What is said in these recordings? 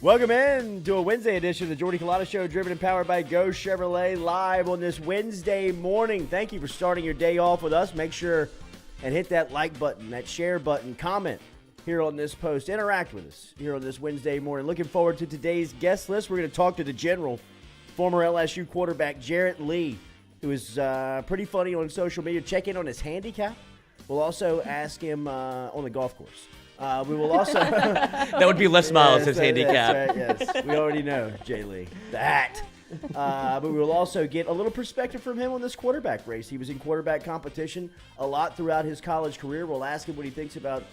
Welcome in to a Wednesday edition of the Jordy Culotta Show, driven and powered by Go Chevrolet, live on this Wednesday morning. Thank you for starting your day off with us. Make sure and hit that like button, that share button, comment here on this post. Interact with us here on this Wednesday morning. Looking forward to today's guest list. We're going to talk to the general, former LSU quarterback Jarrett Lee, who is pretty funny on social media. Check in on his handicap. We'll also ask him on the golf course. We will also... That would be Les Miles, his handicap. That's right, yes. We already know, Jay Lee. That. But we will also get a little perspective from him on this quarterback race. He was in quarterback competition a lot throughout his college career. We'll ask him what he thinks about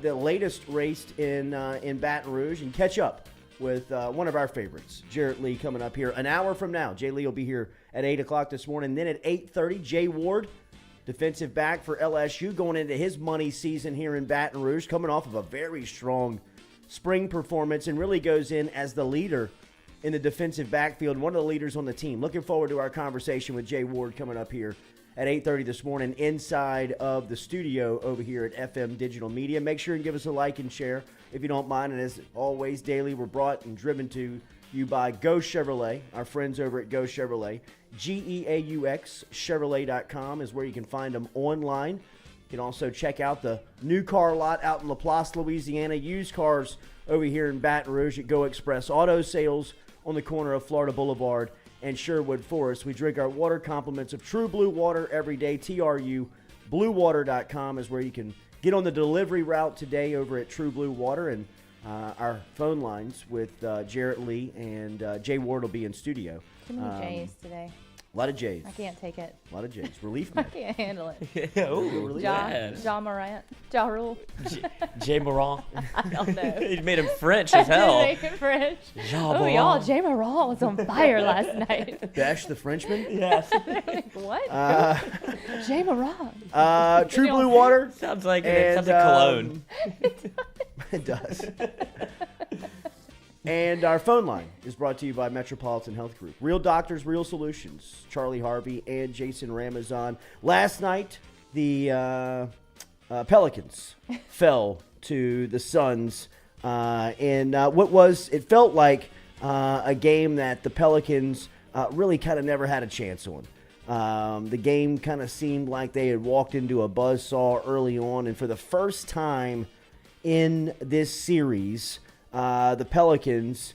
the latest race in Baton Rouge and catch up with one of our favorites, Jarrett Lee, coming up here an hour from now. Jay Lee will be here at 8 o'clock this morning. Then at 8:30, Jay Ward, defensive back for LSU, going into his money season here in Baton Rouge, coming off of a very strong spring performance and really goes in as the leader in the defensive backfield, one of the leaders on the team. Looking forward to our conversation with Jay Ward coming up here at 8:30 this morning inside of the studio over here at FM Digital Media. Make sure and give us a like and share if you don't mind. And as always, daily, we're brought and driven to you by Go Chevrolet, our friends over at Go Chevrolet. GEAUX Chevrolet.com is where you can find them online. You can also check out the new car lot out in LaPlace, Louisiana. Used cars over here in Baton Rouge at Go Express Auto Sales on the corner of Florida Boulevard and Sherwood Forest. We drink our water compliments of True Blue Water every day. TRU BlueWater.com is where you can get on the delivery route today over at True Blue Water. And our phone lines with Jarrett Lee and Jay Ward will be in studio. Too many J's today. A lot of J's. I can't take it. A lot of J's. Relief I man. can't handle it. Ooh, Ja Morant. Ja Rule. Jay Morant. I don't know. He made him French as hell. Make it French. Ja Oh, y'all, Jay Morant was on fire last night. Dash the Frenchman. Yes. What? Jay Morant. True Blue Water. Sounds like And, cologne. It does. And our phone line is brought to you by Metropolitan Health Group. Real doctors, real solutions. Charlie Harvey and Jason Ramazan. Last night, the Pelicans fell to the Suns in it felt like a game that the Pelicans really kind of never had a chance on. The game kind of seemed like they had walked into a buzzsaw early on, and for the first time in this series, the Pelicans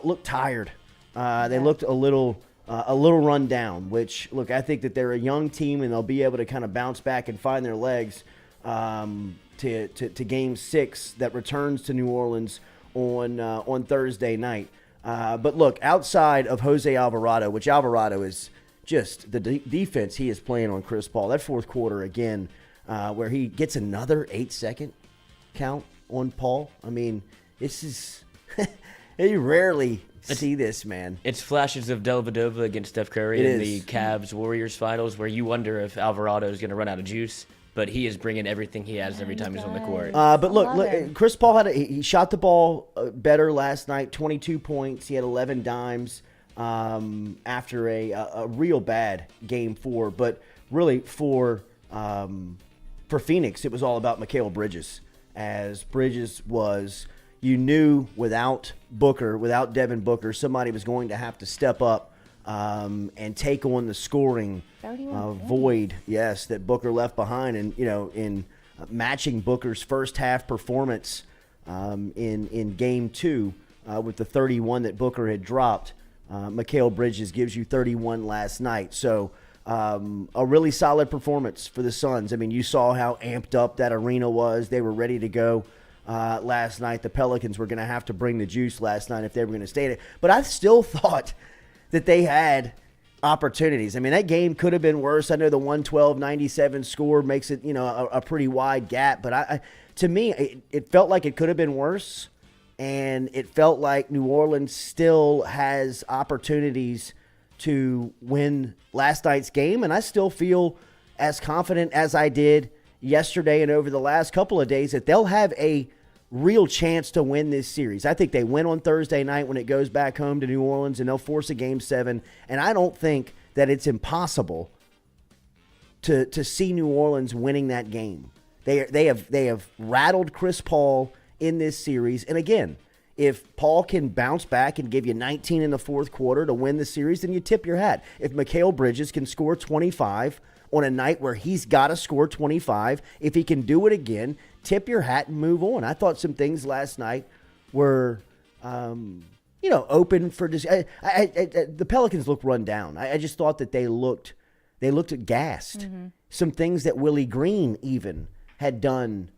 looked tired. They looked a little run down, which, look, I think that they're a young team and they'll be able to kind of bounce back and find their legs to Game 6 that returns to New Orleans on Thursday night. But look, outside of Jose Alvarado, which Alvarado is just the defense he is playing on Chris Paul, that fourth quarter again, where he gets another 8-second count on Paul. I mean, this is you rarely see this, man. It's flashes of Dellavedova against Steph Curry in the Cavs-Warriors finals where you wonder if Alvarado is going to run out of juice, but he is bringing everything he has every time he's on the court. But look, Chris Paul he shot the ball better last night, 22 points. He had 11 dimes after a real bad Game 4. But really for Phoenix, it was all about Mikal Bridges, as Bridges was... You knew without Devin Booker, somebody was going to have to step up and take on the scoring void, that Booker left behind. And, in matching Booker's first half performance in Game 2 with the 31 that Booker had dropped, Mikal Bridges gives you 31 last night. So a really solid performance for the Suns. I mean, you saw how amped up that arena was. They were ready to go. Last night, the Pelicans were going to have to bring the juice last night if they were going to stay there. But I still thought that they had opportunities. I mean, that game could have been worse. I know the 112-97 score makes it, a pretty wide gap. But to me, it felt like it could have been worse. And it felt like New Orleans still has opportunities to win last night's game. And I still feel as confident as I did yesterday and over the last couple of days that they'll have a real chance to win this series. I think they win on Thursday night when it goes back home to New Orleans, and they'll force a Game 7. And I don't think that it's impossible to see New Orleans winning that game. They have rattled Chris Paul in this series. And again, If Paul can bounce back and give you 19 in the fourth quarter to win the series, then you tip your hat. If Mikal Bridges can score 25 on a night where he's got to score 25, if he can do it again, tip your hat and move on. I thought some things last night were, open for the Pelicans looked run down. I just thought that they looked gassed. Mm-hmm. Some things that Willie Green even had done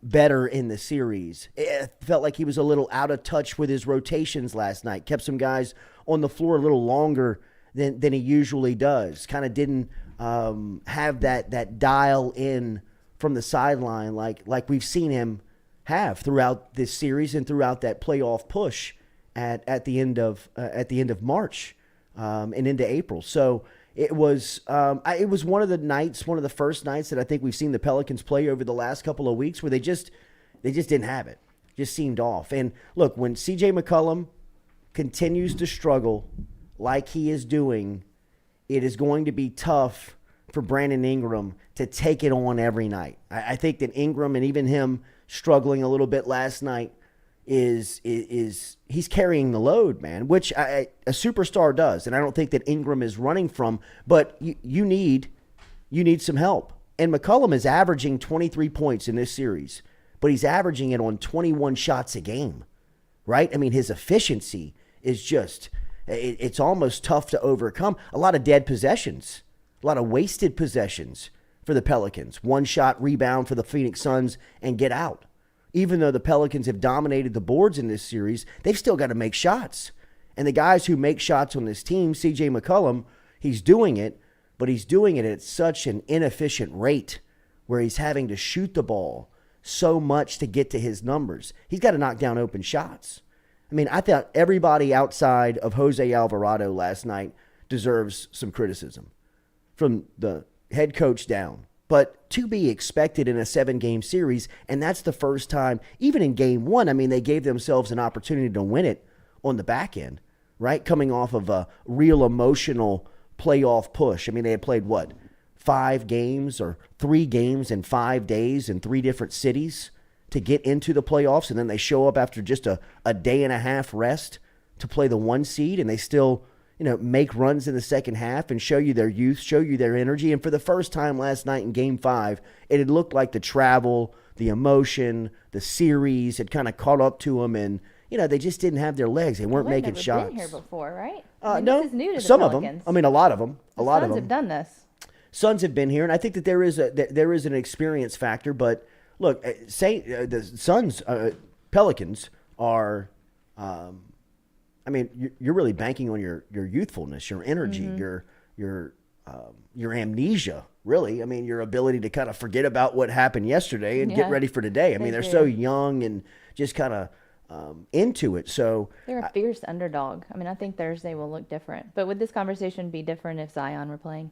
better in the series. It felt like he was a little out of touch with his rotations last night. Kept some guys on the floor a little longer than he usually does. Kind of didn't have that dial in from the sideline like we've seen him have throughout this series and throughout that playoff push at the end of March and into April. So it was one of the first nights that I think we've seen the Pelicans play over the last couple of weeks where they just didn't have it. Just seemed off. And look, when CJ McCollum continues to struggle like he is doing, it is going to be tough for Brandon Ingram to take it on every night. I think that Ingram and even him struggling a little bit last night is he's carrying the load, man, which a superstar does. And I don't think that Ingram is running from, but you need some help. And McCollum is averaging 23 points in this series, but he's averaging it on 21 shots a game, right? I mean, his efficiency is just, it's almost tough to overcome. A lot of dead possessions, a lot of wasted possessions for the Pelicans. One shot rebound for the Phoenix Suns and get out. Even though the Pelicans have dominated the boards in this series, they've still got to make shots. And the guys who make shots on this team, CJ McCollum, he's doing it, but he's doing it at such an inefficient rate where he's having to shoot the ball so much to get to his numbers. He's got to knock down open shots. I mean, I thought everybody outside of Jose Alvarado last night deserves some criticism from the head coach down. But to be expected in a 7-game series, and that's the first time, even in game one, I mean, they gave themselves an opportunity to win it on the back end, right? Coming off of a real emotional playoff push. I mean, they had played, 5 games or 3 games in 5 days in 3 different cities to get into the playoffs, and then they show up after just a day and a half rest to play the 1 seed, and they still make runs in the second half and show you their youth, show you their energy. And for the first time last night in Game 5, it had looked like the travel, the emotion, the series had kind of caught up to them, and they just didn't have their legs. They weren't making shots. Been here before, right? No, this is new to the some Pelicans. of them. I mean, a lot of them. The Suns have done this. Suns have been here, and I think that there is an experience factor. But look, the Suns, Pelicans are. I mean, you're really banking on your youthfulness, your energy, your amnesia, really. I mean, your ability to kind of forget about what happened yesterday and get ready for today. I mean, they're so young and just kind of into it. So they're a fierce underdog. I mean, I think Thursday will look different. But would this conversation be different if Zion were playing?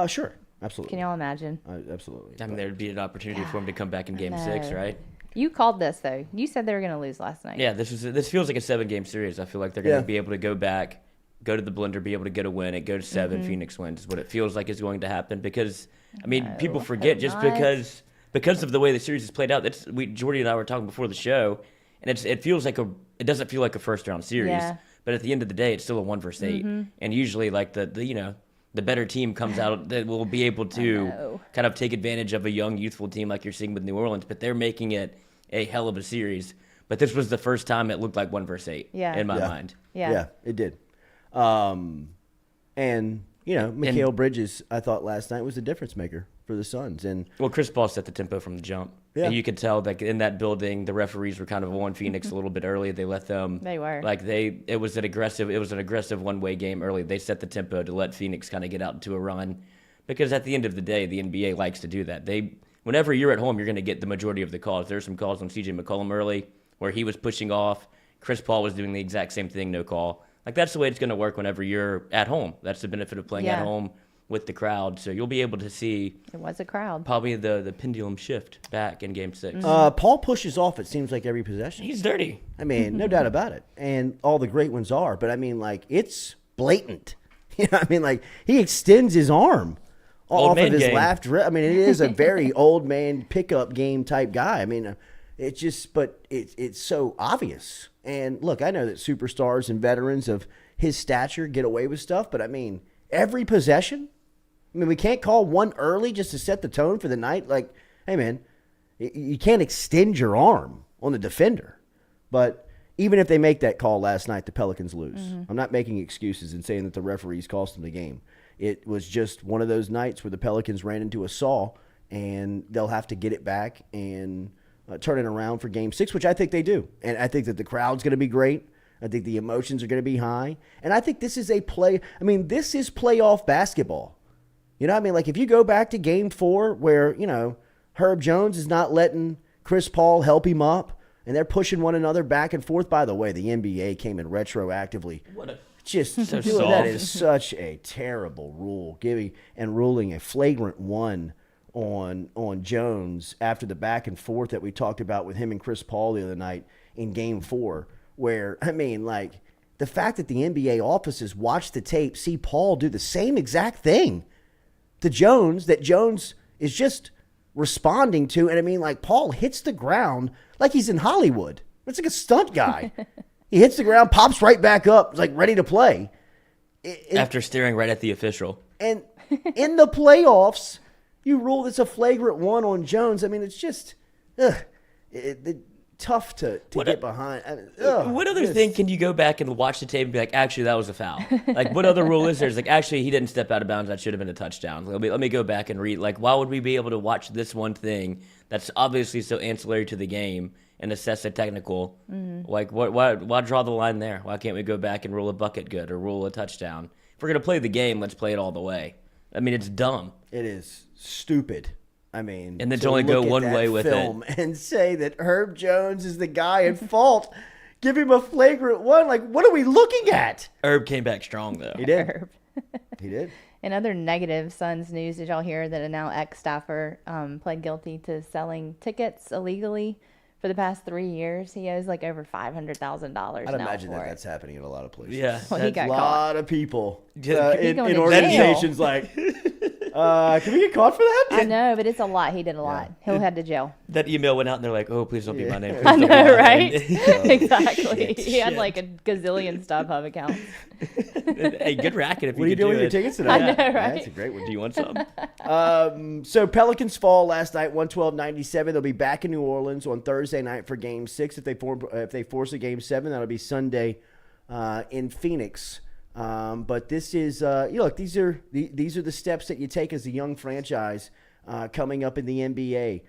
Sure, absolutely. Can y'all imagine? Absolutely. I mean, there'd be an opportunity for him to come back in Game 6, right? You called this, though. You said they were going to lose last night. Yeah, this feels like a 7-game series. I feel like they're going to be able to go back, go to the blender, be able to get a win, and go to 7. Phoenix wins is what it feels like is going to happen because, I mean, people forget just because of the way the series is played out. Jordy and I were talking before the show, and it feels like it doesn't feel like a first-round series, but at the end of the day, it's still a 1 versus 8. And usually, like the better team comes out that will be able to kind of take advantage of a young, youthful team like you're seeing with New Orleans, but they're making it a hell of a series. But this was the first time it looked like 1 versus 8 in my mind. Yeah, it did. And, Mikal Bridges, I thought last night was a difference maker for the Suns. Well, Chris Paul set the tempo from the jump. Yeah. And you could tell that in that building, the referees were kind of on Phoenix a little bit early. They let them. They were. It was an aggressive one-way game early. They set the tempo to let Phoenix kind of get out into a run. Because at the end of the day, the NBA likes to do that. Whenever you're at home, you're going to get the majority of the calls. There's some calls on CJ McCollum early where he was pushing off. Chris Paul was doing the exact same thing, no call. Like, that's the way it's going to work whenever you're at home. That's the benefit of playing at home with the crowd. So you'll be able to see. It was a crowd. Probably the pendulum shift back in Game 6. Paul pushes off, it seems like, every possession. He's dirty. I mean, no doubt about it. And all the great ones are. But, I mean, it's blatant. He extends his arm off of his left. I mean, it is a very old man pickup game type guy. I mean, It's so obvious. And look, I know that superstars and veterans of his stature get away with stuff, but I mean, every possession. I mean, we can't call one early just to set the tone for the night. Like, hey man, you can't extend your arm on the defender. But even if they make that call last night, the Pelicans lose. I'm not making excuses and saying that the referees cost them the game. It was just one of those nights where the Pelicans ran into a saw, and they'll have to get it back and turn it around for Game 6, which I think they do. And I think that the crowd's going to be great. I think the emotions are going to be high. And I think this is this is playoff basketball. You know what I mean? Like, if you go back to Game 4 where, Herb Jones is not letting Chris Paul help him up, and they're pushing one another back and forth. By the way, the NBA came in retroactively. That is such a terrible rule, ruling a flagrant one on Jones after the back and forth that we talked about with him and Chris Paul the other night in Game 4, where, the fact that the NBA offices watch the tape, see Paul do the same exact thing to Jones that Jones is just responding to. And Paul hits the ground like he's in Hollywood. It's like a stunt guy. He hits the ground, pops right back up, like ready to play. After staring right at the official. And in the playoffs, you rule it's a flagrant one on Jones. It's just tough to get behind. What other thing can you go back and watch the tape and be like, actually, that was a foul? Like, what other rule is there? It's like, actually, he didn't step out of bounds. That should have been a touchdown. Let me go back and read. Like, why would we be able to watch this one thing that's obviously so ancillary to the game and assess a technical? Like, why draw the line there? Why can't we go back and rule a bucket good or rule a touchdown? If we're going to play the game, let's play it all the way. It's dumb. It is stupid. And then to only go one way with it and say that Herb Jones is the guy at fault. Give him a flagrant one. Like, what are we looking at? Herb came back strong, though. He did. He did. In other negative Suns news, did y'all hear that a now ex-staffer pled guilty to selling tickets illegally for the past 3 years? He owes over $500,000 now. I'd imagine that's happening in a lot of places. Yeah. Well, he got a caught. lot of people in to organizations like, can we get caught for that? I know, but it's a lot. He did a lot. He'll head to jail. That email went out and they're like, oh, please don't be my name. I know, right? Exactly. He had a gazillion StubHub accounts. Hey, good racket if what you are you doing with your tickets today? I know, right? That's a great one. Do you want some? So Pelicans fall last night, 112-97. They'll be back in New Orleans on Thursday night for Game 6. If they force a Game 7, that'll be Sunday in Phoenix. But this is look, these are the steps that you take as a young franchise coming up in the NBA.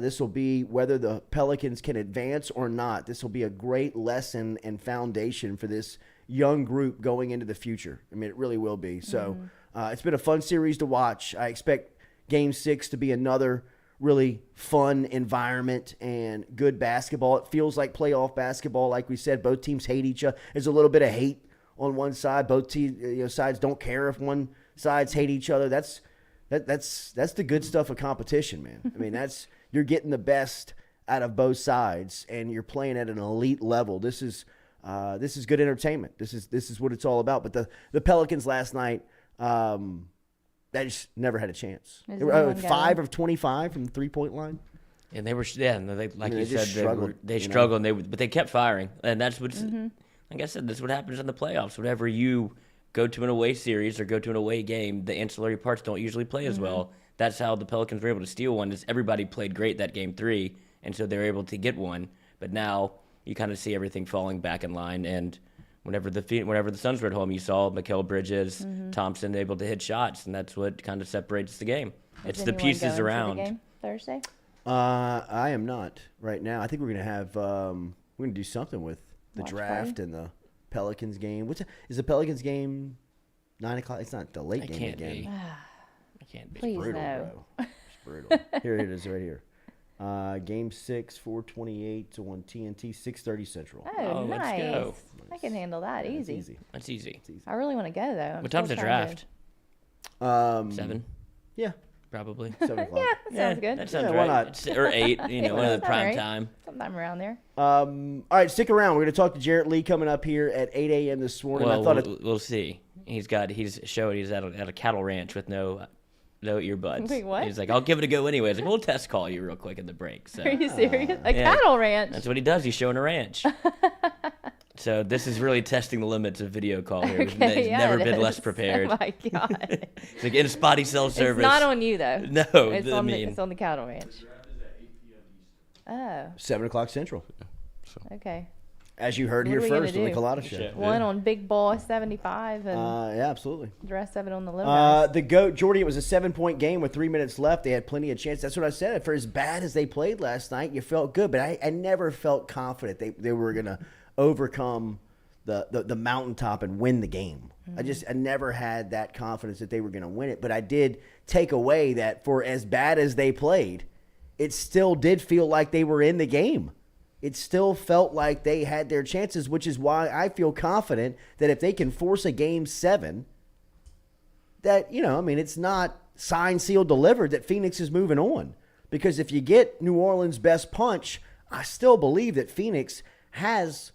This will be, whether the Pelicans can advance or not, this will be a great lesson and foundation for this young group going into the future. It really will be. So it's been a fun series to watch. I expect Game 6 to be another really fun environment and good basketball. It feels like playoff basketball. Like we said, both teams hate each other. There's a little bit of hate on one side. Both sides don't care if one sides hate each other. That's the good stuff of competition, man. You're getting the best out of both sides, and you're playing at an elite level. This is good entertainment. This is what it's all about. But the Pelicans last night, they just never had a chance. They were 5 of 25 from the 3-point line. And they were, you said, struggled, they struggled, but they kept firing, and that's what's. Like I said, this is what happens in the playoffs. Whenever you go to an away series or go to an away game, the ancillary parts don't usually play as well. That's how the Pelicans were able to steal one. Is everybody played great that Game 3, and so they were able to get one. But now you kind of see everything falling back in line. And whenever the Suns were at home, you saw Mikal Bridges, Thompson able to hit shots, and that's what kind of separates the game. It's the pieces around. The game Thursday? I am not right now. I think we're gonna have we're gonna do something with the Watch draft party? and the Pelicans game. Is the Pelicans game 9 o'clock? It's not the late It game can't again. be. It can't be. Please Brutal, no. bro. It's brutal. Here it is right here. Game 6, 4:28 on TNT, 6:30 Central. Oh, Let's nice. go. I can handle that Yeah, it's easy. easy. That's easy. It's easy. I really want to go, though. What time's the draft? 7, Yeah, probably. 7 o'clock. Yeah, that sounds good. That sounds Yeah, why right. not? Or 8, one of the Sounds prime right. time. Sometime around there. All right, stick around. We're going to talk to Jarrett Lee coming up here at 8 a.m. this morning. Well, I thought we'll see. He's showing he's at a cattle ranch with no No earbuds. Wait, what? He's like, I'll give it a go anyway. He's like, we'll test call you real quick in the break. So Are you serious? A cattle ranch. that's what he does. He's showing a ranch. So this is really testing the limits of video call here. Okay, He's yeah, never it been is. less prepared. Oh my god. It's like in spotty cell service. It's not on you though. No, it's I on mean, it's on the cattle ranch. Oh, 7 o'clock Central. okay. As you heard What here are we gonna first on the do? Culotta Show. Yeah. One on Big Ball 75 and Yeah, absolutely. the rest of it on the little guys. The GOAT, Jordy, it was a 7-point game with 3 minutes left. They had plenty of chance. That's what I said. For as bad as they played last night, you felt good. But I never felt confident they were going to overcome the mountaintop and win the game. I never had that confidence that they were going to win it. But I did take away that for as bad as they played, it still did feel like they were in the game. It still felt like they had their chances, which is why I feel confident that if they can force a game 7, that, it's not signed, sealed, delivered, that Phoenix is moving on. Because if you get New Orleans' best punch, I still believe that Phoenix has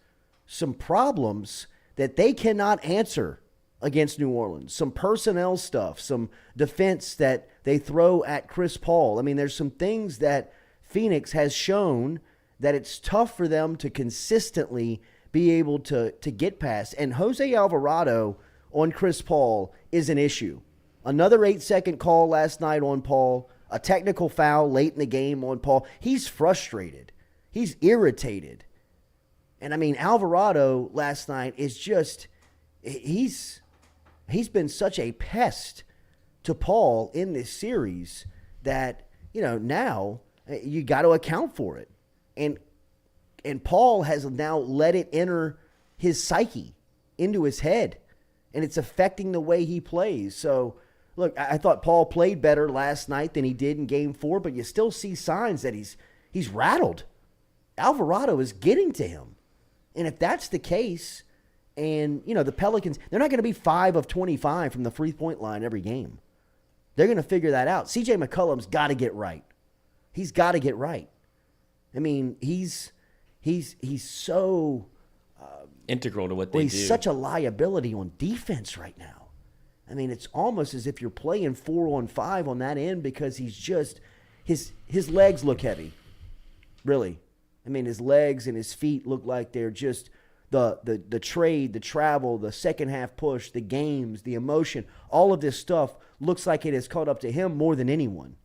some problems that they cannot answer against New Orleans. Some personnel stuff, some defense that they throw at Chris Paul. I mean, there's some things that Phoenix has shown that it's tough for them to consistently be able to get past. And Jose Alvarado on Chris Paul is an issue. Another 8-second call last night on Paul, a technical foul late in the game on Paul. He's frustrated. He's irritated. And, I mean, Alvarado last night is just – he's been such a pest to Paul in this series that, now you got to account for it. And Paul has now let it enter his psyche, into his head, and it's affecting the way he plays. So, look, I thought Paul played better last night than he did in Game 4, but you still see signs that he's rattled. Alvarado is getting to him. And if that's the case, and, the Pelicans, they're not going to be 5 of 25 from the free-point line every game. They're going to figure that out. C.J. McCollum's got to get right. He's got to get right. I mean, he's so integral to what they do. He's such a liability on defense right now. I mean, it's almost as if you're playing 4-on-5 on that end because he's just his legs look heavy. Really. I mean, his legs and his feet look like they're just the trade, the travel, the second half push, the games, the emotion, all of this stuff looks like it has caught up to him more than anyone.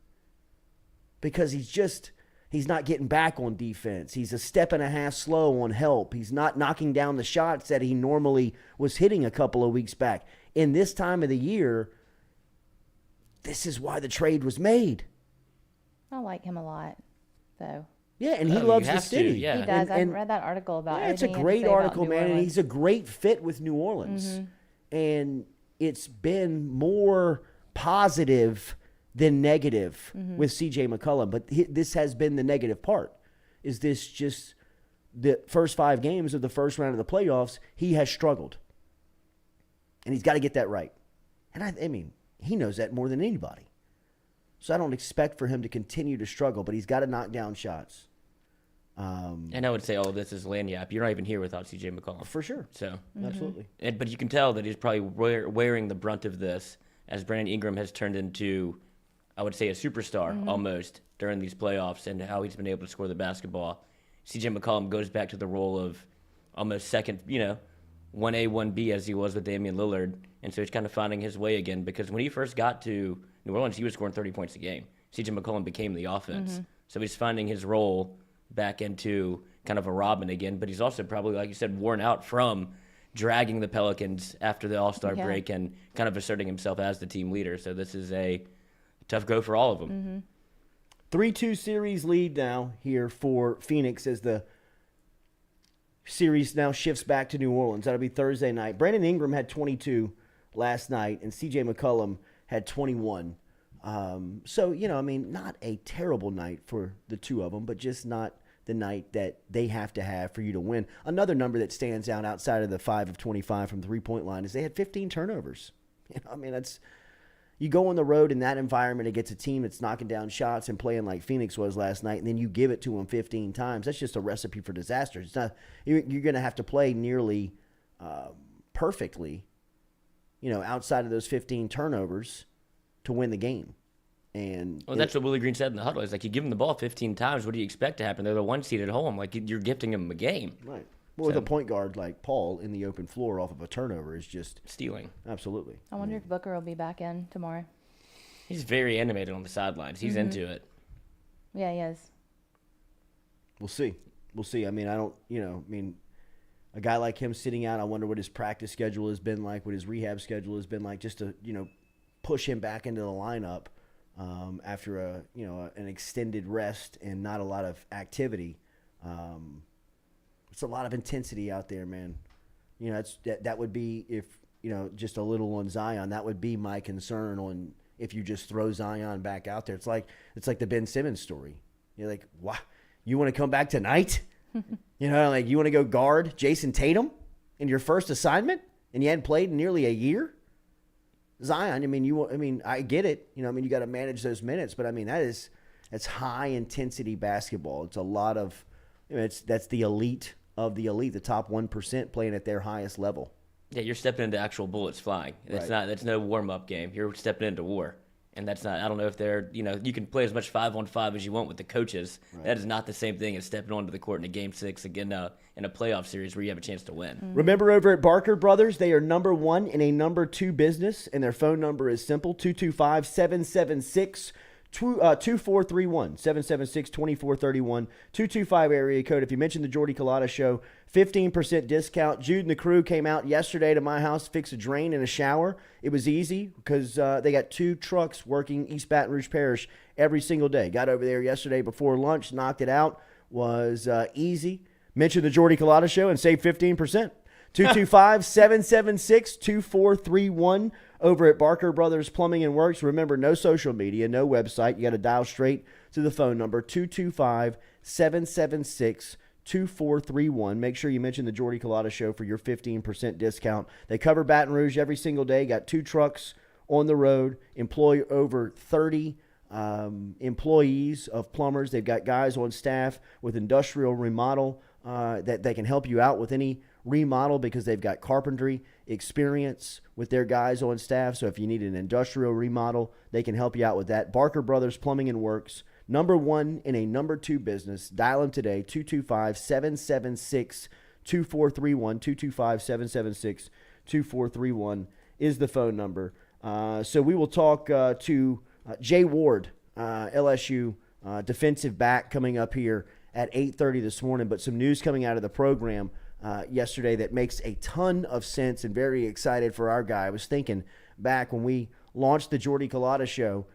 Because he's not getting back on defense. He's a step and a half slow on help. He's not knocking down the shots that he normally was hitting a couple of weeks back. In this time of the year, this is why the trade was made. I like him a lot, though. Yeah, and he loves the city. Yeah. He does. I And read that article about it's a everything he had to great say about article, New man, and Orleans. he's a great fit with New Orleans. And it's been more positive than negative with C.J. McCollum. But this has been the negative part. Is this just the first 5 games of the first round of the playoffs, he has struggled. And he's got to get that right. And I mean, he knows that more than anybody. So I don't expect for him to continue to struggle, but he's got to knock down shots. And I would say all of this is lanyap. You're not even here without C.J. McCollum. For sure. So, Absolutely. But you can tell that he's probably wearing the brunt of this as Brandon Ingram has turned into, I would say, a superstar almost during these playoffs and how he's been able to score the basketball. C.J. McCollum goes back to the role of almost second, 1A, 1B as he was with Damian Lillard. And so he's kind of finding his way again because when he first got to New Orleans, he was scoring 30 points a game. C.J. McCollum became the offense. So he's finding his role back into kind of a Robin again. But he's also probably, like you said, worn out from dragging the Pelicans after the All-Star break and kind of asserting himself as the team leader. So this is a tough go for all of them. 3-2 series lead now here for Phoenix as the series now shifts back to New Orleans. That'll be Thursday night. Brandon Ingram had 22 last night, and C.J. McCollum had 21. So, not a terrible night for the two of them, but just not the night that they have to have for you to win. Another number that stands out outside of the 5 of 25 from three-point line is they had 15 turnovers. That's you go on the road in that environment against a team that's knocking down shots and playing like Phoenix was last night, and then you give it to them 15 times. That's just a recipe for disaster. It's not you're going to have to play nearly perfectly, outside of those 15 turnovers to win the game. And well, that's what Willie Green said in the huddle. It's like, you give them the ball 15 times, what do you expect to happen? They're the one seed at home. Like, you're gifting them a game. Right. Well, with a point guard like Paul in the open floor off of a turnover is just stealing. Absolutely. I wonder if Booker will be back in tomorrow. He's very animated on the sidelines. He's into it. Yeah, he is. We'll see. I mean, a guy like him sitting out, I wonder what his practice schedule has been like, what his rehab schedule has been like, just to, push him back into the lineup after an extended rest and not a lot of activity. It's a lot of intensity out there, man. That would be, if, just a little on Zion, that would be my concern on if you just throw Zion back out there. It's like the Ben Simmons story. You're like, what? You want to come back tonight? You want to go guard Jason Tatum in your first assignment and you hadn't played in nearly a year? Zion, I get it. You got to manage those minutes, but that's high intensity basketball. It's a lot of, that's the elite of the elite, the top 1% playing at their highest level. Yeah, you're stepping into actual bullets flying. That's no warm-up game. You're stepping into war. And that's not, I don't know if they're, you can play as much 5-on-5 as you want with the coaches. Right. That is not the same thing as stepping onto the court in a Game 6 again in a playoff series where you have a chance to win. Mm-hmm. Remember, over at Barker Brothers, they are number 1 in a number 2 business, and their phone number is simple, 225-776 2431, 776-2431, 225 area code. If you mention the Jordy Culotta Show, 15% discount. Jude and the crew came out yesterday to my house to fix a drain and a shower. It was easy because they got 2 trucks working East Baton Rouge Parish every single day. Got over there yesterday before lunch, knocked it out. Was easy. Mention the Jordy Culotta Show and save 15%. 225-776-2431 over at Barker Brothers Plumbing and Works. Remember, no social media, no website. You got to dial straight to the phone number, 225-776-2431. Make sure you mention the Jordy Culotta Show for your 15% discount. They cover Baton Rouge every single day. Got 2 trucks on the road. Employ over 30 employees of plumbers. They've got guys on staff with industrial remodel that they can help you out with any remodel because they've got carpentry experience with their guys on staff. So if you need an industrial remodel, they can help you out with that. Barker Brothers Plumbing and Works, number 1 in a number 2 business. Dial them today, 225-776-2431. 225-776-2431 is the phone number. So we will talk to Jay Ward, LSU defensive back, coming up here at 8:30 this morning. But some news coming out of the program yesterday that makes a ton of sense, and very excited for our guy. I was thinking back when we launched the Jordy Culotta Show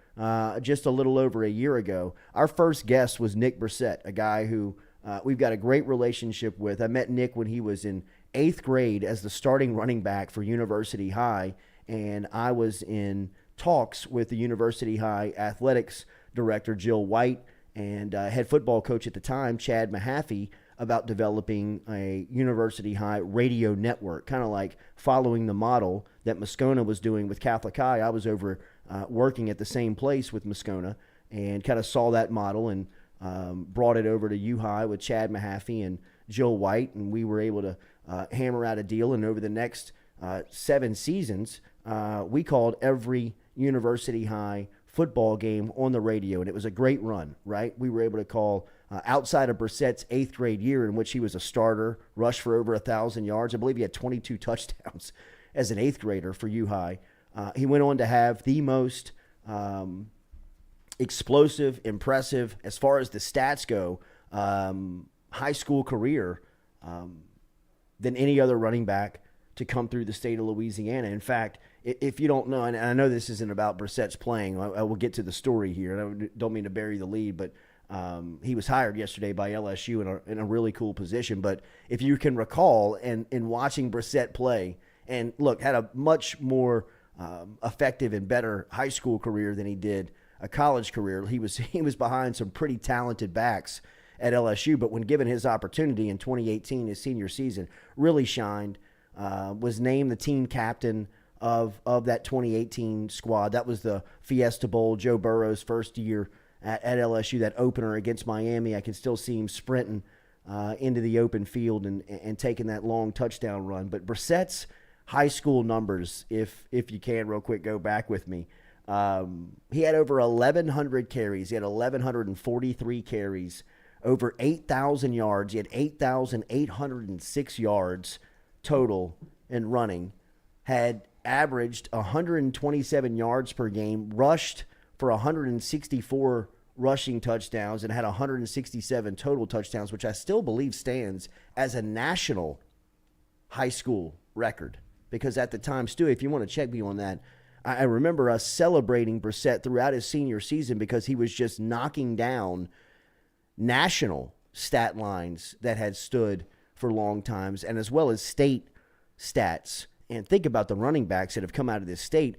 just a little over a year ago, our first guest was Nick Brissett, a guy who we've got a great relationship with. I met Nick when he was in 8th grade as the starting running back for University High, and I was in talks with the University High athletics director, Jill White, and head football coach at the time, Chad Mahaffey, about developing a University High radio network, kind of like following the model that Moscona was doing with Catholic High. I was over working at the same place with Moscona and kind of saw that model and brought it over to U-High with Chad Mahaffey and Jill White, and we were able to hammer out a deal. And over the next 7 seasons, we called every University High football game on the radio, and it was a great run, right? We were able to call outside of Brissett's 8th grade year, in which he was a starter, rushed for over 1,000 yards. I believe he had 22 touchdowns as an 8th grader for U-High. He went on to have the most explosive, impressive, as far as the stats go, high school career than any other running back to come through the state of Louisiana. In fact, if you don't know, and I know this isn't about Brissett's playing, I will get to the story here, and I don't mean to bury the lead, but he was hired yesterday by LSU in a really cool position. But if you can recall, in watching Brissett play, and look, had a much more effective and better high school career than he did a college career. He was behind some pretty talented backs at LSU, but when given his opportunity in 2018, his senior season, really shined, was named the team captain of that 2018 squad. That was the Fiesta Bowl, Joe Burrow's first year at LSU, that opener against Miami. I can still see him sprinting into the open field and taking that long touchdown run. But Brissett's high school numbers, if you can real quick, go back with me. He had over 1,100 carries. He had 1,143 carries, over 8,000 yards. He had 8,806 yards total in running, had averaged 127 yards per game, rushed for 164 rushing touchdowns, and had 167 total touchdowns, which I still believe stands as a national high school record. Because at the time, Stu, if you want to check me on that, I remember us celebrating Brissett throughout his senior season because he was just knocking down national stat lines that had stood for long times, and as well as state stats. And think about the running backs that have come out of this state,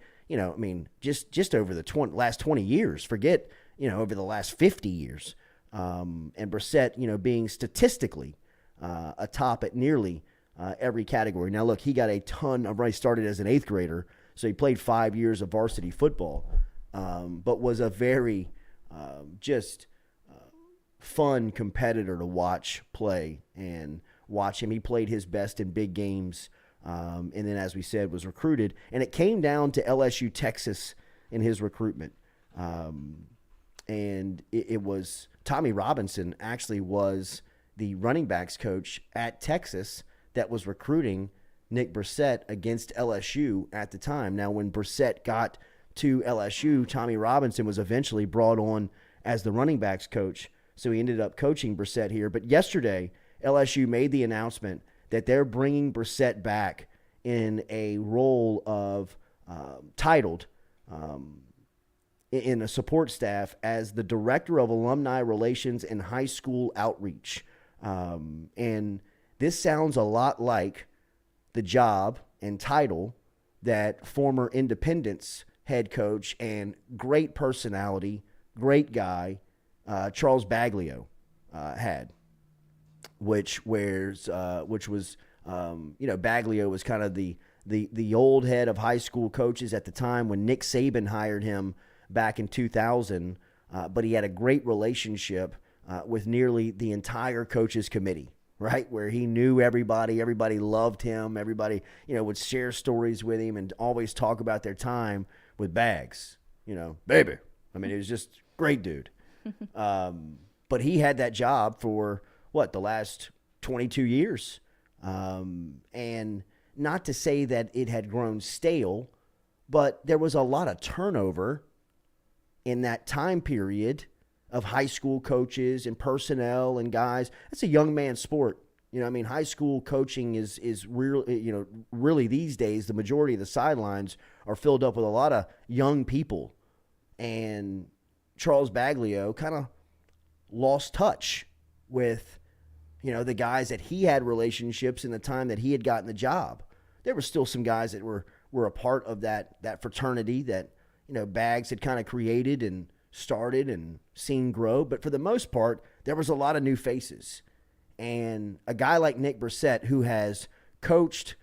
just over the last 20 years, forget, over the last 50 years. And Brissett, being statistically atop at nearly every category. Now, look, he got a ton of, he started as an 8th grader, so he played 5 years of varsity football, but was a very fun competitor to watch play and watch him. He played his best in big games, and then, as we said, was recruited. And it came down to LSU, Texas in his recruitment. And it was Tommy Robinson actually was the running backs coach at Texas that was recruiting Nick Brissett against LSU at the time. Now, when Brissett got to LSU, Tommy Robinson was eventually brought on as the running backs coach, so he ended up coaching Brissett here. But yesterday, LSU made the announcement that they're bringing Brissett back in a role of titled in a support staff as the Director of Alumni Relations and High School Outreach. And this sounds a lot like the job and title that former Independence head coach and great personality, great guy, Charles Baglio had, which was Baglio was kind of the old head of high school coaches at the time when Nick Saban hired him back in 2000, but he had a great relationship with nearly the entire coaches committee, right? Where he knew everybody loved him, everybody, would share stories with him and always talk about their time with Bags, baby. I mean, he was just great dude. But he had that job for the last 22 years. And not to say that it had grown stale, but there was a lot of turnover in that time period of high school coaches and personnel and guys. It's a young man's sport. High school coaching is real, really these days, the majority of the sidelines are filled up with a lot of young people. And Charles Baglio kind of lost touch with, the guys that he had relationships in the time that he had gotten the job. There were still some guys that were a part of that fraternity that, Bags had kind of created and started and seen grow. But for the most part, there was a lot of new faces. And a guy like Nick Brissett, who has coached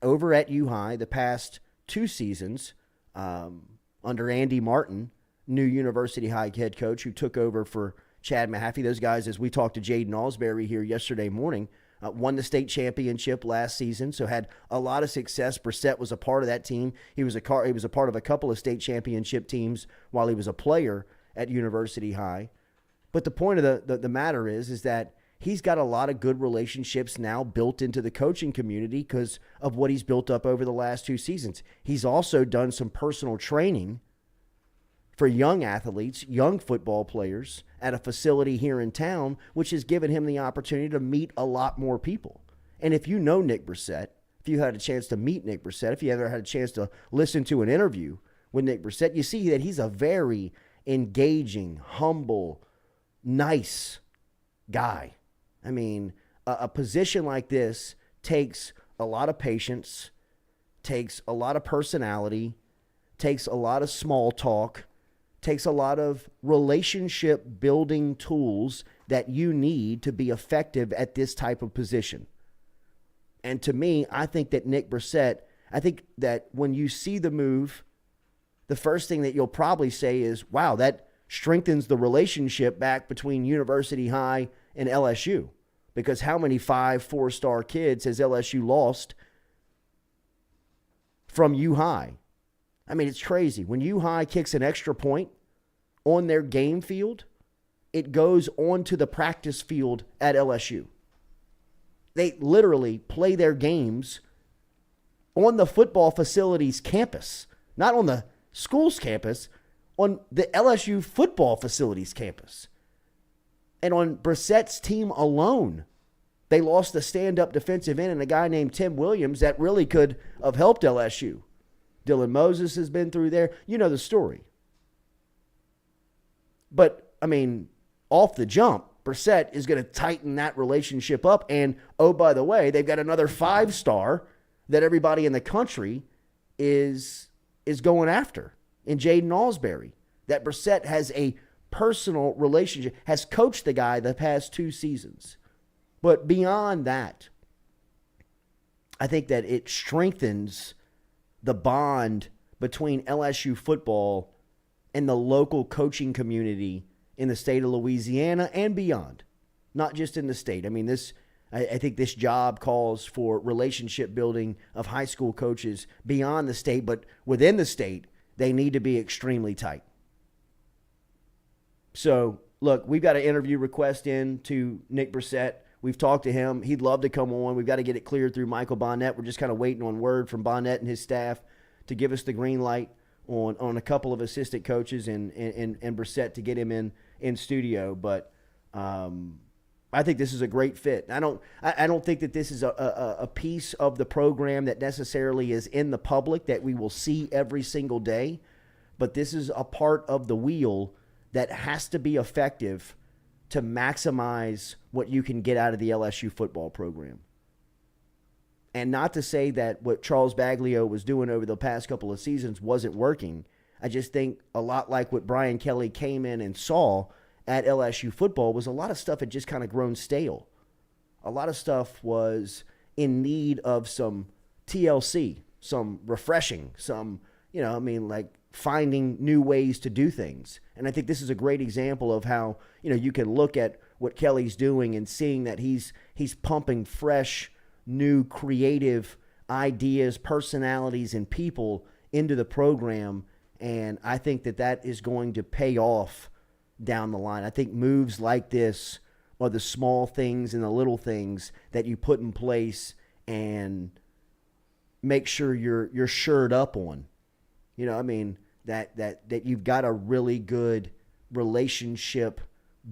over at U-High the past 2 seasons under Andy Martin, new University High head coach who took over for Chad Mahaffey. Those guys, as we talked to Jaden Alsbury here yesterday morning, won the state championship last season, so had a lot of success. Brissett was a part of that team. He was a part of a couple of state championship teams while he was a player at University High. But the point of the matter is that he's got a lot of good relationships now built into the coaching community because of what he's built up over the last 2 seasons. He's also done some personal training for young athletes, young football players at a facility here in town, which has given him the opportunity to meet a lot more people. And if you know Nick Brissett, if you had a chance to meet Nick Brissett, if you ever had a chance to listen to an interview with Nick Brissett, you see that he's a very engaging, humble, nice guy. I mean, a position like this takes a lot of patience, takes a lot of personality, takes a lot of small talk, takes a lot of relationship building tools that you need to be effective at this type of position. And to me, I think that Nick Brissett, I think that when you see the move, the first thing that you'll probably say is, wow, that strengthens the relationship back between University High and LSU. Because how many 5-4-star kids has LSU lost from U-High? I mean, it's crazy. When U-High kicks an extra point on their game field, it goes onto the practice field at LSU. They literally play their games on the football facility's campus, not on the school's campus, on the LSU football facility's campus. And on Brissett's team alone, they lost a stand-up defensive end and a guy named Tim Williams that really could have helped LSU. Dylan Moses has been through there. You know the story. But, I mean, off the jump, Brissett is going to tighten that relationship up. And, oh, by the way, they've got another 5-star that everybody in the country is going after in Jaden Alsbury. That Brissett has a personal relationship, has coached the guy the past 2 seasons. But beyond that, I think that it strengthens the bond between LSU football and the local coaching community in the state of Louisiana and beyond, not just in the state. I mean, I think this job calls for relationship building of high school coaches beyond the state, but within the state, they need to be extremely tight. So, look, we've got an interview request in to Nick Brissett. We've talked to him. He'd love to come on. We've got to get it cleared through Michael Bonnet. We're just kind of waiting on word from Bonnet and his staff to give us the green light on a couple of assistant coaches and Brissett to get him in studio. But I think this is a great fit. I don't think that this is a piece of the program that necessarily is in the public that we will see every single day. But this is a part of the wheel that has to be effective to maximize what you can get out of the LSU football program. And not to say that what Charles Baglio was doing over the past couple of seasons wasn't working. I just think a lot like what Brian Kelly came in and saw at LSU football was a lot of stuff had just kind of grown stale. A lot of stuff was in need of some TLC, some refreshing, some, like finding new ways to do things. And I think this is a great example of how, you can look at what Kelly's doing and seeing that he's pumping fresh, new, creative ideas, personalities, and people into the program. And I think that is going to pay off down the line. I think moves like this are the small things and the little things that you put in place and make sure you're shored up on. That you've got a really good relationship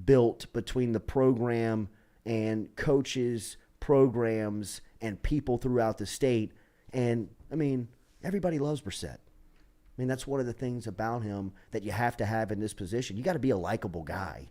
built between the program and coaches, programs, and people throughout the state. And, everybody loves Brissett. That's one of the things about him that you have to have in this position. You got to be a likable guy.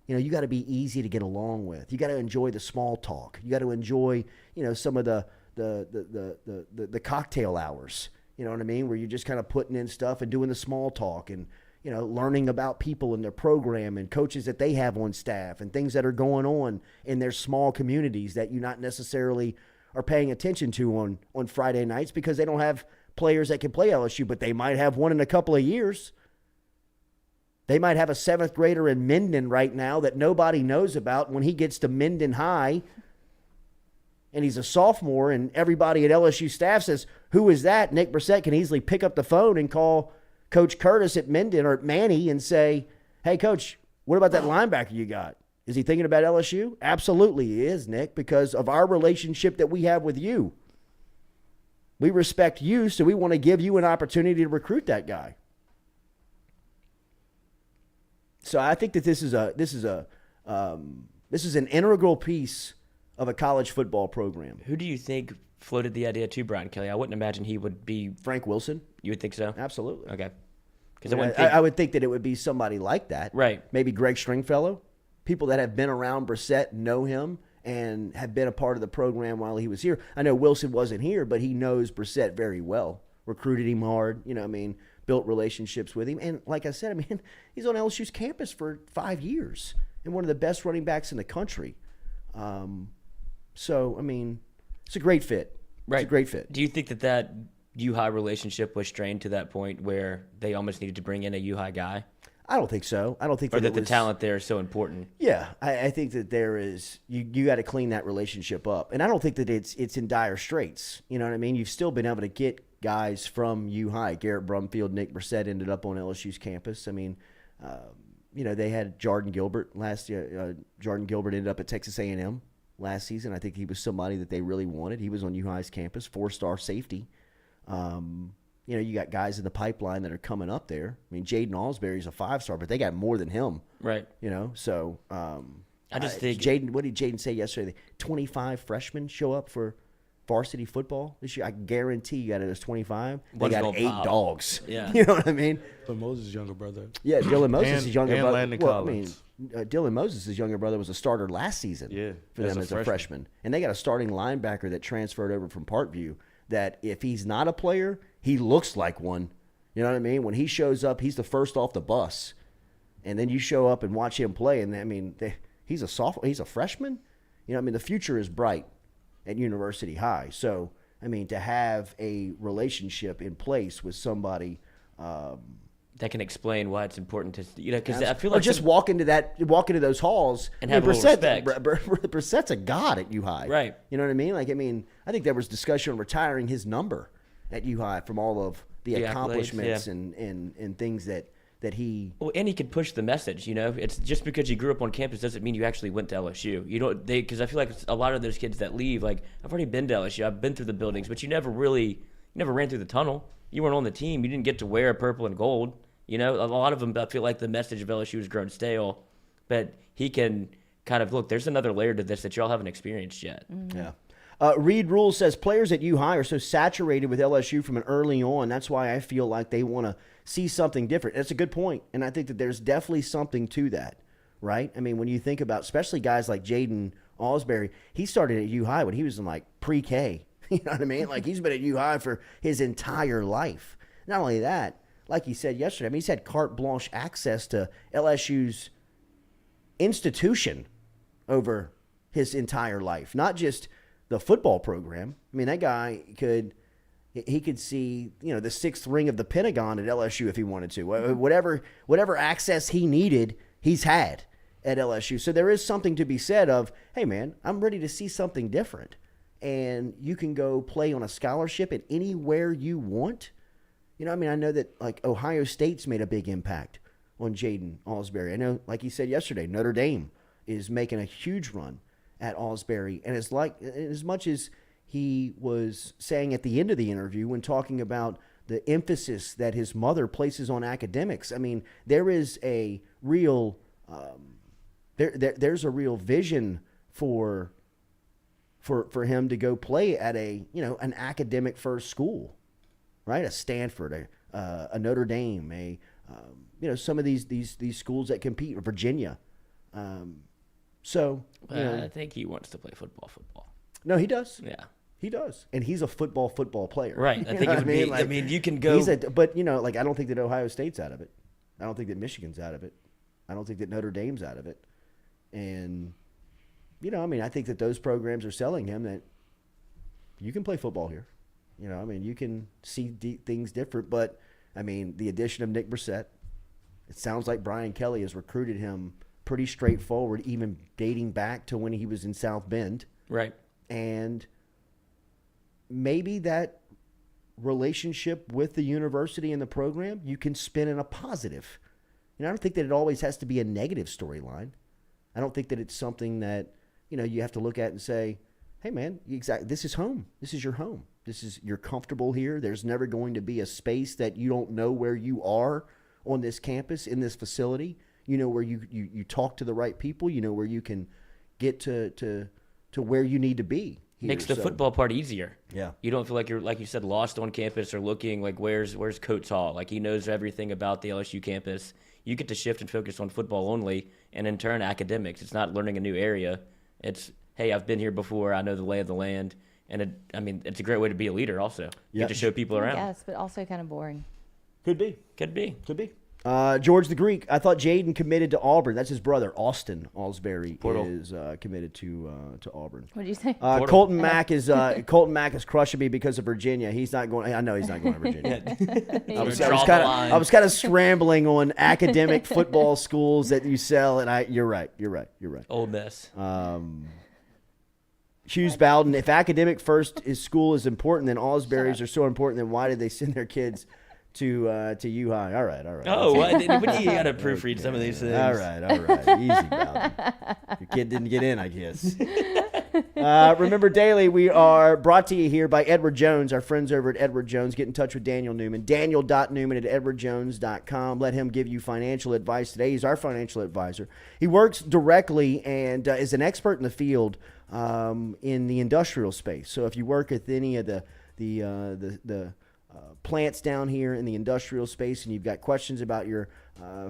You got to be easy to get along with. You got to enjoy the small talk. You got to enjoy, some of the cocktail hours. You know what I mean? Where you're just kind of putting in stuff and doing the small talk and, learning about people in their program and coaches that they have on staff and things that are going on in their small communities that you not necessarily are paying attention to on Friday nights because they don't have players that can play LSU, but they might have one in a couple of years. They might have a 7th grader in Minden right now that nobody knows about. When he gets to Minden High and he's a sophomore and everybody at LSU staff says, who is that? Nick Brissett can easily pick up the phone and call Coach Curtis at Minden or at Manny and say, hey, Coach, what about that linebacker you got? Is he thinking about LSU? Absolutely he is, Nick, because of our relationship that we have with you. We respect you, so we want to give you an opportunity to recruit that guy. So I think that this is an integral piece of a college football program. Who do you think floated the idea to Brian Kelly? I wouldn't imagine he would be Frank Wilson. You would think so? Absolutely. Okay. Because I would think that it would be somebody like that. Right. Maybe Greg Stringfellow. People that have been around Brissett know him and have been a part of the program while he was here. I know Wilson wasn't here, but he knows Brissett very well. Recruited him hard, built relationships with him. And like I said, he's on LSU's campus for 5 years and one of the best running backs in the country. So, it's a great fit. Right. It's a great fit. Do you think that U-High relationship was strained to that point where they almost needed to bring in a U-High guy? I don't think so. I don't think Or that the talent there is so important. Yeah, I think that there is. You got to clean that relationship up, and I don't think that it's in dire straits. You know what I mean? You've still been able to get guys from U High. Garrett Brumfield, Nick Brissett ended up on LSU's campus. I mean, they had Jordan Gilbert last year. Jordan Gilbert ended up at Texas A&M last season. I think he was somebody that they really wanted. He was on U High's campus, 4-star safety. You got guys in the pipeline that are coming up there. I mean, Jaden Alsbury's a 5-star, but they got more than him. Right. So I just think Jaden. What did Jaden say yesterday? 25 freshmen show up for varsity football this year. I guarantee you out of those 25, they got 8 dogs. Yeah. You know what I mean? But Moses' younger brother. Yeah, Dylan Moses' younger and brother. Landon Collins. Dylan Moses' younger brother was a starter last season for them as a freshman. And they got a starting linebacker that transferred over from Parkview that if he's not a player, he looks like one. You know what I mean? When he shows up, he's the first off the bus. And then you show up and watch him play, and I mean, he's a sophomore, he's a freshman. You know, I mean, the future is bright at University High. So, I mean, to have a relationship in place with somebody that can explain why it's important to, because I feel like or just walk into those halls and have a little respect. Brissett's a god at U High, right? You know what I mean? I think there was discussion on retiring his number at U High from all of the accomplishments and things that he. Well, and he could push the message. It's just because you grew up on campus doesn't mean you actually went to LSU. Because I feel like a lot of those kids that leave, like, I've already been to LSU, I've been through the buildings, but you never ran through the tunnel. You weren't on the team. You didn't get to wear purple and gold. A lot of them, I feel like the message of LSU has grown stale, but he can kind of look. There's another layer to this that y'all haven't experienced yet. Mm-hmm. Yeah. Reed Rule says players at U High are so saturated with LSU from an early on. That's why I feel like they want to see something different. That's a good point, and I think that there's definitely something to that, right? I mean, when you think about, especially guys like Jaden Alsbury, he started at U High when he was in like pre-K. You know what I mean? Like, he's been at U High for his entire life. Not only that, like he said yesterday, I mean, he's had carte blanche access to LSU's institution over his entire life, not just the football program. I mean, that guy could see, the 6th ring of the Pentagon at LSU if he wanted to. Whatever access he needed, he's had at LSU. So there is something to be said of, hey, man, I'm ready to see something different. And you can go play on a scholarship at anywhere you want. I know that, like, Ohio State's made a big impact on Jaden Alsbury. I know, like he said yesterday, Notre Dame is making a huge run at Alsbury. And it's like, as much as he was saying at the end of the interview when talking about the emphasis that his mother places on academics, I mean, there is a real there's a real vision for him to go play at an academic first school. Right, a Stanford, a Notre Dame, some of these schools that compete, or Virginia. I think he wants to play football. No, he does. Yeah, he does, and he's a football player. Right. I think it would be. Like, you can go. But I don't think that Ohio State's out of it. I don't think that Michigan's out of it. I don't think that Notre Dame's out of it. And I think that those programs are selling him that you can play football here. You can see things different, but, the addition of Nick Brissett, it sounds like Brian Kelly has recruited him pretty straightforward, even dating back to when he was in South Bend. Right. And maybe that relationship with the university and the program, you can spin in a positive. I don't think that it always has to be a negative storyline. I don't think that it's something that, you have to look at and say, hey, man, this is home. This is your home. You're comfortable here. There's never going to be a space that you don't know where you are on this campus, in this facility. Where you talk to the right people. Where you can get to where you need to be. Makes the football part easier. Yeah. You don't feel like you're, like you said, lost on campus or looking like where's Coates Hall. Like, he knows everything about the LSU campus. You get to shift and focus on football only, and in turn academics. It's not learning a new area. It's, hey, I've been here before. I know the lay of the land. And it's a great way to be a leader also. You get to show people around. Yes, but also kind of boring. Could be. George the Greek. I thought Jaden committed to Auburn. That's his brother, Austin Alsbury, Portal. is committed to Auburn. What did you say? Colton Mack is crushing me because of Virginia. He's not going. I know he's not going to Virginia. I was kind of scrambling on academic football schools that you sell, and you're right. Ole Miss. Hughes Bowden. If academic first is school is important, then Alsbury's are so important. Then why did they send their kids to U High? All right. Oh, what? You got to proofread some of these things. All right. Easy, Bowden. Your kid didn't get in, I guess. Remember, Daily, we are brought to you here by Edward Jones, our friends over at Edward Jones. Get in touch with Daniel Newman. Daniel.Newman@edwardjones.com. Let him give you financial advice today. He's our financial advisor. He works directly and is an expert in the field in the industrial space. So if you work with any of the plants down here in the industrial space and you've got questions about your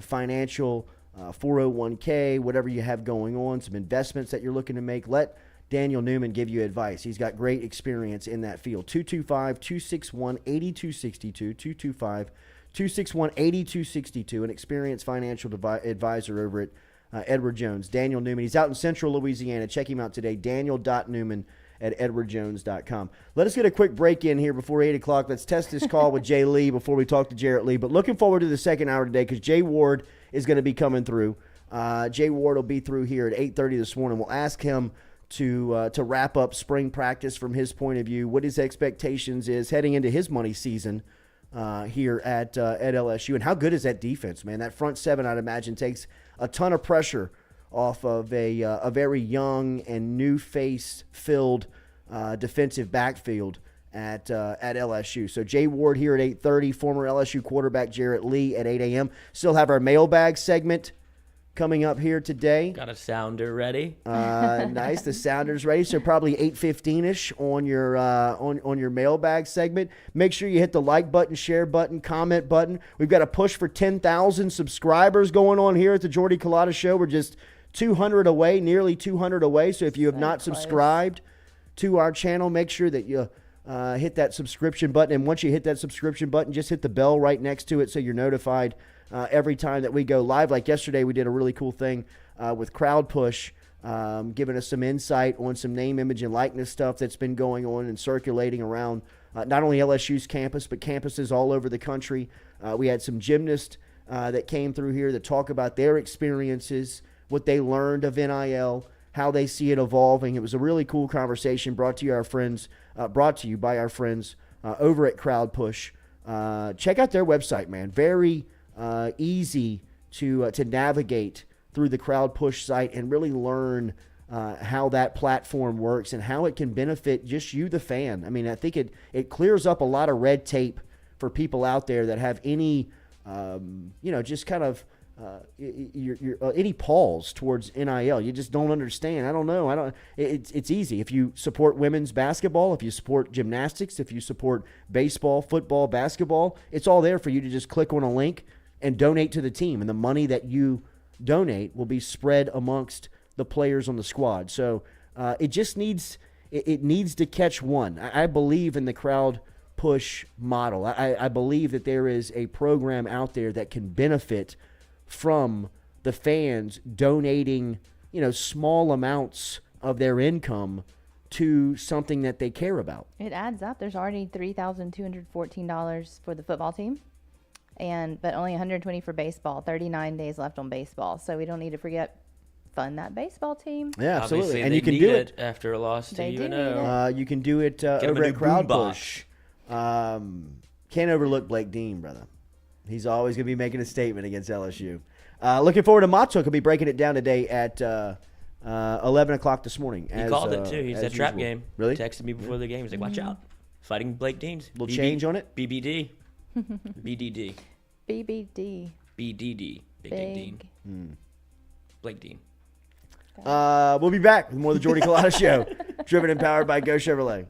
financial 401k, whatever you have going on, some investments that you're looking to make, let Daniel Newman give you advice. He's got great experience in that field. 225-261-8262, 225-261-8262, an experienced financial advisor over at Edward Jones. Daniel Newman. He's out in central Louisiana. Check him out today. Daniel.Newman@edwardjones.com. Let us get a quick break in here before 8 o'clock. Let's test this call with Jay Lee before we talk to Jarrett Lee. But looking forward to the second hour today because Jay Ward is going to be coming through. Jay Ward will be through here at 8:30 this morning. We'll ask him to wrap up spring practice from his point of view, what his expectations is heading into his money season here at LSU. And how good is that defense, man? That front seven, I'd imagine, takes a ton of pressure off of a very young and new-face-filled defensive backfield at LSU. So Jay Ward here at 8:30, former LSU quarterback Jarrett Lee at 8 a.m. Still have our mailbag segment coming up here today. Got a sounder ready. Nice, the sounder's ready. So probably 8:15ish on your on your mailbag segment. Make sure you hit the like button, share button, comment button. We've got a push for 10,000 subscribers going on here at the Jordy Culotta Show. We're just 200 away, nearly 200 away. So if you have not subscribed to our channel, make sure that you hit that subscription button. And once you hit that subscription button, just hit the bell right next to it so you're notified every time that we go live. Like yesterday, we did a really cool thing with Crowd Push, giving us some insight on some name, image, and likeness stuff that's been going on and circulating around not only LSU's campus, but campuses all over the country. We had some gymnasts that came through here that talk about their experiences, what they learned of NIL, how they see it evolving. It was a really cool conversation brought to you by our friends over at Crowd Push. Check out their website, man. Very easy to navigate through the Crowd Push site and really learn how that platform works and how it can benefit just you, the fan. I mean, I think it clears up a lot of red tape for people out there that have any, just kind of any pause towards NIL. You just don't understand. I don't know. It's easy. If you support women's basketball, if you support gymnastics, if you support baseball, football, basketball, it's all there for you to just click on a link and donate to the team. And the money that you donate will be spread amongst the players on the squad. So it just needs to catch one. I believe in the Crowd Push model. I believe that there is a program out there that can benefit from the fans donating, small amounts of their income to something that they care about. It adds up. There's already $3,214 for the football team, but only $120 for baseball. 39 days left on baseball, so we don't need to fund that baseball team. Yeah, absolutely. Obviously, and they you can need do it after a loss to They do UNO. You can do it over at Crowd Push. Can't overlook Blake Dean, brother. He's always going to be making a statement against LSU. Looking forward to Matuk. He'll be breaking it down today at 11 o'clock this morning. He called it, too. He's that trap game. Really? Texted me before the game. He's like, watch out. Fighting Blake Dean's. Little change on it? BBD. BDD. BBD. BDD. Big Dick Dean. Blake Dean. We'll be back with more of the Jordy Culotta Show. Driven and powered by Go Chevrolet.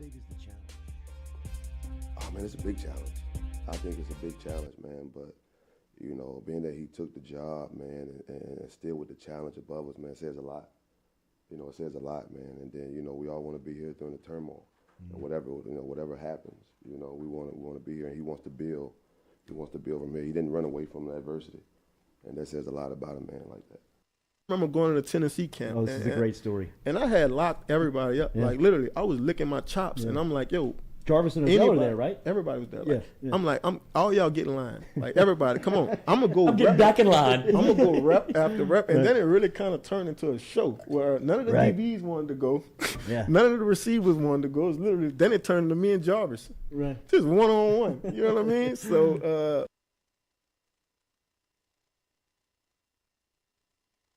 big is the challenge? Oh, man, it's a big challenge. I think it's a big challenge, man. But, you know, being that he took the job, man, and still with the challenge above us, man, it says a lot. You know, it says a lot, man. And then, you know, we all want to be here during the turmoil. And whatever happens, you know, we want to be here, and he wants to build. He wants to build from here. He didn't run away from the adversity, and that says a lot about a man like that. I remember going to the Tennessee camp. Oh, this is a great story. And I had locked everybody up. Yeah. Like, literally, I was licking my chops, and I'm like, yo. Jarvis and Ozell are there, right? Everybody was there. Like, Yeah. I'm like, all y'all get in line. Like, everybody, come on. I'm going to go Get back in line. I'm going to go rep after rep. And then it really kind of turned into a show where none of the DBs wanted to go. Yeah. None of the receivers wanted to go. It was literally, then it turned to me and Jarvis. Right. Just one-on-one. You know what I mean? So,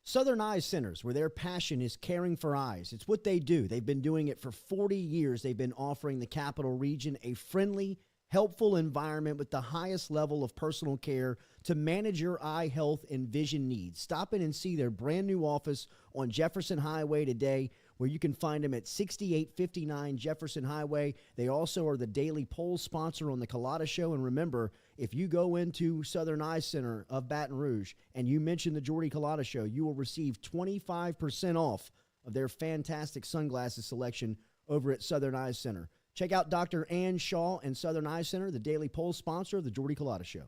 Southern Eyes Centers, where their passion is caring for eyes. It's what they do. They've been doing it for 40 years. They've been offering the Capital Region a friendly, helpful environment with the highest level of personal care to manage your eye health and vision needs. Stop in and see their brand new office on Jefferson Highway today, where you can find them at 6859 Jefferson Highway. They also are the daily poll sponsor on the Culotta Show. And remember, if you go into Southern Eye Center of Baton Rouge and you mention the Jordy Culotta Show, you will receive 25% off of their fantastic sunglasses selection over at Southern Eye Center. Check out Dr. Ann Shaw and Southern Eye Center, the daily poll sponsor of the Jordy Culotta Show.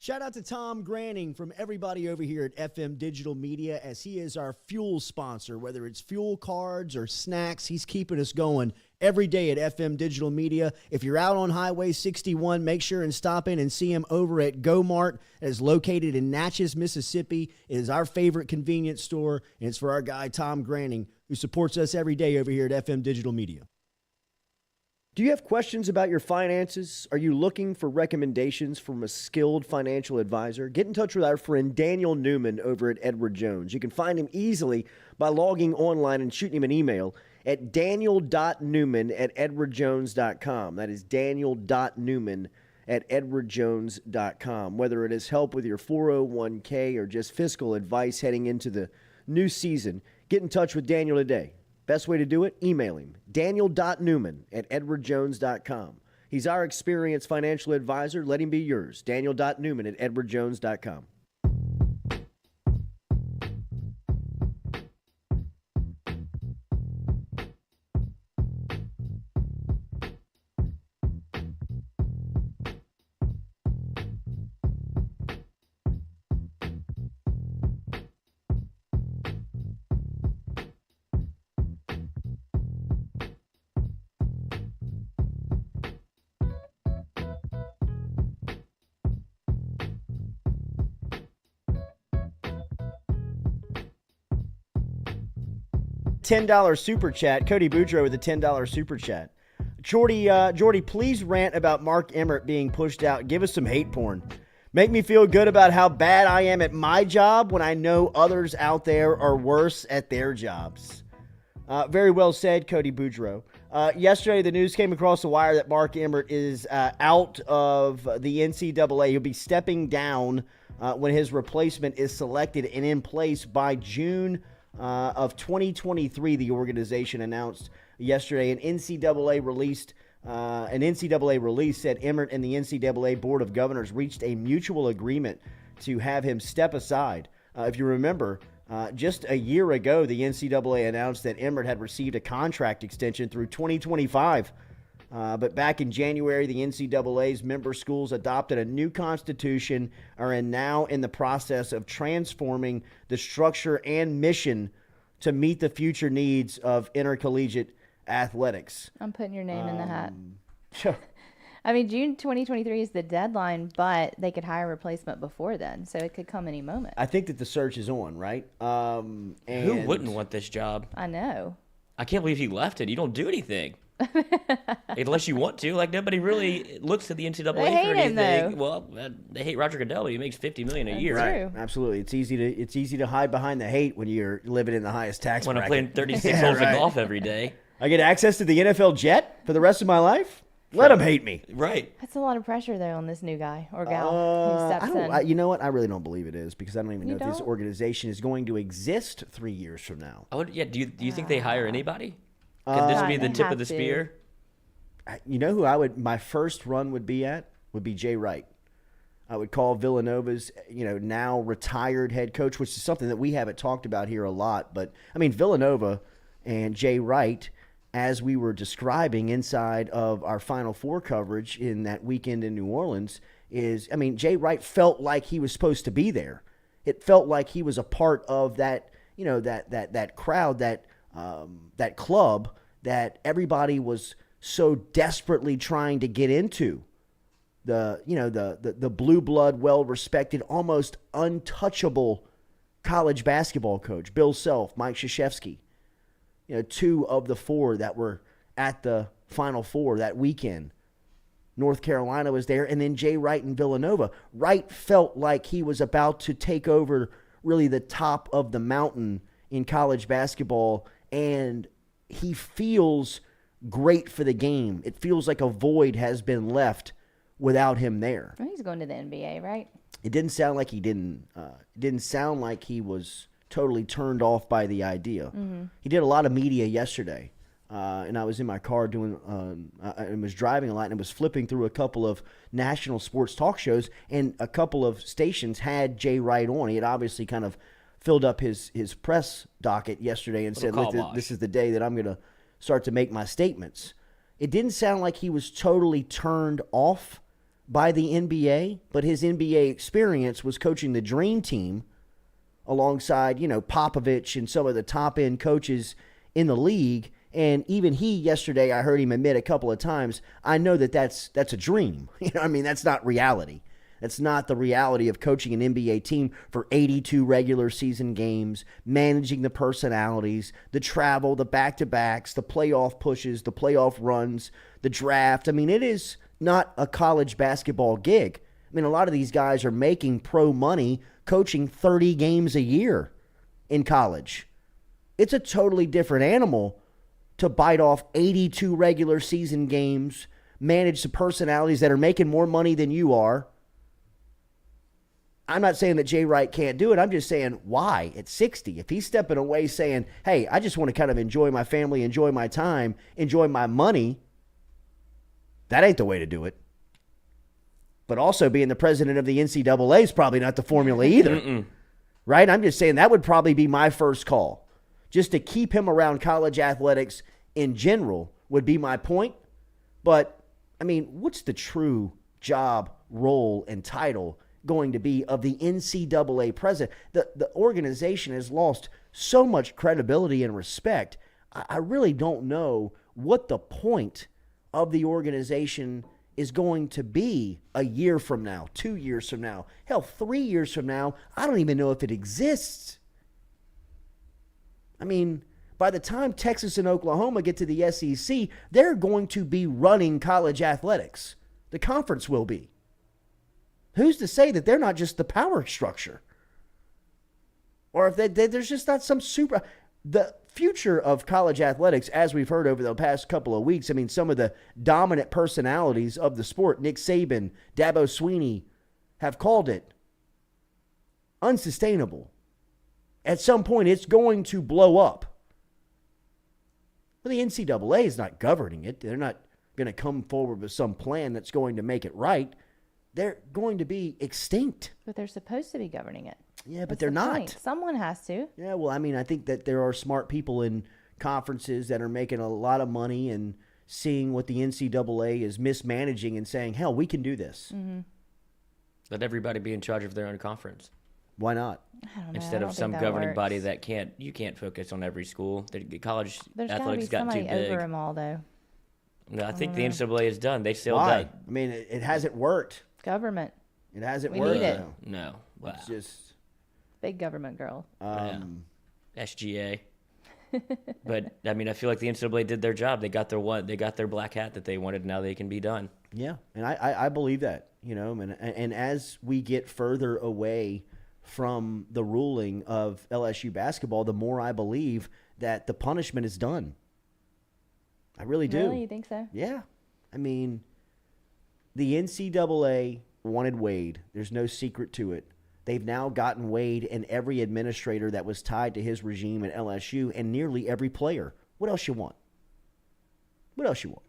Shout out to Tom Granning from everybody over here at FM Digital Media, as he is our fuel sponsor. Whether it's fuel cards or snacks, he's keeping us going every day at FM Digital Media. If you're out on Highway 61, make sure and stop in and see him over at Go Mart. It is located in Natchez, Mississippi. It is our favorite convenience store, and it's for our guy Tom Granning, who supports us every day over here at FM Digital Media. Do you have questions about your finances? Are you looking for recommendations from a skilled financial advisor? Get in touch with our friend Daniel Newman over at Edward Jones. You can find him easily by logging online and shooting him an email at daniel.newman@edwardjones.com. That is daniel.newman@edwardjones.com. Whether it is help with your 401k or just fiscal advice heading into the new season, get in touch with Daniel today. Best way to do it? Email him, daniel.newman@edwardjones.com. He's our experienced financial advisor. Let him be yours, daniel.newman@edwardjones.com. $10 super chat. Cody Boudreaux with a $10 super chat. Jordy, please rant about Mark Emmert being pushed out. Give us some hate porn. Make me feel good about how bad I am at my job when I know others out there are worse at their jobs. Very well said, Cody Boudreaux. Yesterday, the news came across the wire that Mark Emmert is out of the NCAA. He'll be stepping down when his replacement is selected and in place by June of 2023. The organization announced yesterday. An NCAA release said Emmert and the NCAA Board of Governors reached a mutual agreement to have him step aside. If you remember, just a year ago, the NCAA announced that Emmert had received a contract extension through 2025. But back in January, the NCAA's member schools adopted a new constitution, are now in the process of transforming the structure and mission to meet the future needs of intercollegiate athletics. I'm putting your name in the hat. Sure. I mean, June 2023 is the deadline, but they could hire a replacement before then, so it could come any moment. I think that the search is on, right? And Who wouldn't want this job? I know. I can't believe he left it. You don't do anything. Unless you want to. Like, nobody really looks to the NCAA They hate for him, anything. though. Well, they hate Roger Goodell. He makes $50 million a year. True. Absolutely. It's easy to hide behind the hate when you're living in the highest tax When I'm bracket. playing 36 holes of golf every day. I get access to the NFL jet for the rest of my life? Let them hate me. Right. That's a lot of pressure, though, on this new guy or gal who steps in. You know what? I really don't believe it is, because I don't even know You if this don't? organization is going to exist 3 years from now. Do you think they hire anybody? Could this be the They tip have of the to. spear? you know who my first run would be Jay Wright. I would call Villanova's, now retired head coach, which is something that we haven't talked about here a lot. But, Villanova and Jay Wright, as we were describing inside of our Final Four coverage in that weekend in New Orleans, Jay Wright felt like he was supposed to be there. It felt like he was a part of that, that crowd, that club that everybody was so desperately trying to get into. The blue blood, well-respected, almost untouchable college basketball coach, Bill Self, Mike Krzyzewski, two of the four that were at the Final Four that weekend. North Carolina was there, and then Jay Wright and Villanova. Wright felt like he was about to take over really the top of the mountain in college basketball, and he feels great for the game. It feels like a void has been left without him there. Well, he's going to the NBA, right? It didn't sound like he didn't. It didn't sound like he was totally turned off by the idea. Mm-hmm. He did a lot of media yesterday, and I was in my car I was driving a lot, and was flipping through a couple of national sports talk shows, and a couple of stations had Jay Wright on. He had obviously kind of filled up his press docket yesterday and said, "Look, this is the day that I'm going to start to make my statements." It didn't sound like he was totally turned off by the NBA, but his NBA experience was coaching the Dream Team alongside, Popovich and some of the top-end coaches in the league. And even he, yesterday, I heard him admit a couple of times, I know that's a dream. That's not reality. That's not the reality of coaching an NBA team for 82 regular season games, managing the personalities, the travel, the back-to-backs, the playoff pushes, the playoff runs, the draft. It is not a college basketball gig. A lot of these guys are making pro money coaching 30 games a year in college. It's a totally different animal to bite off 82 regular season games, manage the personalities that are making more money than you are. I'm not saying that Jay Wright can't do it. I'm just saying, why at 60? If he's stepping away saying, hey, I just want to kind of enjoy my family, enjoy my time, enjoy my money, that ain't the way to do it. But also being the president of the NCAA is probably not the formula either. Right? I'm just saying that would probably be my first call. Just to keep him around college athletics in general would be my point. But, what's the true job, role, and title going to be of the NCAA president? The organization has lost so much credibility and respect. I really don't know what the point of the organization is going to be a year from now, 2 years from now, hell, 3 years from now. I don't even know if it exists. By the time Texas and Oklahoma get to the SEC, they're going to be running college athletics. The conference will be. Who's to say that they're not just the power structure? Or if there's just not some super... The future of college athletics, as we've heard over the past couple of weeks, some of the dominant personalities of the sport, Nick Saban, Dabo Swinney, have called it unsustainable. At some point, it's going to blow up. But the NCAA is not governing it. They're not going to come forward with some plan that's going to make it right. They're going to be extinct. But they're supposed to be governing it. Yeah, but they're not. Point? Someone has to. Yeah, well, I think that there are smart people in conferences that are making a lot of money and seeing what the NCAA is mismanaging and saying, hell, we can do this. Mm-hmm. Let everybody be in charge of their own conference. Why not? I don't know. Instead of some governing body that you can't focus on every school. College There's athletics got got to too be big. somebody over them all, though. No, I think the NCAA is done. They still Why? done. It hasn't worked. Government. It hasn't We worked. need it. though. No. Wow. It's just Big government girl. SGA. But I feel like the NCAA did their job. They got their black hat that they wanted. Now they can be done. yeah, and I believe that, and as we get further away from the ruling of LSU basketball, the more I believe that the punishment is done. I really do. Really? You think so? Yeah. The NCAA wanted Wade. There's no secret to it. They've now gotten Wade and every administrator that was tied to his regime at LSU and nearly every player. What else you want? What else you want?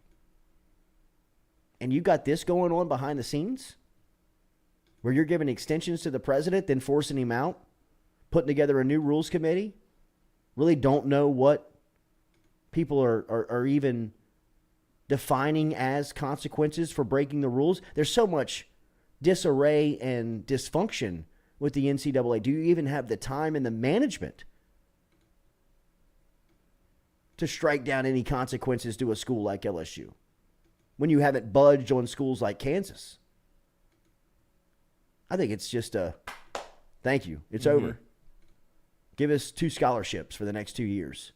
and you got this going on behind the scenes where you're giving extensions to the president, then forcing him out, putting together a new rules committee, really don't know what people are even defining as consequences for breaking the rules. There's so much disarray and dysfunction with the NCAA. Do you even have the time and the management to strike down any consequences to a school like LSU when you haven't budged on schools like Kansas? I think it's just a thank you. It's over. Give us 2 scholarships for the next 2 years.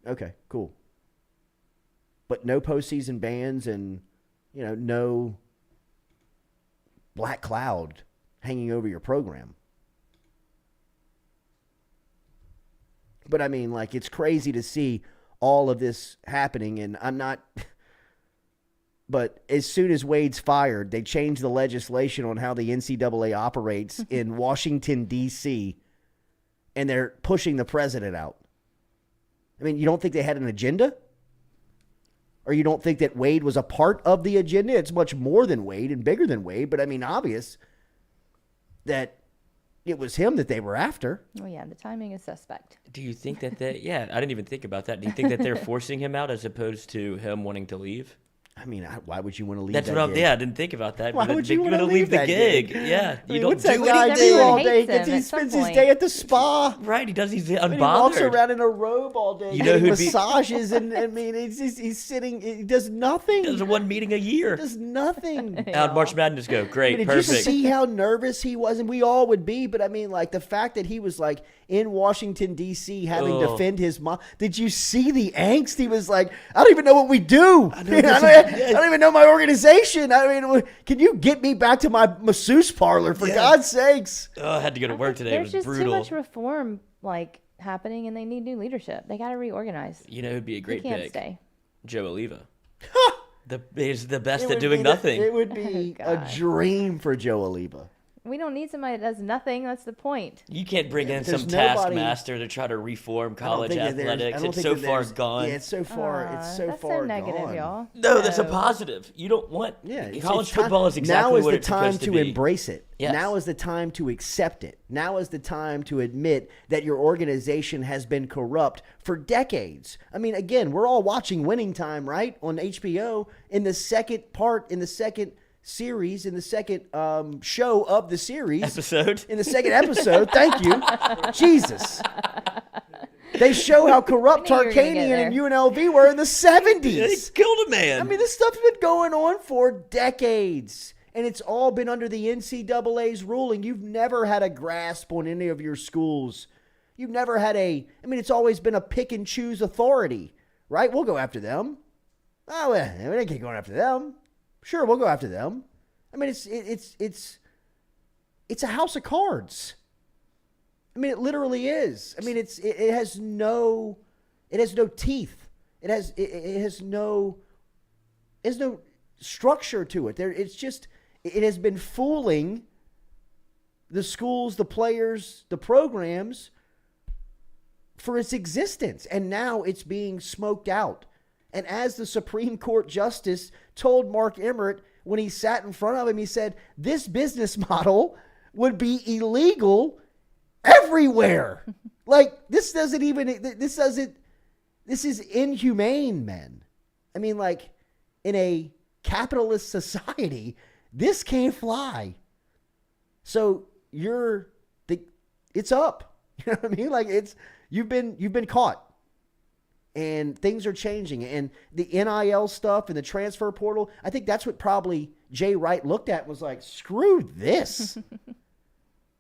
Okay, cool. But no postseason bans and, no black cloud hanging over your program. But I mean, it's crazy to see all of this happening, and I'm not. But as soon as Wade's fired, they changed the legislation on how the NCAA operates in Washington, D.C., and they're pushing the president out. I mean, you don't think they had an agenda? Or you don't think that Wade was a part of the agenda? It's much more than Wade and bigger than Wade, but I mean, obvious that it was him that they were after. Oh, yeah, the timing is suspect. Do you think that I didn't even think about that. Do you think that they're forcing him out as opposed to him wanting to leave? I mean, why would you want to leave That's that what gig? I didn't think about that. Why would you want to leave the that gig? gig? Yeah. I mean, You what's don't that do guy anything. do all Everyone day? hates him He at some spends his point. day at the spa. Right, he does. He's And he walks unbothered. around in a robe all day, You know getting who'd be- massages, and I mean, he's sitting. He does nothing. Does one meeting a year. Does nothing. How'd March Madness go? Great, Did perfect. you see how nervous he was? And we all would be, but I mean, the fact that he was in Washington D.C. having to defend his mom. Did you see the angst? He was like, I don't even know what we do. I don't even know my organization. I mean, can you get me back to my masseuse parlor for God's sakes? Oh, I had to go to work today. It There's was just brutal. too much reform happening, and they need new leadership. They got to reorganize. You know who'd be a He great can't pick? stay. Joe Oliva. He's the best It at would doing be nothing. It would be a God. dream for Joe Oliva. We don't need somebody that does nothing. That's the point. You can't bring in there's some nobody- taskmaster to try to reform I don't college think that there's- I athletics. don't It's think so that far there's- gone. Yeah, it's so far. It's so that's far so negative, gone. y'all. No, that's a positive. You don't want. Yeah, college time- football is exactly now is what the it's time supposed to be. embrace it. Yes. Now is the time to accept it. Now is the time to admit that your organization has been corrupt for decades. I mean, again, we're all watching Winning Time, right, on HBO. In the second series, in the second show of the series, Episode. in the second episode. Thank you, Jesus. They show how corrupt I knew you were gonna get Tarkanian and there. UNLV were in the 70s. They killed a man. I mean, this stuff's been going on for decades, and it's all been under the NCAA's ruling. You've never had a grasp on any of your schools. You've never had it's always been a pick and choose authority, right? We'll go after them. Oh, well, we didn't keep going after them. Sure, we'll go after them. I mean, it's a house of cards. I mean, it literally is. I mean, it has no teeth. It has no structure to it. It has been fooling the schools, the players, the programs for its existence, and now it's being smoked out. And as the Supreme Court Justice told Mark Emmert when he sat in front of him, he said, this business model would be illegal everywhere. This is inhumane, men. I mean, in a capitalist society, this can't fly. So it's up. You know what I mean? You've been caught. And things are changing. And the NIL stuff and the transfer portal, I think that's what probably Jay Wright looked at and was like, screw this.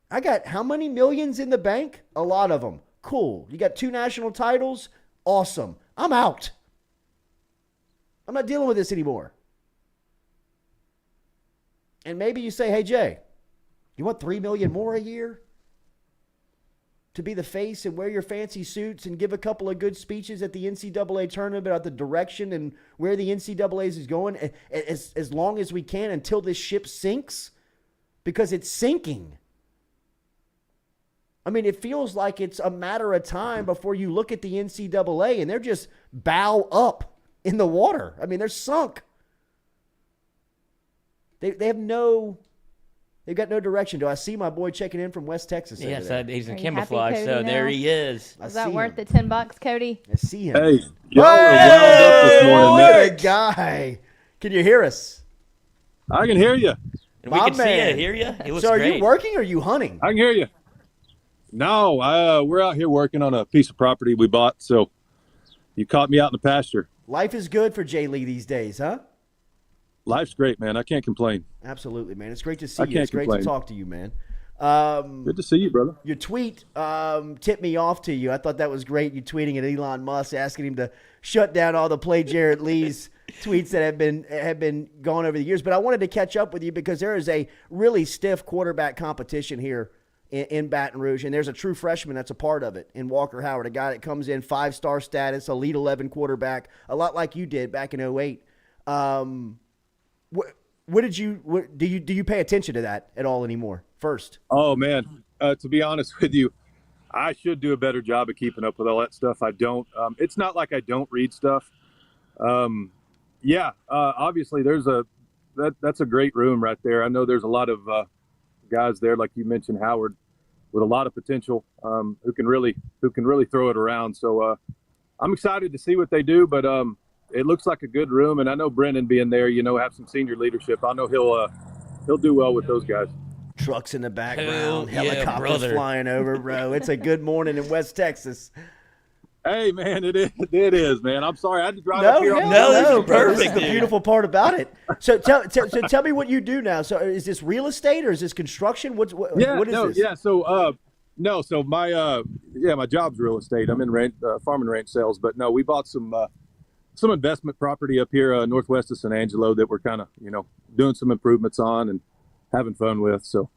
I got how many millions in the bank? A lot of them. Cool. You got 2 national titles? Awesome. I'm out. I'm not dealing with this anymore. And maybe you say, hey, Jay, you want $3 million more a year? To be the face and wear your fancy suits and give a couple of good speeches at the NCAA tournament about the direction and where the NCAA is going as long as we can until this ship sinks? Because it's sinking. I mean, it feels like it's a matter of time before you look at the NCAA and they're just bow up in the water. I mean, they're sunk. They've got no direction. Do I see my boy checking in from West Texas? Yes, he's in Are you camouflage, happy, so Cody, there now? he is. Is that worth the $10, Cody? I see him. Hey, man. y'all are wound up this morning, What man. a guy. Can you hear us? I can hear you. And we My can see man. you, hear you. It looks So are great. you working or are you hunting? I can hear you. No, we're out here working on a piece of property we bought, so you caught me out in the pasture. Life is good for Jay Lee these days, huh? Life's great, man. I can't complain. Absolutely, man. It's great to see I you. can't It's great complain. to talk to you, man. Good to see you, brother. Your tweet tipped me off to you. I thought that was great. You tweeting at Elon Musk, asking him to shut down all the Play Jarrett Lee's tweets that have been going over the years. But I wanted to catch up with you because there is a really stiff quarterback competition here in Baton Rouge, and there's a true freshman that's a part of it in Walker Howard, a guy that comes in 5-star status, Elite 11 quarterback, a lot like you did back in 2008. Do you pay attention to that at all anymore? First, Oh, man. To be honest with you, I should do a better job of keeping up with all that stuff. I don't. It's not like I don't read stuff. Obviously, that's a great room right there. I know there's a lot of guys there, like you mentioned, Howard, with a lot of potential, who can really throw it around. So I'm excited to see what they do, but it looks like a good room, and I know Brennan being there, have some senior leadership. I know he'll do well with those guys. trucks in the background, Hell yeah, helicopters brother. flying over, bro. It's a good morning in West Texas. Hey, man, it is, man. I'm sorry I had to drive up here. No, this is bro. This is perfect, the dude. beautiful part about it. So tell me what you do now. So is this real estate or is this construction? What is this? So my job's real estate. I'm in farm and ranch sales, but no, we bought some investment property up here northwest of San Angelo that we're kind of doing some improvements on and having fun with. So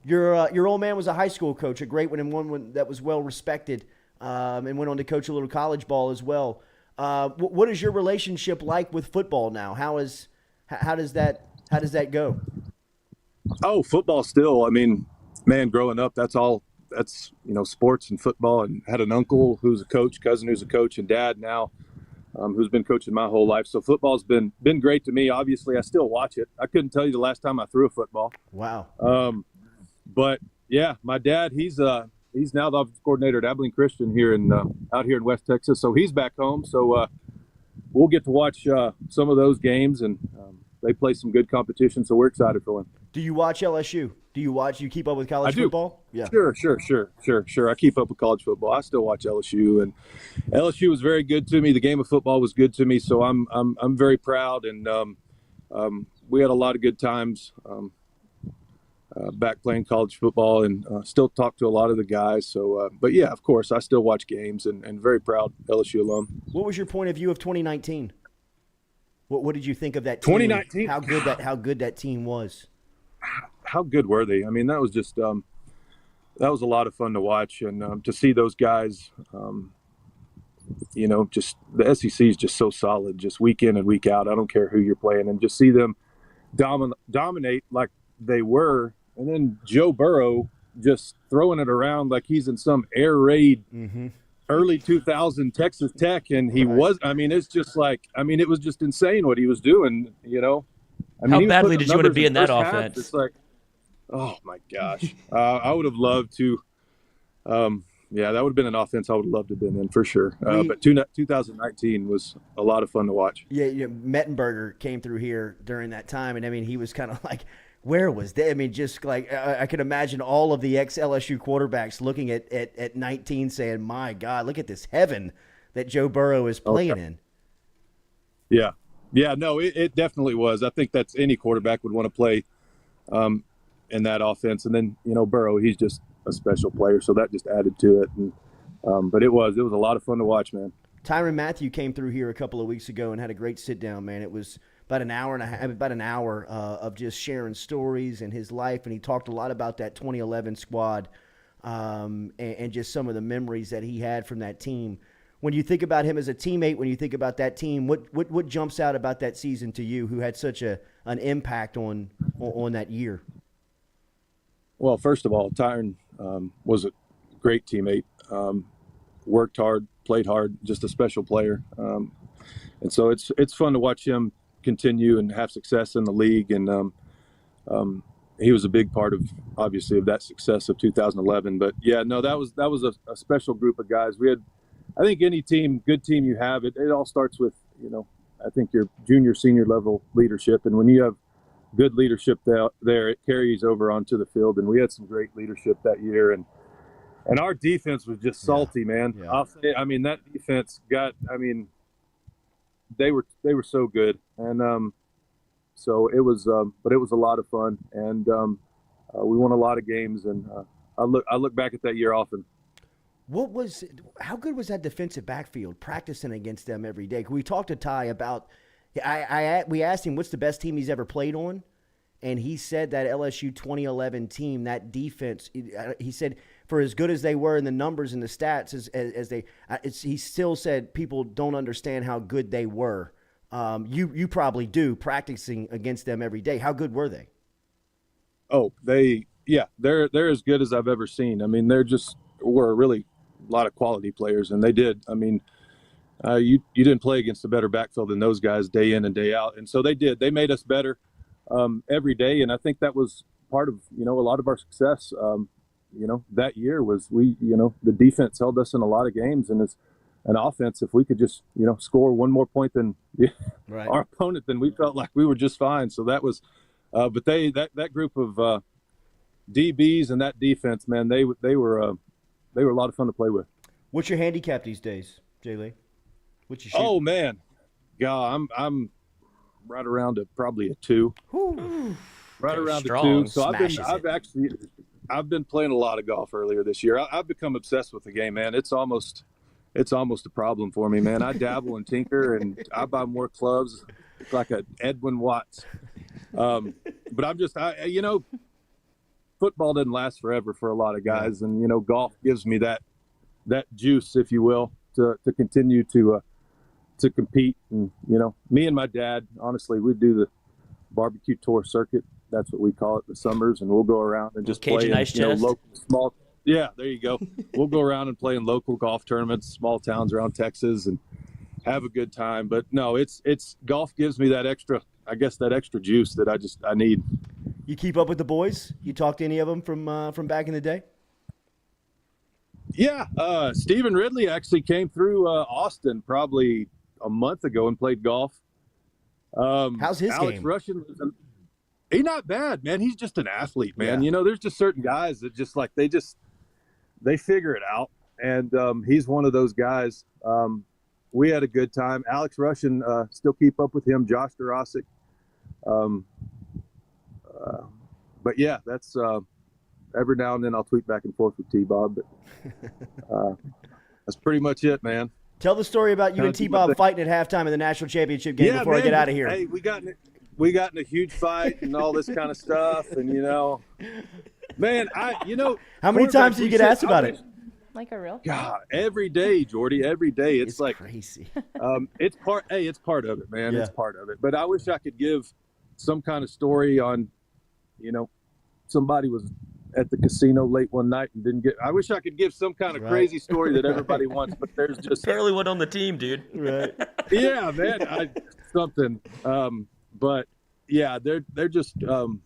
Your old man was a high school coach, a great one, and one that was well respected, and went on to coach a little college ball as well. What is your relationship like with football now? How does that go? Oh, football still. I mean, man, growing up, that's sports and football, and had an uncle who's a coach, cousin who's a coach, and dad now who's been coaching my whole life. So football's been great to me. Obviously, I still watch it. I couldn't tell you the last time I threw a football. Wow. But yeah, my dad, he's now the offensive coordinator at Abilene Christian here out here in West Texas. So he's back home. So we'll get to watch some of those games, and they play some good competition. So we're excited for them. Do you watch LSU? Do you keep up with college football? Yeah. Sure. I keep up with college football. I still watch LSU, and LSU was very good to me. The game of football was good to me. So I'm very proud, and we had a lot of good times back playing college football, and still talk to a lot of the guys. So, but yeah, of course, I still watch games, and very proud LSU alum. What was your point of view of 2019? What did you think of that team? 2019? How good that team was? How good were they? I mean, that was just that was a lot of fun to watch, and to see those guys. Just the SEC is just so solid, just week in and week out. I don't care who you're playing, and just see them dominate like they were. And then Joe Burrow just throwing it around like he's in some air raid early 2000 Texas Tech. And he was, I mean, it's just like, it was just insane what he was doing, How badly did you want to be in that offense? It's like, oh my gosh. I would have loved to, that would have been an offense I would have loved to have been in for sure. But 2019 was a lot of fun to watch. Yeah, Mettenberger came through here during that time, and he was kind of like, where was that? Just like I could imagine all of the ex-LSU quarterbacks looking at 19 saying, my God, look at this heaven that Joe Burrow is playing in. Yeah. Yeah, no, it definitely was. I think that's any quarterback would want to play in that offense. And then, Burrow, he's just a special player, so that just added to it. And but it was a lot of fun to watch, man. Tyrann Mathieu came through here a couple of weeks ago and had a great sit down, man. It was about an hour of just sharing stories and his life, and he talked a lot about that 2011 squad and just some of the memories that he had from that team. When you think about him as a teammate, when you think about that team, what jumps out about that season to you, who had such an impact on that year? Well, first of all, Tyrann was a great teammate, worked hard, played hard, just a special player. And so it's fun to watch him continue and have success in the league. And he was a big part of, obviously, of that success of 2011. But yeah, no, that was a special group of guys. We had, I think any team, good team you have, it all starts with, I think your junior, senior level leadership. And when you have good leadership there, it carries over onto the field. And we had some great leadership that year. And our defense was just salty, man. Yeah. I'll say, that defense they were so good. And so it was, but it was a lot of fun. And we won a lot of games. And I look back at that year often. How good was that defensive backfield practicing against them every day? We talked to Ty about, we asked him what's the best team he's ever played on, and he said that LSU 2011 team, that defense, he said for as good as they were in the numbers and the stats he still said people don't understand how good they were. You probably do, practicing against them every day. How good were they? Oh, they're as good as I've ever seen. They're just were really a lot of quality players, and they did. You didn't play against a better backfield than those guys day in and day out, and so they did. They made us better every day, and I think that was part of a lot of our success. That year was the defense held us in a lot of games, and as an offense, if we could just score one more point than our opponent, then we felt like we were just fine. So that was, but that group of DBs and that defense, man, they were a lot of fun to play with. What's your handicap these days, Jay Lee? What's your shoot? Oh man, God, I'm right around probably a 2. Right around strong. a 2. So I've been playing a lot of golf earlier this year. I've become obsessed with the game, man. It's almost a problem for me, man. I dabble and tinker, and I buy more clubs. It's like a Edwin Watts. But I'm just, football doesn't last forever for a lot of guys, and golf gives me that juice, if you will, to continue to compete. And me and my dad, honestly, we do the barbecue tour circuit. That's what we call it, the summers, and we'll go around and just play in local small. Yeah, there you go. We'll go around and play in local golf tournaments, small towns around Texas, and have a good time. But no, it's golf gives me that extra juice that I need. You keep up with the boys? You talk to any of them from back in the day? Yeah, Stephen Ridley actually came through Austin probably a month ago and played golf. How's his Alex game? Russian, he's not bad, man. He's just an athlete, man. Yeah. There's just certain guys that just like they figure it out, and he's one of those guys. We had a good time. Alex Russian, still keep up with him. Josh Durasic. But yeah, that's every now and then I'll tweet back and forth with T-Bob, but that's pretty much it, man. Tell the story about you and T-Bob fighting at halftime in the national championship game before I get out of here. Hey, we got in a huge fight and all this kind of stuff, and man, how many times do you get asked about it? Like a real? God, every day, Jordy, every day. It's like crazy. It's part of it, man. Yeah. It's part of it. But I wish I could give some kind of story on, somebody was at the casino late one night and didn't get. I wish I could give some kind of crazy story that everybody wants, but there's just barely one on the team, dude. Right. Yeah, man. Something. But yeah, they're just. From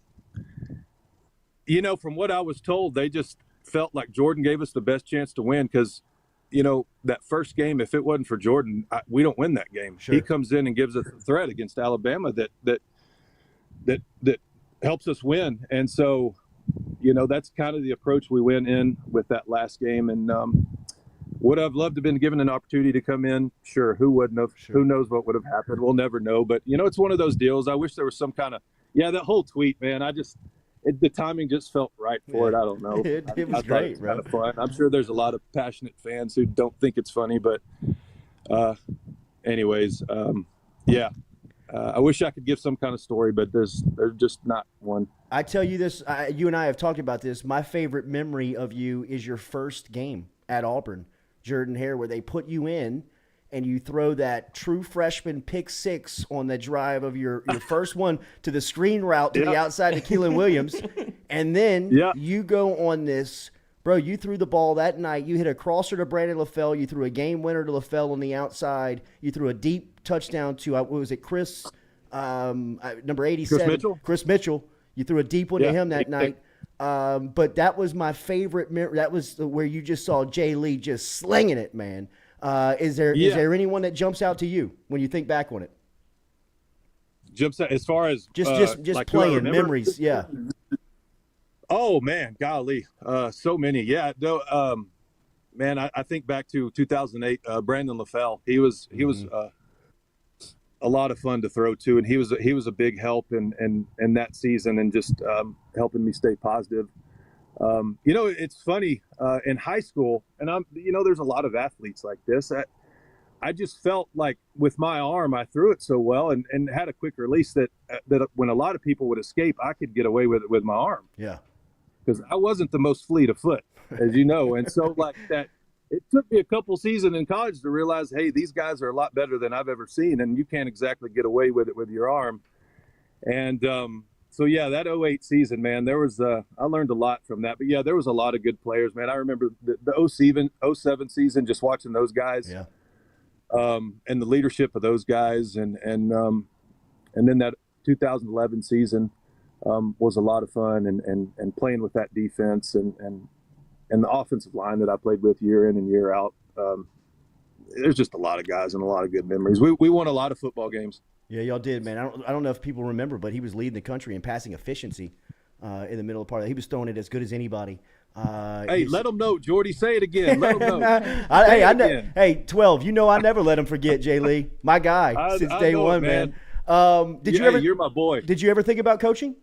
what I was told, they just felt like Jordan gave us the best chance to win because, that first game, if it wasn't for Jordan, we don't win that game. Sure. He comes in and gives us a threat against Alabama that helps us win. And so, that's kind of the approach we went in with that last game. And would I've loved to have been given an opportunity to come in? Sure. Who wouldn't have? Sure. Who knows what would have happened? We'll never know. But, it's one of those deals. I wish there was some kind of – that whole tweet, man, the timing just felt right for it. I don't know. It was great, it was kind of fun. I'm sure there's a lot of passionate fans who don't think it's funny, but anyways, I wish I could give some kind of story, but there's just not one. I tell you this, you and I have talked about this. My favorite memory of you is your first game at Auburn, Jordan Hare, where they put you in and you throw that true freshman pick six on the drive of your first one to the screen route to the outside to Keelan Williams. And then you go on this, bro, you threw the ball that night. You hit a crosser to Brandon LaFell. You threw a game winner to LaFell on the outside. You threw a deep touchdown to, what was it, Chris, number 87. Chris Mitchell. Chris Mitchell. You threw a deep one to Yeah. him that night. But that was my favorite. That was where you just saw Jay Lee just slinging it, man. Is there anyone that jumps out to you when you think back on it? Jumps out as far as Just like who I playing remember? memories. Yeah. Oh man, golly, so many. Yeah, no, man, I think back to 2008. Brandon LaFell. He was a lot of fun to throw to, and he was a big help in that season, and just helping me stay positive. It's funny in high school, and there's a lot of athletes like this. I just felt like with my arm, I threw it so well and had a quick release that when a lot of people would escape, I could get away with it with my arm. Yeah. Because I wasn't the most fleet of foot, as you know. And so like that, it took me a couple seasons in college to realize, hey, these guys are a lot better than I've ever seen, and you can't exactly get away with it with your arm. And so, yeah, that 2008 season, man, there was I learned a lot from that. But, yeah, there was a lot of good players, man. I remember the 2007 season, just watching those guys. Yeah. And the leadership of those guys. And then that 2011 season was a lot of fun, and playing with that defense and the offensive line that I played with year in and year out. There's just a lot of guys and a lot of good memories. We won a lot of football games. Yeah, y'all did, man. I don't know if people remember, but he was leading the country in passing efficiency in the middle of the part. He was throwing it as good as anybody. Hey, let them know, Jordy. Say it again. Let them know. Hey, 12. You know I never let him forget Jay Lee, my guy since day one, man. You're my boy. Did you ever think about coaching?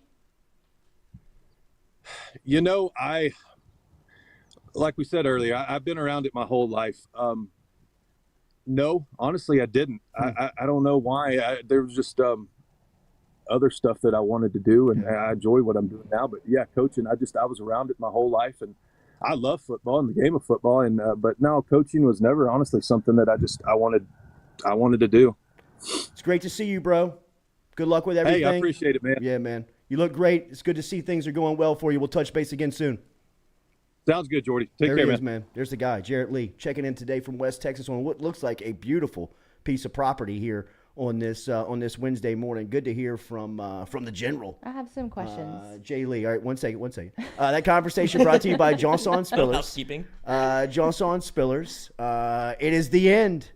Like we said earlier, I've been around it my whole life. No, honestly, I didn't. I don't know why. There was just other stuff that I wanted to do, and I enjoy what I'm doing now. But yeah, coaching, I was around it my whole life, and I love football and the game of football. And but no, coaching was never honestly something that I wanted to do. It's great to see you, bro. Good luck with everything. Hey, I appreciate it, man. Yeah, man. You look great. It's good to see things are going well for you. We'll touch base again soon. Sounds good, Jordy. Take care, There he man. is, man. There's the guy, Jarrett Lee, checking in today from West Texas on what looks like a beautiful piece of property here on this Wednesday morning. Good to hear from the general. I have some questions. Jay Lee. All right, one second. That conversation brought to you by Johnson Spillers. Housekeeping. Johnson Spillers. It is the end.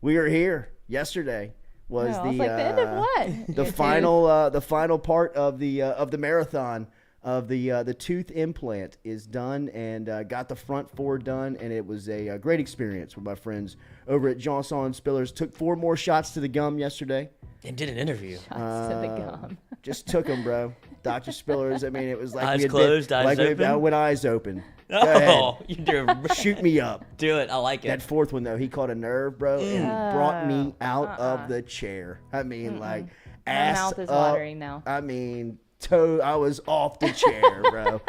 We are here. Yesterday was the end of what? the final part of the marathon. Of the tooth implant is done, and got the front 4 done, and it was a great experience with my friends over at Johnson Spillers. Took 4 more shots to the gum yesterday. And did an interview. Shots to the gum. Just took them, bro. Dr. Spillers. I mean, it was like Eyes closed, eyes open? With eyes open. Go Oh, ahead. you do. Shoot me up. Do it. I like it. That 4th one, though, he caught a nerve, bro, and brought me out of the chair. I mean, like, My ass mouth is up. watering now. I mean, I was off the chair, bro.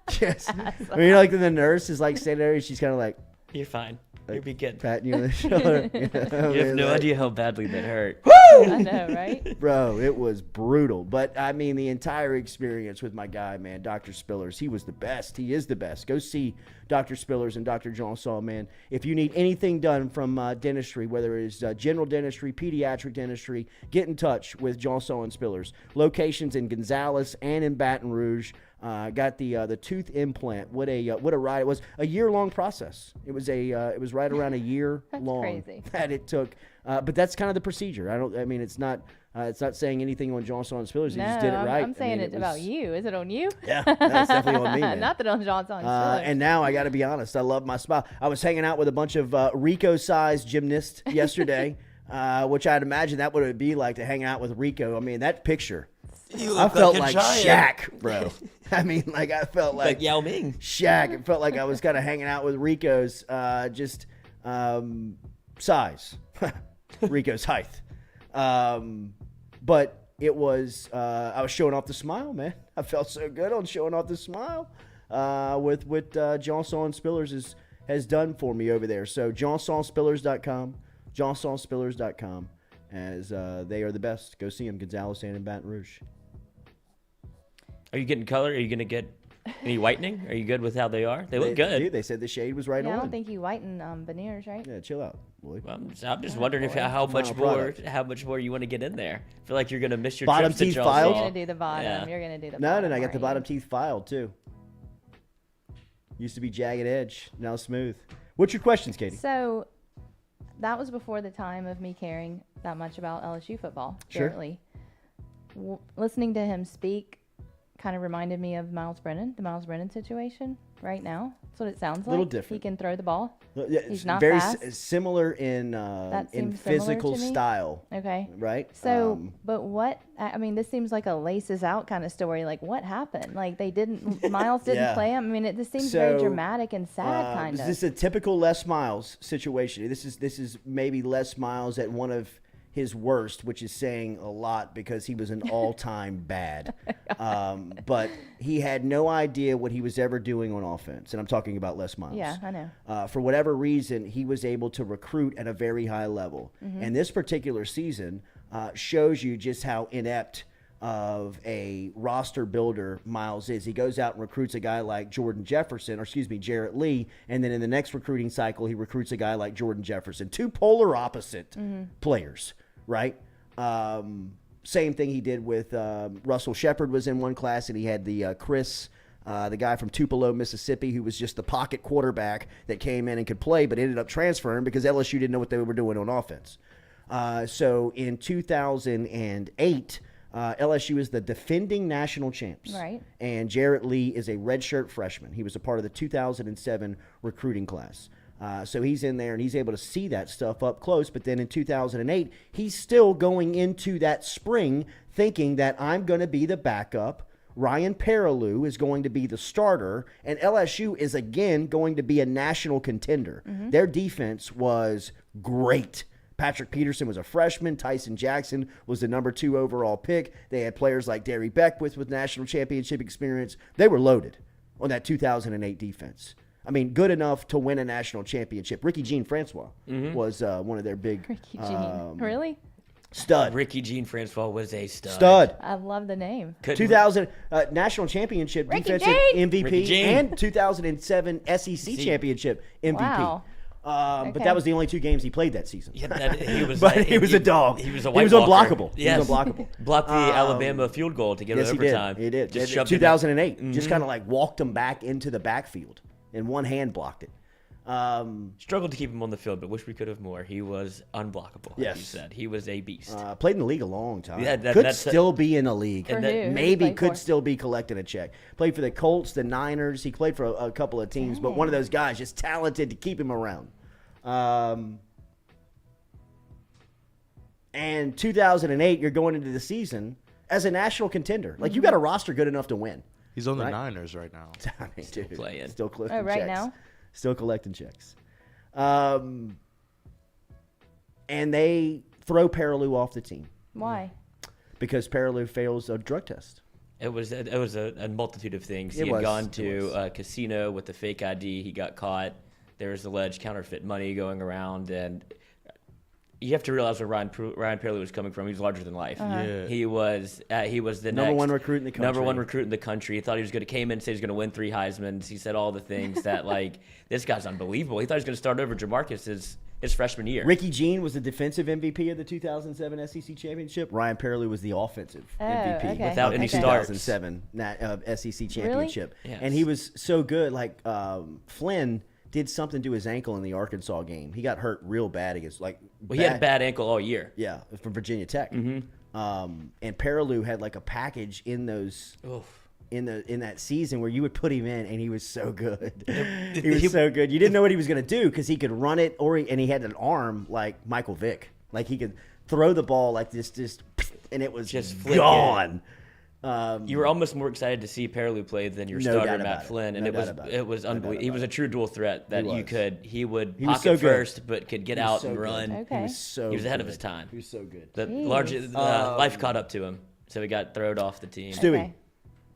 Just, like the nurse is like standing there, and she's kind of like, You're fine. You'll be good. patting you on the shoulder. You have no idea how badly that hurt. I know, right? Bro, it was brutal. But, I mean, the entire experience with my guy, man, Dr. Spillers, he was the best. He is the best. Go see Dr. Spillers and Dr. Johnson, man. If you need anything done from dentistry, whether it is general dentistry, pediatric dentistry, get in touch with Johnson Spillers. Locations in Gonzales and in Baton Rouge. Got the tooth implant. What a ride! It was a year-long process. It was right around a year long crazy. that it took. But that's kind of the procedure. It's not saying anything on Johnson Spillers. He just did it right. I'm saying it's about you. Is it on you? Yeah, that's definitely on me, man. Not that on Johnson Spillers. And now I got to be honest. I love my smile. I was hanging out with a bunch of Rico-sized gymnasts yesterday, which I'd imagine that would be like to hang out with Rico. I mean, that picture. I felt like Shaq, bro. I mean, like I felt like Yao Ming. Shaq. It felt like I was kind of hanging out with Rico's size, Rico's height. But it was I was showing off the smile, man. I felt so good on showing off the smile with what Johnson Spillers has done for me over there. So johnsonspillers.com, johnsonspillers.com, as they are the best. Go see them, Gonzales and in Baton Rouge. Are you getting color? Are you going to get Any whitening? Are you good with how they are? They look good. Dude, they said the shade was right Yeah, on. I don't think you whiten veneers, right? Yeah, chill out, boy. Well, I'm just wondering how much more you want to get in there. I feel like you're gonna miss your Bottom trips to teeth Charles filed? You're Hall. gonna do the bottom. Yeah. You're gonna do the No, bottom. I got the aren't bottom you? teeth filed too. Used to be jagged edge, now smooth. What's your questions, Katie? So that was before the time of me caring that much about LSU football. Sure. Jarrett Lee. Listening to him speak kind of reminded me of Miles Brennan, the Miles Brennan situation right now. That's what it sounds like. Little different. He can throw the ball. Yeah, He's it's not very fast. similar in seems similar physical to me. style, Okay. right? So, but what, I mean, this seems like a laces out kind of story. Like, what happened? Like, Miles didn't Yeah. play him. I mean, this seems very So, dramatic and sad, kind of. This is a typical Les Miles situation. This is maybe Les Miles at one of his worst, which is saying a lot because he was an all-time bad. But he had no idea what he was ever doing on offense, and I'm talking about Les Miles. Yeah, I know. For whatever reason, he was able to recruit at a very high level. Mm-hmm. And this particular season shows you just how inept of a roster builder Miles is. He goes out and recruits a guy like Jarrett Lee, and then in the next recruiting cycle, he recruits a guy like Jordan Jefferson. Two polar opposite players, right? Same thing he did with Russell Shepard was in one class, and he had the Chris, the guy from Tupelo, Mississippi, who was just the pocket quarterback that came in and could play, but ended up transferring because LSU didn't know what they were doing on offense. So in 2008, LSU is the defending national champs. Right. And Jarrett Lee is a redshirt freshman. He was a part of the 2007 recruiting class. So he's in there and he's able to see that stuff up close. But then in 2008, he's still going into that spring thinking that I'm going to be the backup. Ryan Perrilloux is going to be the starter. And LSU is again going to be a national contender. Their defense was great. Patrick Peterson was a freshman. Tyson Jackson was the number 2 overall pick. They had players like Derry Beckwith with national championship experience. They were loaded on that 2008 defense. I mean, good enough to win a national championship. Ricky Jean-Francois was one of their big Ricky Jean. Really? stud. Ricky Jean-Francois was a stud. Stud. I love the name. 2000 national championship Ricky defensive Jean. MVP Ricky Jean. and 2007 SEC championship MVP. Wow. But Okay. that was the only 2 games he played that season. Yeah, he was, But he was a dog. He was a He white was walker. unblockable. Yes. He was unblockable. Blocked the Alabama field goal to get Yes, it overtime. he did. Just In shoved it in. 2008. Just kind of like walked him back into the backfield and one hand blocked it. Struggled to keep him on the field, but wish we could have more. He was unblockable, Yes. as you said. He was a beast. Played in the league a long time. Yeah, could that's still be in the league. For that- who? Who Maybe did he play could for? still be collecting a check. Played for the Colts, the Niners. He played for a couple of teams, but one of those guys just talented to keep him around. And 2008, you're going into the season as a national contender. Like, you got a roster good enough to win. He's on the Right. Niners right now. I mean, dude, playing. Still collecting Oh, right checks. now? Still collecting checks. And they throw Perrilloux off the team Why? because Perrilloux fails a drug test. It was a multitude of things. It He had was. gone It to was. a casino with a fake ID. He got caught. There was alleged counterfeit money going around, and you have to realize where Ryan Perrilloux was coming from. He was larger than life. Yeah. He was the Number next one recruit in the country. Number one recruit in the country. He thought he was going to came in and say he was going to win 3 Heismans. He said all the things that like this guy's unbelievable. He thought he was going to start over Jamarcus his freshman year. Ricky Jean was the defensive MVP of the 2007 SEC championship. Ryan Perrilloux was the offensive MVP okay. Without of any the starts. 2007 SEC championship. Yes. And he was so good. Like Flynn did something to his ankle in the Arkansas game. He got hurt real bad against Well, he had a bad ankle all year. Yeah, from Virginia Tech. And Perrilloux had like a package in those in that season where you would put him in, and he was so good. He was so good. You didn't know what he was going to do because he could run it, and he had an arm like Michael Vick. Like he could throw the ball like this, and it was Just flick gone. You were almost more excited to see Perrilloux play than your No starter doubt about Matt it. Flynn, and No it was doubt about it. it was No doubt unbelievable. He about was a true dual threat that He he would He was pocket so good. first, but could get He was out so and good. run. Okay. He was so. He was ahead of good. his time. He was so good. The Jeez. life caught up to him, so he got thrown off the team. Stewie, Okay.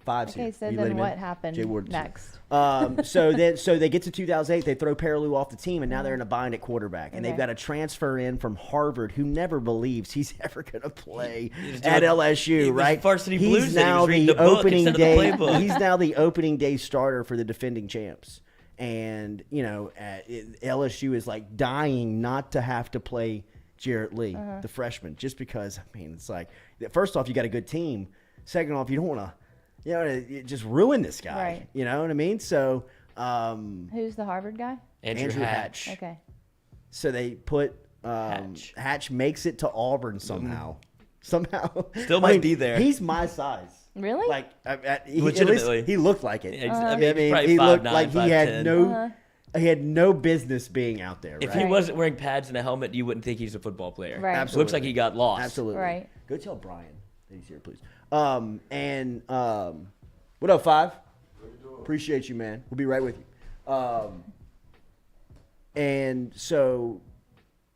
fives Okay, here. so You then let him what in? happened Jay Ward. next? So they get to 2008. They throw Perilou off the team, and now they're in a bind at quarterback. And they've got a transfer in from Harvard who never believes he's ever going to play at LSU. Right? Varsity He's Blues. now He was reading the the book opening instead of the day. playbook. He's now the opening day starter for the defending champs. And LSU is like dying not to have to play Jarrett Lee, the freshman, just because. I mean, it's like first off, you got a good team. Second off, you don't want to, just ruin this guy. Right. You know what I mean? So, Who's the Harvard guy? Andrew Hatch. Okay. So they put Hatch makes it to Auburn somehow. Somehow, Still might be there. He's my size. Really? Like, Legitimately. at least he looked like it. I mean, he looked 5'9", like he had 5'10". he had no business being out there. If Right? he wasn't wearing pads and a helmet, you wouldn't think he's a football player. Right. Absolutely. Looks like he got lost. Absolutely. Right. Go tell Brian that he's here, please. What up, Five? Appreciate you, man. We'll be right with you. And so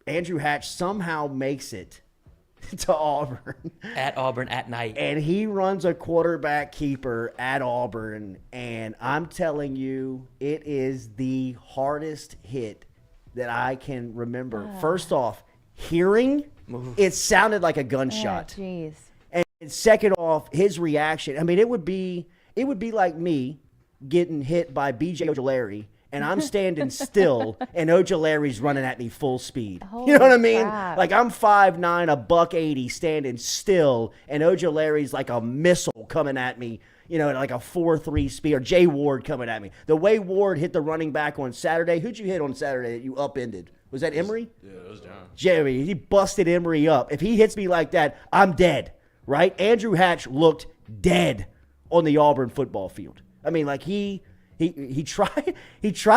Andrew Hatch somehow makes it to Auburn. At Auburn at night. And he runs a quarterback keeper at Auburn. And I'm telling you, it is the hardest hit that I can remember. First off, hearing, it sounded like a gunshot. Jeez. And second off, his reaction. I mean, it would be like me getting hit by B.J. Ojulari, and I'm standing still, and Ojulari's running at me full speed. Holy You know what I mean? crap. Like I'm 5'9", a $180, standing still, and Ojulari's like a missile coming at me. You know, like a 4.3 speed, or Jay Ward coming at me. The way Ward hit the running back on Saturday. Who'd you hit on Saturday that you upended? Was that Emory? Yeah, it was John. Jerry, he busted Emory up. If he hits me like that, I'm dead, right? Andrew Hatch looked dead on the Auburn football field. I mean, like he tried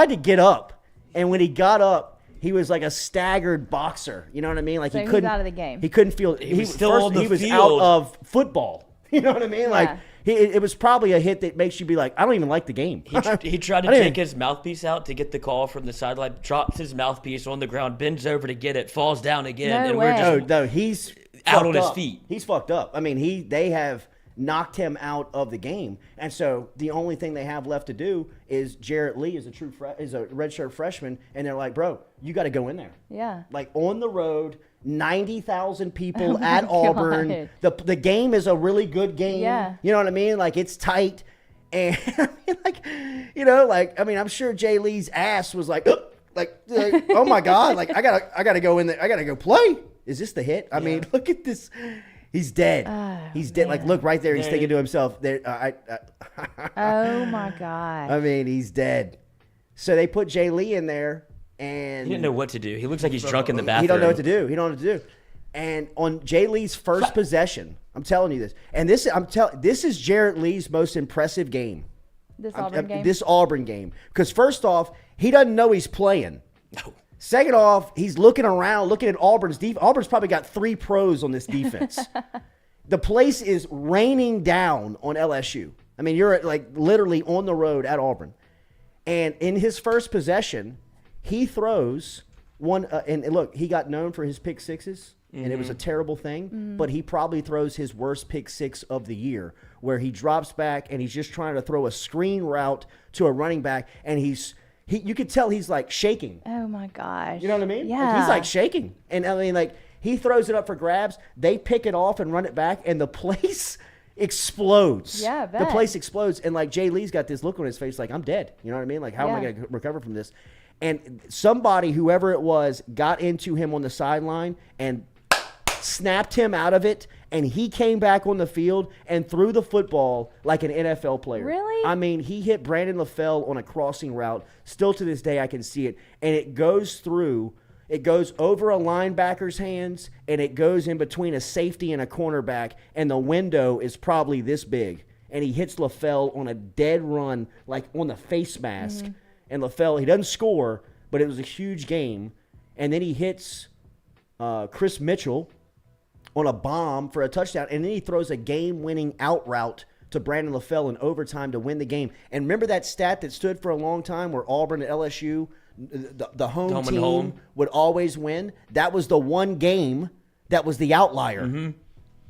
to get up, and when he got up, he was like a staggered boxer. You know what I mean? Like So he he's couldn't out of the game. He couldn't feel. He was still on the He was out field. of football. You know what I mean? Like Yeah. it was probably a hit that makes you be like, I don't even like the game. He tried to I didn't take his mouthpiece out to get the call from the sideline, drops his mouthpiece on the ground, bends over to get it, falls down again, No and way. we're just No, he's out fucked on his up. feet. He's fucked up. I mean, they have knocked him out of the game, and so the only thing they have left to do is Jarrett Lee is a redshirt freshman, and they're like, bro, you got to go in there. Yeah. Like on the road, 90,000 people Oh my at Auburn. God. The game is a really good game. Yeah. You know what I mean? Like it's tight, and I mean, I'm sure Jay Lee's ass was like, oh my God, like I gotta go in there, I gotta go play. Is this the hit? I mean, look at this. He's dead. He's dead. Like, look right there. He's thinking to himself, "There, Oh my God. I mean, he's dead." So they put Jay Lee in there, and he didn't know what to do. He looks like he's drunk in the bathroom. he don't know what to do. He don't know what to do. And on Jay Lee's first possession, I'm telling you this, and this is Jarrett Lee's most impressive game. This Auburn game? This Auburn game. Because first off, he doesn't know he's playing. No. Second off, he's looking around, looking at Auburn's defense. Auburn's probably got 3 pros on this defense. The place is raining down on LSU. I mean, you're like literally on the road at Auburn. And in his first possession, he throws one. And look, he got known for his pick sixes, and it was a terrible thing. But he probably throws his worst pick six of the year, where he drops back and he's just trying to throw a screen route to a running back, and you could tell he's like shaking. Oh my gosh. You know what I mean? Yeah. Like, he's like shaking. And I mean, like, he throws it up for grabs. They pick it off and run it back, and the place explodes. Yeah, I The bet. place explodes. And like Jay Lee's got this look on his face like, I'm dead. You know what I mean? Like, how am I Yeah. going to recover from this? And somebody, whoever it was, got into him on the sideline and snapped him out of it, and he came back on the field and threw the football like an NFL player. Really? I mean, he hit Brandon LaFell on a crossing route. Still to this day, I can see it. And it goes over a linebacker's hands, and it goes in between a safety and a cornerback, and the window is probably this big. And he hits LaFell on a dead run, like on the face mask. And LaFell, he doesn't score, but it was a huge game. And then he hits Chris Mitchell on a bomb for a touchdown, and then he throws a game-winning out route to Brandon LaFell in overtime to win the game. And remember that stat that stood for a long time where Auburn and LSU, the home team home. would always win? That was the one game that was the outlier.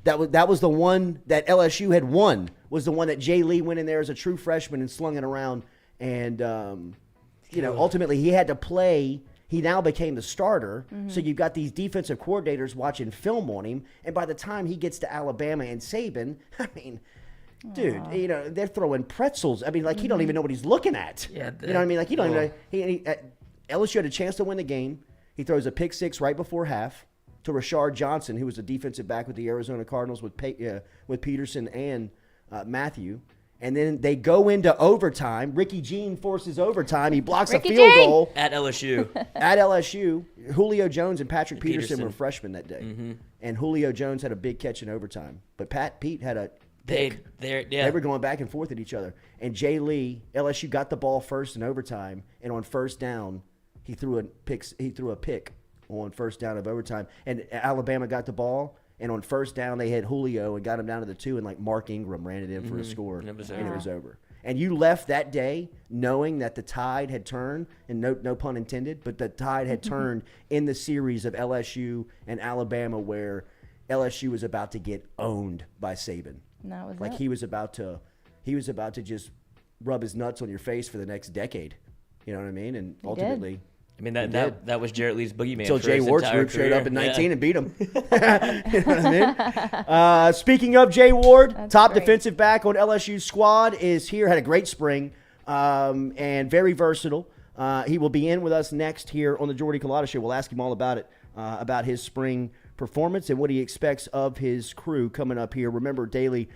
That was the one that LSU had won was the one that Jay Lee went in there as a true freshman and slung it around. And, ultimately he had to play. He now became the starter. So you've got these defensive coordinators watching film on him. And by the time he gets to Alabama and Saban, I mean, dude, they're throwing pretzels. I mean, like, he don't even know what he's looking at. Yeah, you know what I mean? Like, you don't even know. LSU had a chance to win the game. He throws a pick six right before half to Rashard Johnson, who was a defensive back with the Arizona Cardinals with Peterson and Matthew. And then they go into overtime. Ricky Jean forces overtime. He blocks a field goal. At LSU. At LSU. Julio Jones and Patrick Peterson were freshmen that day. And Julio Jones had a big catch in overtime. But Pete had a pick. They were going back and forth at each other. And Jay Lee, LSU got the ball first in overtime. And on first down, he threw a pick on first down of overtime. And Alabama got the ball. And on first down, they had Julio and got him down to the 2, and like Mark Ingram ran it in for a score, and it was over. And you left that day knowing that the tide had turned, and no pun intended, but the tide had turned in the series of LSU and Alabama, where LSU was about to get owned by Saban. He was about to just rub his nuts on your face for the next decade. You know what I mean? And ultimately. I mean, that was Jarrett Lee's boogeyman. Until Jay Ward's group showed up in 19 and beat him. You know what I mean? Speaking of Jay Ward, top defensive back on LSU's squad is here. Had a great spring and very versatile. He will be in with us next here on the Jordy Culotta Show. We'll ask him all about it, about his spring performance and what he expects of his crew coming up here. Remember, daily,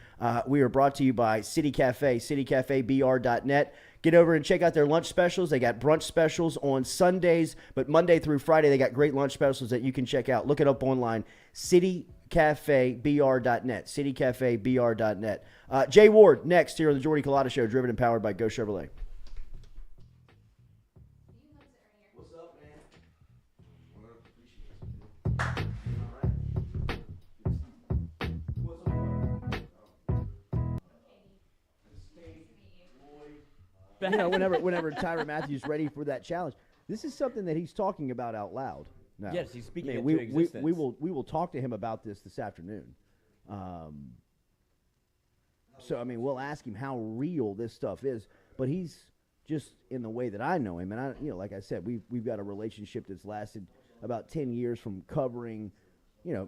we are brought to you by City Cafe, citycafebr.net. Get over and check out their lunch specials. They got brunch specials on Sundays, but Monday through Friday, they got great lunch specials that you can check out. Look it up online, citycafebr.net, citycafebr.net. Jay Ward next here on the Jordy Culotta Show, driven and powered by Go Chevrolet. What's up, man? Whenever Tyrann Mathieu's ready for that challenge, this is something that he's talking about out loud. Now, yes, he's speaking into existence. We will talk to him about this afternoon. So I mean, we'll ask him how real this stuff is. But he's just in the way that I know him, and like I said, we've got a relationship that's lasted about 10 years from covering,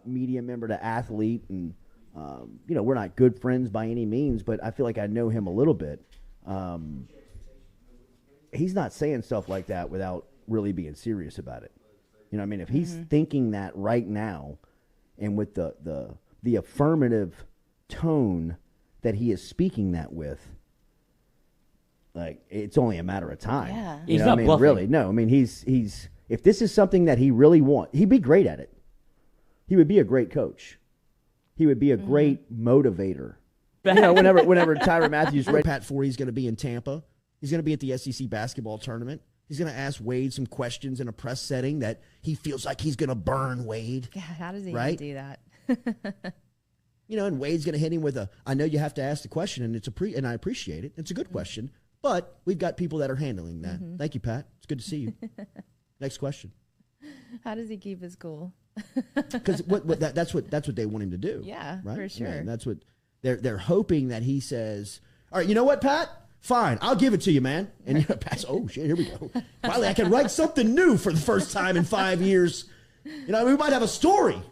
media member to athlete, and we're not good friends by any means, but I feel like I know him a little bit. He's not saying stuff like that without really being serious about it. You know what I mean? If he's thinking that right now, and with the affirmative tone that he is speaking that with, like, it's only a matter of time. Yeah. You know what I mean? Bluffing. Really, no. I mean, he's if this is something that he really wants, he'd be great at it. He would be a great coach. He would be a great motivator. Whenever Tyrann Mathieu's ready. Pat Forty's going to be in Tampa. He's going to be at the SEC basketball tournament. He's going to ask Wade some questions in a press setting that he feels like he's going to burn Wade. Yeah, how does he right? even do that? And Wade's going to hit him with I know you have to ask the question, and and I appreciate it. It's a good question, but we've got people that are handling that. Thank you, Pat. It's good to see you. Next question. How does he keep his cool? Because that's what they want him to do. Yeah, right? for sure. Yeah, and that's what they're hoping that he says. All right, you know what, Pat? Fine, I'll give it to you, man. And Pat's, oh shit, here we go. Finally, I can write something new for the first time in 5 years. We might have a story.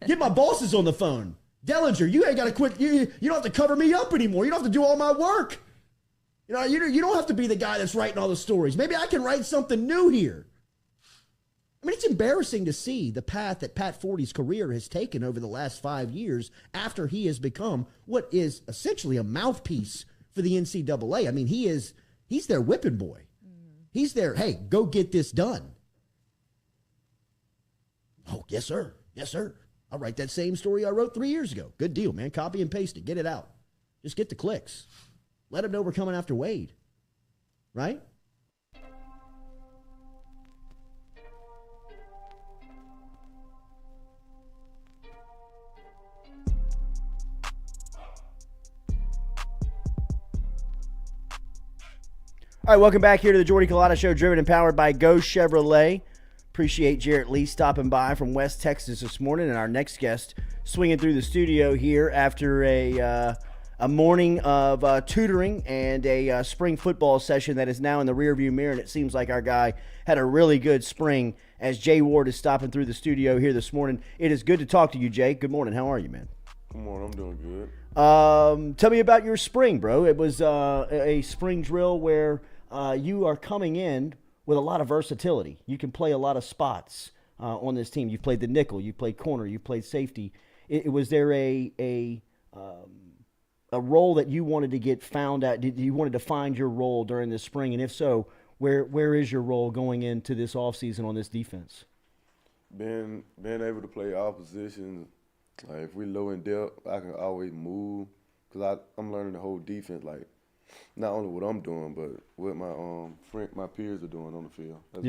Get my bosses on the phone. Dellinger, you ain't got to quit. You don't have to cover me up anymore. You don't have to do all my work. You don't have to be the guy that's writing all the stories. Maybe I can write something new here. I mean, it's embarrassing to see the path that Pat Forty's career has taken over the last 5 years after he has become what is essentially a mouthpiece for the NCAA. I mean, he's their whipping boy. He's their, hey, go get this done. Oh, yes, sir. Yes, sir. I'll write that same story I wrote 3 years ago. Good deal, man. Copy and paste it. Get it out. Just get the clicks. Let them know we're coming after Wade. Right? All right, welcome back here to the Jordy Culotta Show, driven and powered by Go Chevrolet. Appreciate Jarrett Lee stopping by from West Texas this morning, and our next guest swinging through the studio here after a a morning of tutoring and a spring football session that is now in the rearview mirror, and it seems like our guy had a really good spring as Jay Ward is stopping through the studio here this morning. It is good to talk to you, Jay. Good morning. How are you, man? Good morning. I'm doing good. Tell me about your spring, bro. It was a spring drill where you are coming in with a lot of versatility. You can play a lot of spots on this team. You've played the nickel, you played corner, you played safety. Was there a role that you wanted to get found at? Did you wanted to find your role during this spring? And if so, where is your role going into this offseason on this defense? Being able to play all positions. Like if we low in depth, I can always move because I'm learning the whole defense. Like not only what I'm doing, but what my peers are doing on the field as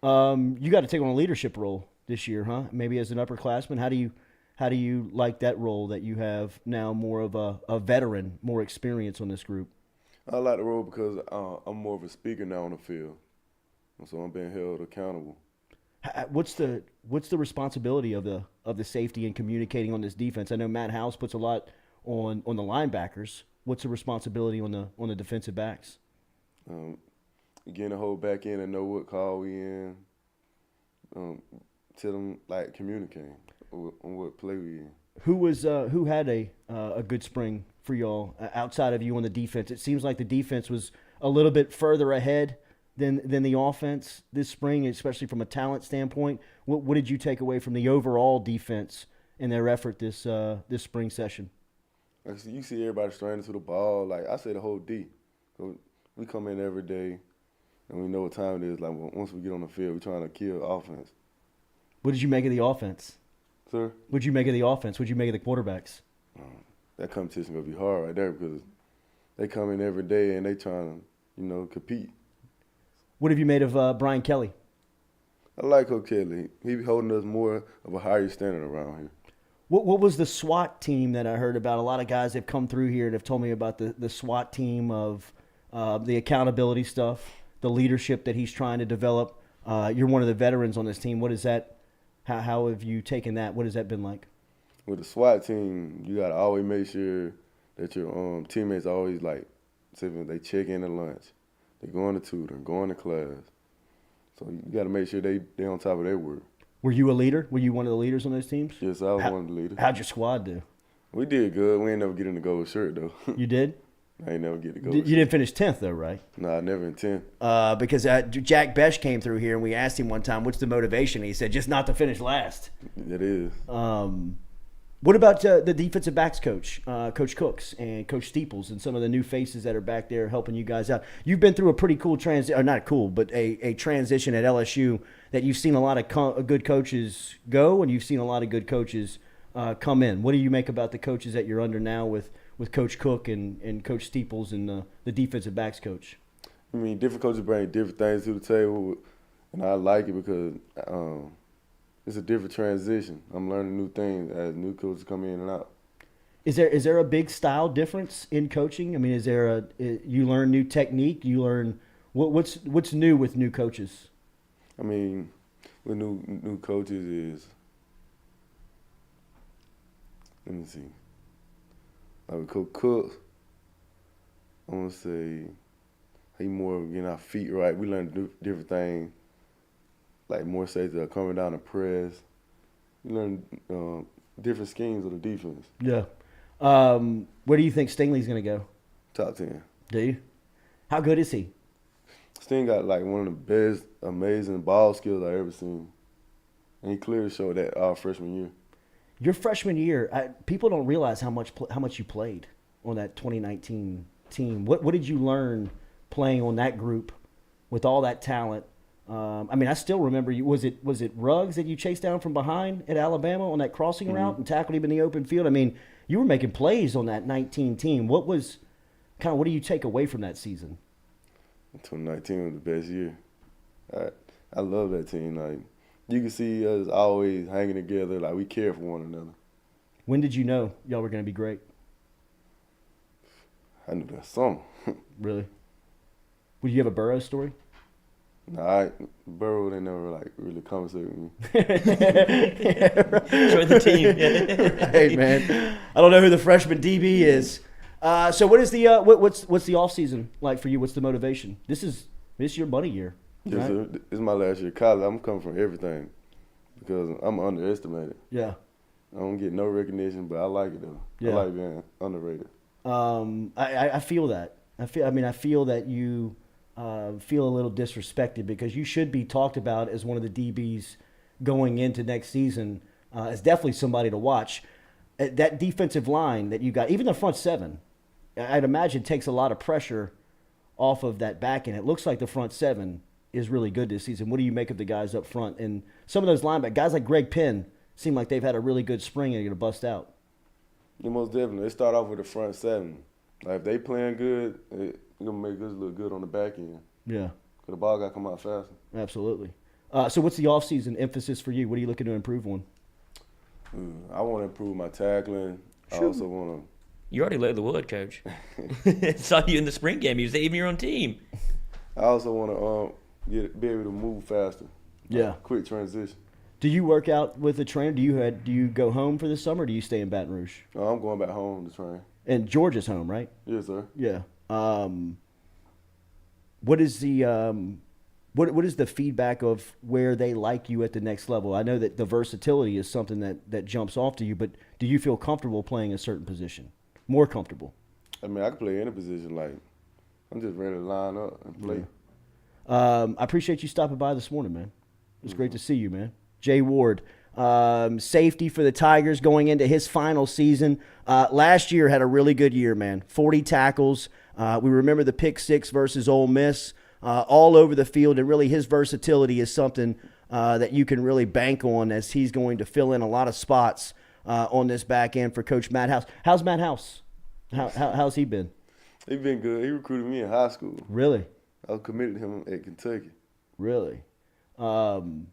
well. You got to take on a leadership role this year, huh? Maybe as an upperclassman. How do you like that role that you have now, more of a veteran, more experience on this group? I like the role because I'm more of a speaker now on the field, so I'm being held accountable. What's the responsibility of the safety and communicating on this defense? I know Matt House puts a lot on the linebackers. What's the responsibility on the defensive backs? Getting the whole back end and know what call we in. Tell them like communicating on what play we in. Who had a good spring for y'all outside of you on the defense? It seems like the defense was a little bit further ahead than the offense this spring, especially from a talent standpoint. What did you take away from the overall defense in their effort this spring session? You see everybody straining to the ball. Like I say, the whole D. So we come in every day, and we know what time it is. Like once we get on the field, we're trying to kill offense. What did you make of the offense? Sir? What did you make of the offense? What did you make of the quarterbacks? That competition gonna be hard right there because they come in every day and they trying to, compete. What have you made of Brian Kelly? I like Coach Kelly. He be holding us more of a higher standard around here. What was the SWAT team that I heard about? A lot of guys have come through here and have told me about the SWAT team of the accountability stuff, the leadership that he's trying to develop. You're one of the veterans on this team. What is that? How have you taken that? What has that been like? With the SWAT team, you got to always make sure that your teammates always they check in at lunch. They going to tutor, going to class. So you got to make sure they on top of their work. Were you a leader? Were you one of the leaders on those teams? Yes, I was one of the leaders. How'd your squad do? We did good. We ain't never get in the gold shirt, though. You did? I ain't never get the gold You shirt. didn't finish 10th, though, right? No, I never in 10th. Because Jack Besh came through here, and we asked him one time, what's the motivation? He said, just not to finish last. It is. What about the defensive backs coach, Coach Cooks and Coach Steeples, and some of the new faces that are back there helping you guys out? You've been through a pretty cool transition, or not cool, but a transition at LSU that you've seen a lot of good coaches go, and you've seen a lot of good coaches come in. What do you make about the coaches that you're under now with Coach Cook and Coach Steeples and the defensive backs coach? I mean, different coaches bring different things to the table, and I like it because it's a different transition. I'm learning new things as new coaches come in and out. Is there a big style difference in coaching? I mean, is there you learn new technique? You learn what's new with new coaches? I mean, with new coaches is, let me see. Like with Coach Cook, I want to say he more getting our feet right. We learn different things. Like more safety coming down the press. You learn different schemes of the defense. Yeah. Where do you think Stingley's going to go? Top 10. Do you? How good is he? Sting got like one of the best, amazing ball skills I've ever seen. And he clearly showed that our freshman year. Your freshman year, people don't realize how much you played on that 2019 team. What did you learn playing on that group with all that talent? I mean, I still remember you. Was it Ruggs that you chased down from behind at Alabama on that crossing route and tackled him in the open field? I mean, you were making plays on that 19 team. What do you take away from that season? 2019 was the best year. I love that team. Like you can see us always hanging together. Like we care for one another. When did you know y'all were going to be great? I knew that summer. Really? Would you have a Burrow story? Nah, Burrow they never really conversate with me. Join the team. Hey man, I don't know who the freshman DB is. So what is the what's the off season like for you? What's the motivation? This is your money year. Yes, Right? sir. This is my last year of college. I'm coming from everything because I'm underestimated. Yeah. I don't get no recognition, but I like it though. Yeah. I like being underrated. I feel that. I feel that you feel a little disrespected because you should be talked about as one of the DBs going into next season. As definitely somebody to watch. That defensive line that you got, even the front seven, I'd imagine takes a lot of pressure off of that back end. It looks like the front seven is really good this season. What do you make of the guys up front? And some of those linebackers, guys like Greg Penn, seem like they've had a really good spring and are going to bust out. Yeah, most definitely. They start off with the front seven. Like if they playing good, it's gonna make us look good on the back end. Yeah. Cause the ball got to come out faster. Absolutely. So what's the offseason emphasis for you? What are you looking to improve on? I want to improve my tackling. I also want to. You already laid the wood, Coach. Saw you in the spring game. You was even your own team. I also want to be able to move faster. Yeah. Quick transition. Do you work out with a trainer? Do you go home for the summer? Or do you stay in Baton Rouge? I'm going back home to train. And Georgia's home, right? Yes, sir. Yeah. What is the what is the feedback of where they like you at the next level? I know that the versatility is something that jumps off to you, but do you feel comfortable playing a certain position? More comfortable? I mean, I can play any position. Like, I'm just ready to line up and play. I appreciate you stopping by this morning, man. It was great to see you, man. Jay Ward, safety for the Tigers going into his final season. Last year had a really good year, man. 40 tackles. We remember the pick six versus Ole Miss. All over the field, and really his versatility is something that you can really bank on as he's going to fill in a lot of spots on this back end for Coach Matt House. How's Matt House? How's he been? He's been good. He recruited me in high school. Really? I was committed to him at Kentucky. Really? Tyrann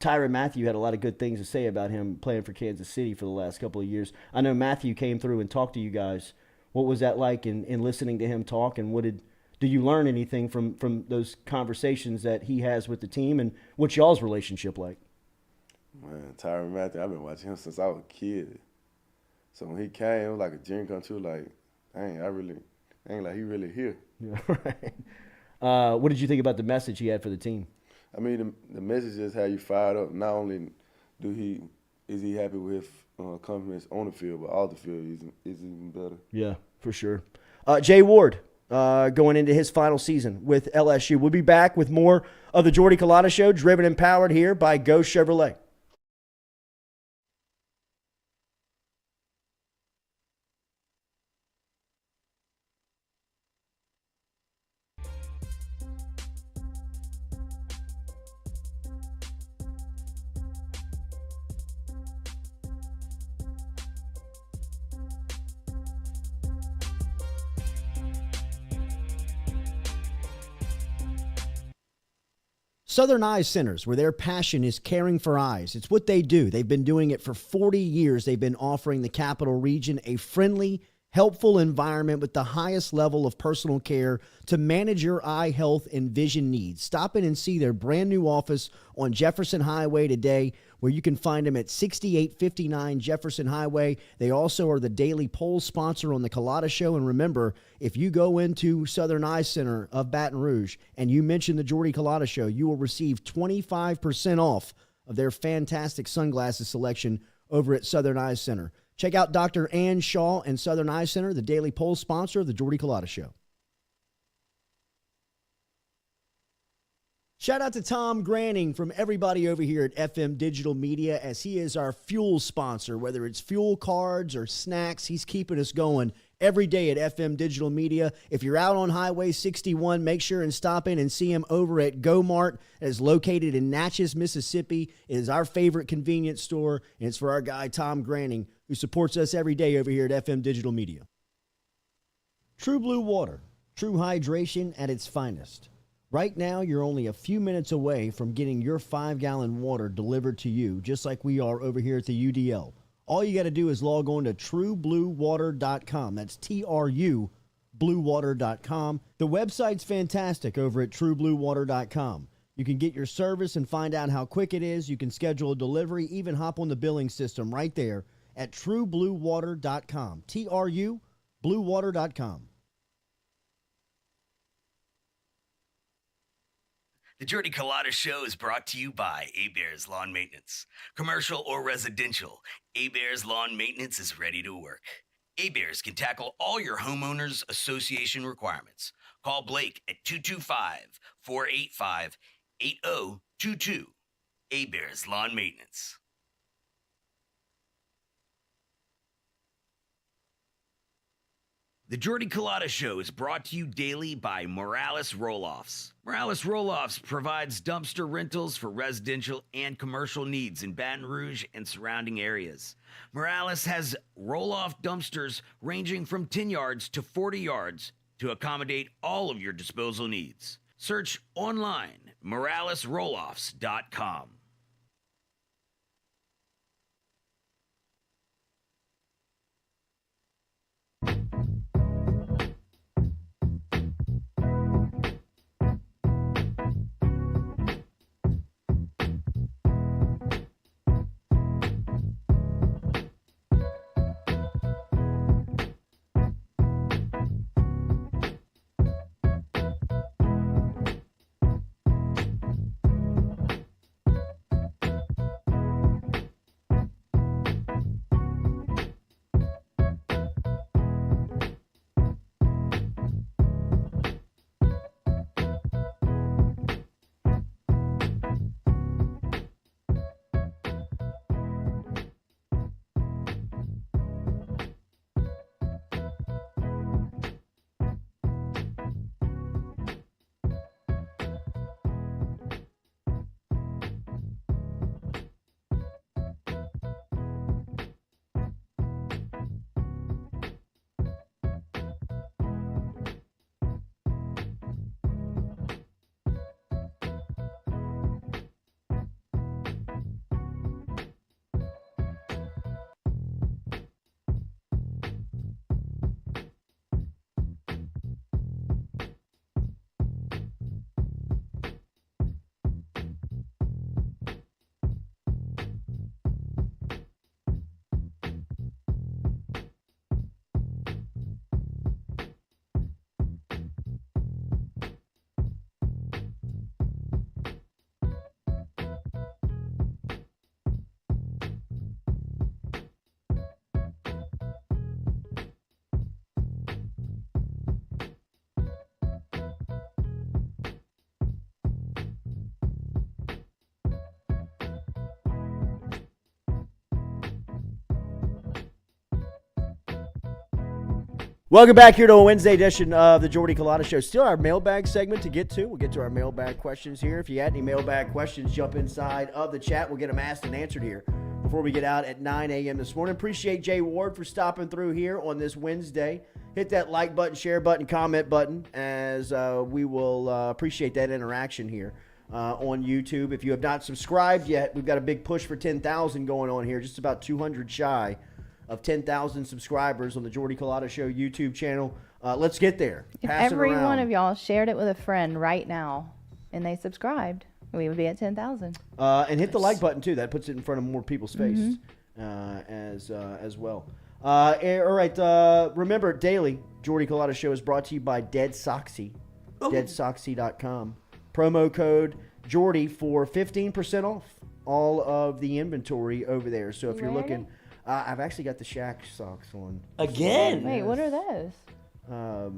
Mathieu had a lot of good things to say about him playing for Kansas City for the last couple of years. I know Mathieu came through and talked to you guys. What was that like in listening to him talk, and do you learn anything from those conversations that he has with the team, and what's y'all's relationship like? Man, Tyrann Mathieu, I've been watching him since I was a kid. So when he came, it was like a dream come true. Like, dang, ain't like he really here. Yeah, right. What did you think about the message he had for the team? I mean, the message is how you fired up. Not only is he happy with confidence on the field, but off the field is even better. Yeah, for sure. Jay Ward. Going into his final season with LSU. We'll be back with more of the Jordy Culotta Show, driven and powered here by Go Chevrolet. Southern Eyes Centers, where their passion is caring for eyes. It's what they do. They've been doing it for 40 years. They've been offering the Capital Region a friendly, helpful environment with the highest level of personal care to manage your eye health and vision needs. Stop in and see their brand new office on Jefferson Highway today, where you can find them at 6859 Jefferson Highway. They also are the daily poll sponsor on the Culotta Show. And remember, if you go into Southern Eye Center of Baton Rouge and you mention the Jordy Culotta Show, you will receive 25% off of their fantastic sunglasses selection over at Southern Eye Center. Check out Dr. Ann Shaw and Southern Eye Center, the daily poll sponsor of the Jordy Culotta Show. Shout out to Tom Granning from everybody over here at FM Digital Media, as he is our fuel sponsor. Whether it's fuel cards or snacks, he's keeping us going every day at FM Digital Media. If you're out on Highway 61, make sure and stop in and see him over at Go Mart. It is located in Natchez, Mississippi. It is our favorite convenience store, and it's for our guy Tom Granning, who supports us every day over here at FM Digital Media. True Blue Water, true hydration at its finest. Right now, you're only a few minutes away from getting your 5-gallon water delivered to you, just like we are over here at the UDL. All you got to do is log on to truebluewater.com. That's TRU, bluewater.com. The website's fantastic over at truebluewater.com. You can get your service and find out how quick it is. You can schedule a delivery, even hop on the billing system right there at truebluewater.com. TRU, BlueWater.com. The Jordy Culotta Show is brought to you by A-Bears Lawn Maintenance. Commercial or residential, A-Bears Lawn Maintenance is ready to work. A-Bears can tackle all your homeowners association requirements. Call Blake at 225-485-8022. A-Bears Lawn Maintenance. The Jordy Culotta Show is brought to you daily by Morales Roll-Offs. Morales Roll-Offs provides dumpster rentals for residential and commercial needs in Baton Rouge and surrounding areas. Morales has roll-off dumpsters ranging from 10 yards to 40 yards to accommodate all of your disposal needs. Search online, moralesrolloffs.com. Welcome back here to a Wednesday edition of the Jordy Culotta Show. Still our mailbag segment to get to. We'll get to our mailbag questions here. If you had any mailbag questions, jump inside of the chat. We'll get them asked and answered here before we get out at 9 a.m. this morning. Appreciate Jay Ward for stopping through here on this Wednesday. Hit that like button, share button, comment button, as we will appreciate that interaction here on YouTube. If you have not subscribed yet, we've got a big push for 10,000 going on here, just about 200 shy of 10,000 subscribers on the Jordy Culotta Show YouTube channel. Let's get there. If Pass every it around. one of y'all shared it with a friend right now and they subscribed, we would be at 10,000. And hit the like button, too. That puts it in front of more people's faces as well. All right. Remember, daily, Jordy Culotta Show is brought to you by Dead Soxy, deadsoxy.com. Promo code Jordy for 15% off all of the inventory over there. So if you're looking... I've actually got the Shaq socks on. Again? Wait, what are those? Oh,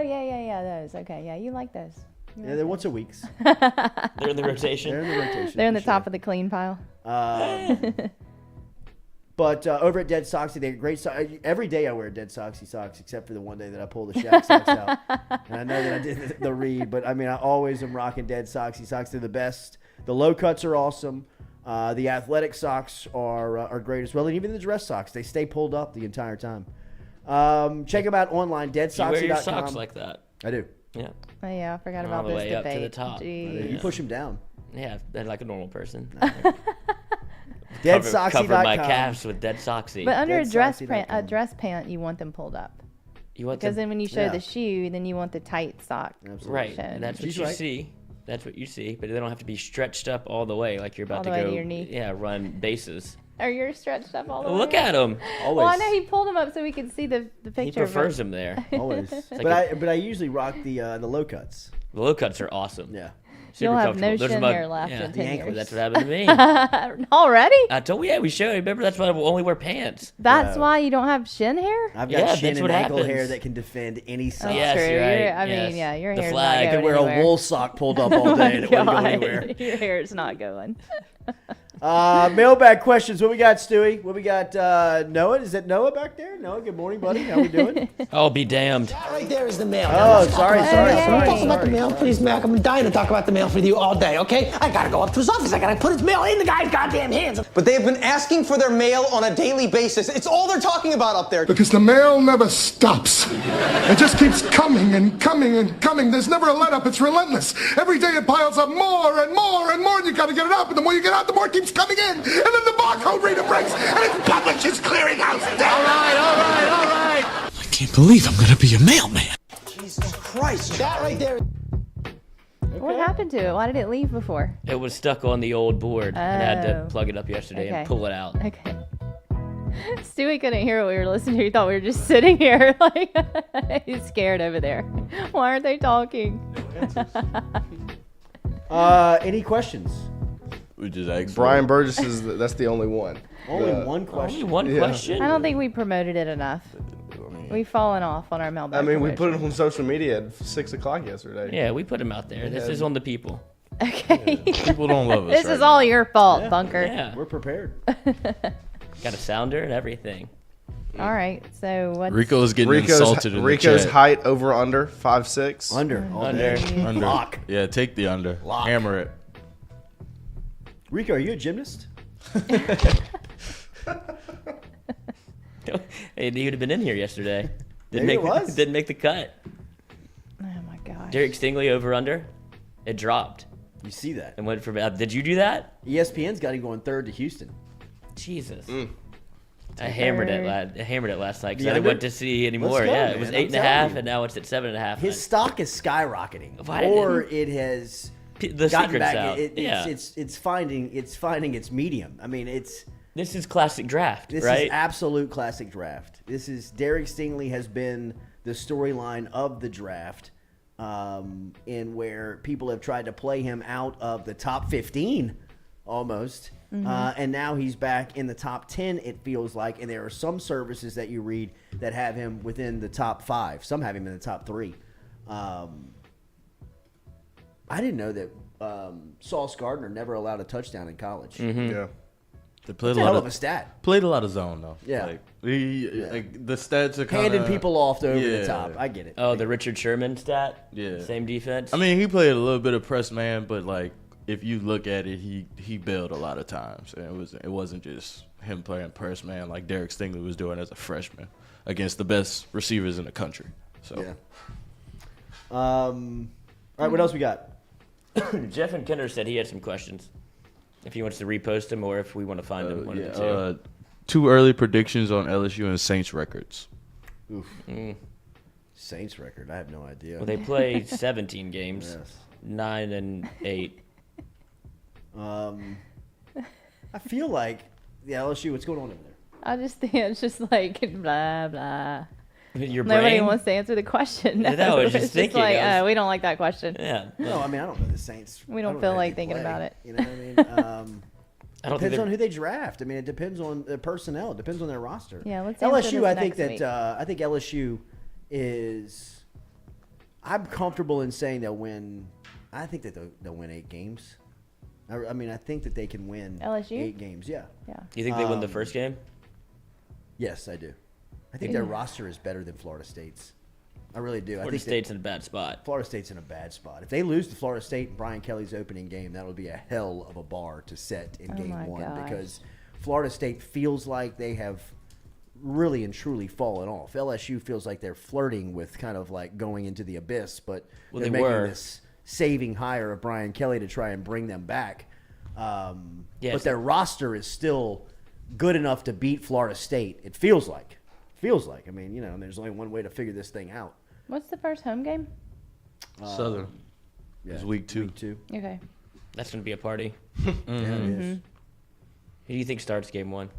yeah, those. Okay, yeah, you like those. Yeah, they're once a week. They're in the rotation. They're in the rotation. They're in the top of the clean pile. But over at Dead Soxy, they're great. Every day I wear Dead Soxy socks, except for the one day that I pull the Shaq socks out. And I know that I did the read, but I mean, I always am rocking Dead Soxy socks. They're the best. The low cuts are awesome. The athletic socks are great as well, and even the dress socks, they stay pulled up the entire time. Check them out online, deadsoxy.com. You wear your socks like that? I do. Yeah. Oh yeah, I forgot about All the this way debate. up to the top. Jeez. You push them down. Yeah, they're like a normal person. Deadsoxy.com. Cover my calves with Dead Soxy. But under a dress Deadsoxy.com. pant, you want them pulled up. You want Because them, then when you show Yeah. the shoe, then you want the tight sock. Absolutely. right? shown. That's what She's you right. see. That's what you see, but they don't have to be stretched up all the way like you're about All to the way go. to your knee. Yeah, run bases. Are yours stretched up all the way? Look at him. Always. Well, I know he pulled them up so we could see the He picture. prefers him there. Always. like but I usually rock the low cuts. The low cuts are awesome. Yeah. Super You'll have comfortable. no Those are shin my- hair left yeah, in 10 ankle. years. That's what happened to me. Already? I told you, we showed. Remember, that's why I only wear pants. That's Yeah. why you don't have shin hair? I've got Yeah, shin that's and what ankle happens. hair that can defend any That's size. Yes, true. you're right. I mean, Yes. yeah, your The hair's flag. not I going could wear anywhere. a wool sock pulled up all day and it wouldn't go God, anywhere. Your hair's not going. Mailbag questions. What we got, Stewie? What we got? Noah? Is that Noah back there? Noah, good morning, buddy. How we doing? Oh, be damned. That right there is the mail. Oh, sorry. Talk about the mail, please, Mac. I'm dying to talk about the mail with you all day, okay? I gotta go up to his office. I gotta put his mail in the guy's goddamn hands. But they have been asking for their mail on a daily basis. It's all they're talking about up there. Because the mail never stops. It just keeps coming and coming and coming. There's never a let up. It's relentless. Every day it piles up more and more and more, and you gotta get it out. And the more you get out, the more it keeps coming in. And then the barcode reader breaks, and it publishes clearinghouse. All right. I can't believe I'm gonna be a mailman. Jesus Christ. That right there. What happened to it? Why did it leave before? It was stuck on the old board. I had to Oh. plug it up yesterday Okay. and pull it out. Okay. Stewie couldn't hear what we were listening to. He thought we were just sitting here. Like, he's scared over there. Why aren't they talking? Any questions? We just asked. Brian Burgess that's the only one. Only The- one question. Only one question? I don't think we promoted it enough. We've fallen off on our mailbag. I mean, we promotion. put it on social media at 6 o'clock yesterday. Yeah, we put him out there. This is on the people. Okay. People don't love us. This right is all your fault, Yeah. Bunker. Yeah. We're prepared. Got a sounder and everything. All right. So what's Rico's getting insulted in Rico's the chat. height over under 5'6". Under. All Under. day. Under. Lock. Yeah, take the under. Lock. Hammer it. Rico, are you a gymnast? Hey, he would have been in here yesterday. Maybe it was. Didn't make the cut. Oh my gosh. Derek Stingley over under. It dropped You see that? and went for. Did you do that? ESPN's got him going third to Houston. Jesus. I hammered it. I hammered it last night because The I didn't under? want to see anymore. Let's go, Yeah, man. it was I'm 8.5, telling you. and now it's at 7.5. His stock is skyrocketing, Why didn't- or it has The gotten secret's back. out. It's, it's finding its medium. I mean, This is classic draft, this right? is absolute classic draft. This is Derek Stingley has been the storyline of the draft, in where people have tried to play him out of the top 15 almost. And now he's back in the top 10, it feels like. And there are some services that you read that have him within the top 5. Some have him in the top 3. I didn't know that Sauce Gardner never allowed a touchdown in college. Yeah. They played That's a hell of a stat. Played a lot of zone though. Yeah. Like, like the stats are kind Handing people off to over the top. I get it. Oh, the Richard Sherman stat? Yeah. Same defense? I mean, he played a little bit of press man, but like if you look at it, he bailed a lot of times, and it wasn't just him playing press man like Derek Stingley was doing as a freshman against the best receivers in the country. So Yeah. All right, what else we got? Jeff and Kinder said he had some questions. If he wants to repost them or if we want to find them, one of the two. 2 early predictions on LSU and Saints records. Oof. Saints record. I have no idea. Well, they play 17 games, Yes. 9 and 8. I feel like the LSU. What's going on over there? I just think it's just like blah blah. Your Nobody brain? wants to answer the question. Yeah, no, I was just It's thinking, like, I was- we don't like that question. Yeah. No, I mean I don't know the Saints. We I don't know feel how like they thinking play, about it. You know what I mean? I don't think Depends on they're- who they draft. I mean, it depends on the personnel. It depends on their roster. Yeah, let's answer LSU. this I think next that week. I think LSU is. I'm comfortable in saying they'll win. I think that they'll win 8 games. I mean, I think that they can win LSU? 8 games. Yeah. Yeah. You think they win the first game? Yes, I do. I think their roster is better than Florida State's. I really do. I Florida think State's in a bad spot. Florida State's in a bad spot. If they lose to Florida State in Brian Kelly's opening game, that would be a hell of a bar to set in Oh game my 1 gosh. because Florida State feels like they have really and truly fallen off. LSU feels like they're flirting with kind of like going into the abyss, but Well, they're they making were. this saving hire of Brian Kelly to try and bring them back. Yes. But their roster is still good enough to beat Florida State. It feels like. I mean, you know, there's only one way to figure this thing out. What's the first home game? Southern. Yeah, It's week 2. Week 2. Okay. That's going to be a party. Yeah, it is. Who do you think starts game 1?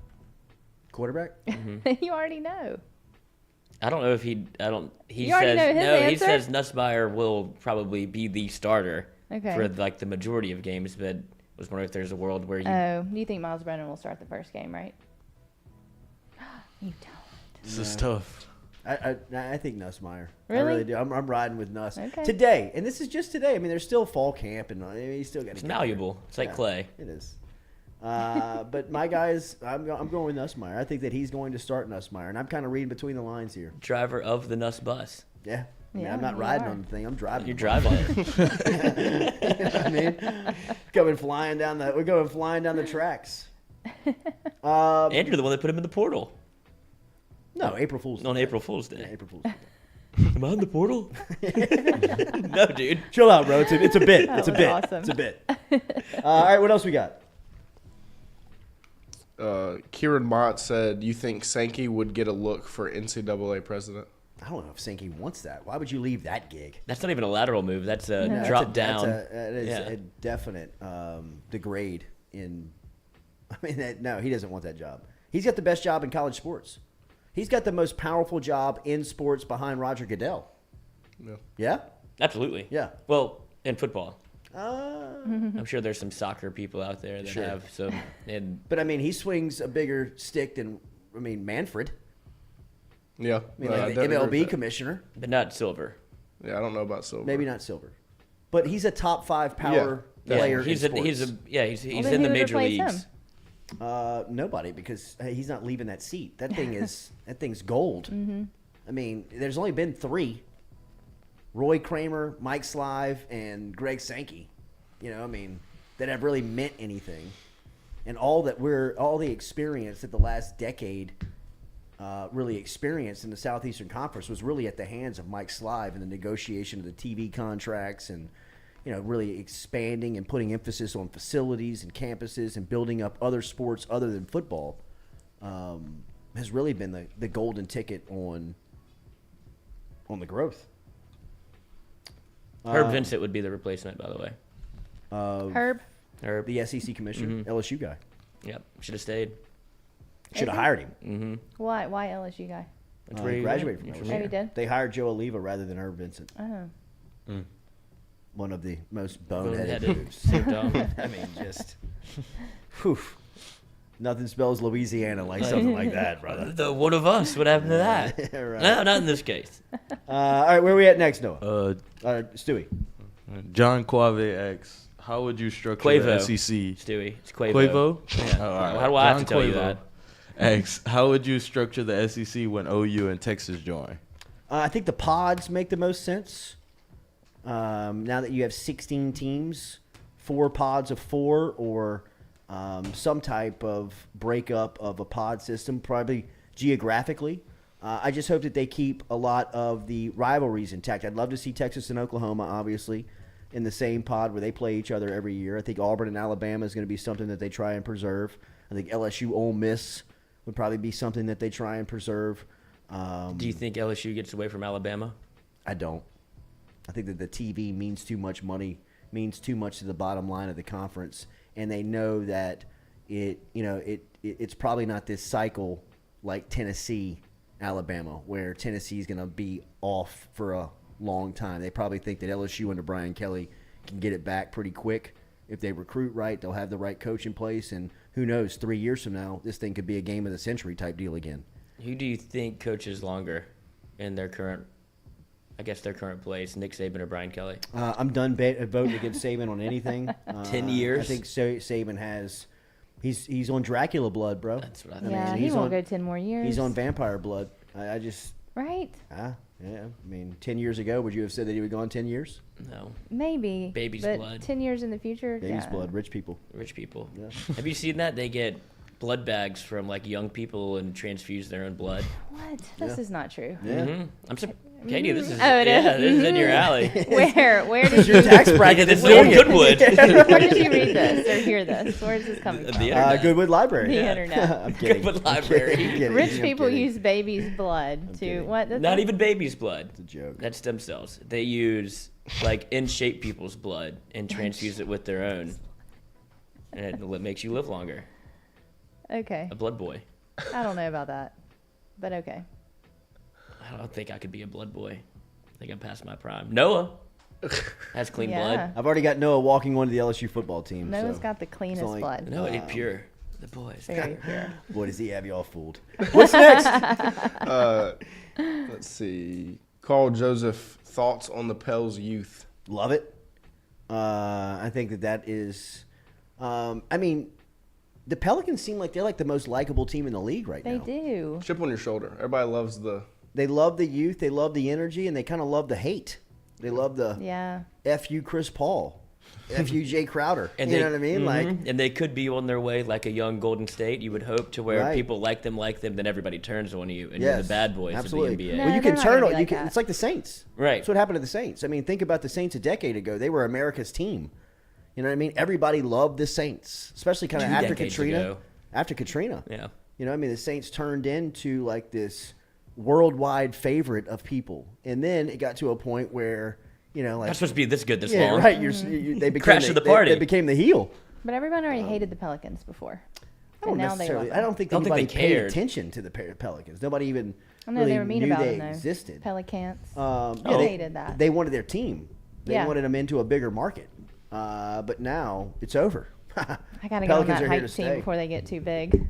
Quarterback? You already know. I don't know if he. I don't. He You already says know his no. He answer? says Nussmeier will probably be the starter Okay. for like the majority of games. But I was wondering if there's a world where you. Oh, you think Miles Brennan will start the first game, right? You don't. This is tough. I think Nussmeier. Really? I really do. I'm riding with Nuss. Okay. Today, and this is just today. I mean, there's still fall camp, and he's still got to It's get malleable. there. It's like clay. It is. But my guys, I'm going with Nussmeier. I think that he's going to start Nussmeier, and I'm kind of reading between the lines here. Driver of the Nuss bus. Yeah. I mean, Yeah, I'm not you riding are. on the thing. I'm driving. You're the driving it. You know what I mean? We're going flying down the tracks. And you're the one that put him in the portal No, April Fool's Day. on April Fool's Day. Yeah, April Fool's Day. Am I in the portal? No, dude. Chill out, bro. It's a bit. That It's a was bit. awesome. It's a bit. All right, what else we got? Kieran Mott said, "You think Sankey would get a look for NCAA president?" I don't know if Sankey wants that. Why would you leave that gig? That's not even a lateral move. That's a No. drop That's down. that is Yeah. a definite degrade in. I mean, no, he doesn't want that job. He's got the best job in college sports. He's got the most powerful job in sports behind Roger Goodell. Yeah. Yeah? Absolutely. Yeah. Well, in football. Mm-hmm. I'm sure there's some soccer people out there that Sure. have some. And But, I mean, he swings a bigger stick than, Manfred. Yeah. I mean, I like the definitely agree MLB with that. commissioner. but not silver. Yeah, I don't know about Silver. Maybe not Silver. But he's a top 5 power Yeah. player he's in a, sports. he's a yeah he's then in the who would major replace leagues. him? Nobody, because he's not leaving that seat. That thing's gold. Mm-hmm. I mean, there's only been 3: Roy Kramer, Mike Slive, and Greg Sankey. That have really meant anything. And all the experience that the last decade really experienced in the Southeastern Conference was really at the hands of Mike Slive and the negotiation of the TV contracts and really expanding and putting emphasis on facilities and campuses and building up other sports other than football has really been the golden ticket on the growth. Herb Vincent would be the replacement, by the way. Herb? The SEC commissioner, LSU guy. Yep, should have stayed. Should have hired him. Mm-hmm. Why LSU guy? That's where He he graduated went. from Oh, LSU. he did? They hired Joe Oliva rather than Herb Vincent. Oh. One of the most boneheaded Boneheaded. moves. So dumb. I mean, just whew. Nothing spells Louisiana like something like that, brother. The one of us. What happened to that? Right. No, not in this case. All right, where are we at next, Noah? Stewie. John Quave asks, "How would you structure Quavo. the SEC?" Stewie. It's Quavo. Quavo? Yeah. Oh, all right. How do I have to John tell you Quavo that? asks, "How would you structure the SEC when OU and Texas join?" I think the pods make the most sense. Now that you have 16 teams, 4 pods of 4, or some type of breakup of a pod system, probably geographically. I just hope that they keep a lot of the rivalries intact. I'd love to see Texas and Oklahoma, obviously, in the same pod where they play each other every year. I think Auburn and Alabama is going to be something that they try and preserve. I think LSU Ole Miss would probably be something that they try and preserve. Do you think LSU gets away from Alabama? I don't. I think that the TV means too much money, means too much to the bottom line of the conference, and they know that it's probably not this cycle like Tennessee, Alabama, where Tennessee is going to be off for a long time. They probably think that LSU under Brian Kelly can get it back pretty quick. If they recruit right, they'll have the right coach in place, and who knows, 3 years from now, this thing could be a game of the century type deal again. Who do you think coaches longer in their current place, Nick Saban or Brian Kelly? I'm done voting against Saban on anything. 10 years? I think Saban has. He's on Dracula blood, bro. That's what I Yeah, think. he he's won't on- go 10 more years. He's on vampire blood. I just. Right? Yeah. I mean, 10 years ago, would you have said that he would have gone 10 years? No. Maybe. Baby's but blood. 10 years in the future? Baby's yeah. blood, rich people. Rich people. Yeah. Have you seen that? They get blood bags from like young people and transfuse their own blood. What? This is not true. Yeah. Mm-hmm. I'm Katie, this is Oh, it is? this is in your alley. Where did Your tax bracket This is is on Goodwood. Where did you read this or hear this? Where is this coming from? The internet. Goodwood Library. The internet. I'm kidding. Goodwood I'm Library. kidding. Rich I'm people kidding. use baby's blood to kidding. what? Not even baby's blood. It's a joke. That's stem cells. They use like in shape people's blood and transfuse it with their own, and it makes you live longer. Okay. A blood boy. I don't know about that, but okay. I don't think I could be a blood boy. I think I'm past my prime. Noah has clean blood. I've already got Noah walking onto the LSU football team. Noah's got the cleanest blood. No, it's pure. The boys. Very pure. Boy, does he have you all fooled. What's next? Let's see. Carl Joseph, thoughts on the Pels youth? Love it. I think that is. I mean, the Pelicans seem like they're like the most likable team in the league right now. They do. Chip on your shoulder. Everybody loves the. They love the youth. They love the energy, and they kind of love the hate. They love the F.U. Chris Paul, F.U. Jay Crowder. And you know what I mean? Like, and they could be on their way like a young Golden State. You would hope to where people like them, then everybody turns on you, and you're the bad boys absolutely. of the NBA. Well, you can turn on. It's like the Saints. Right. That's what happened to the Saints. I mean, think about the Saints a decade ago. They were America's team. You know what I mean? Everybody loved the Saints, especially kind of after Katrina. Ago. After Katrina. Yeah. You know, I mean, the Saints turned into like this worldwide favorite of people, and then it got to a point where like not supposed to be this good this long. Right? They became crash of the party. They became the heel. But everyone already hated the Pelicans before. I don't necessarily. I don't think anybody paid attention to the Pelicans. Nobody even really they were mean knew about they them, existed. Pelicans. They hated that. They wanted their team. They wanted them into a bigger market. But now it's over. I gotta go on that hype team before they get too big.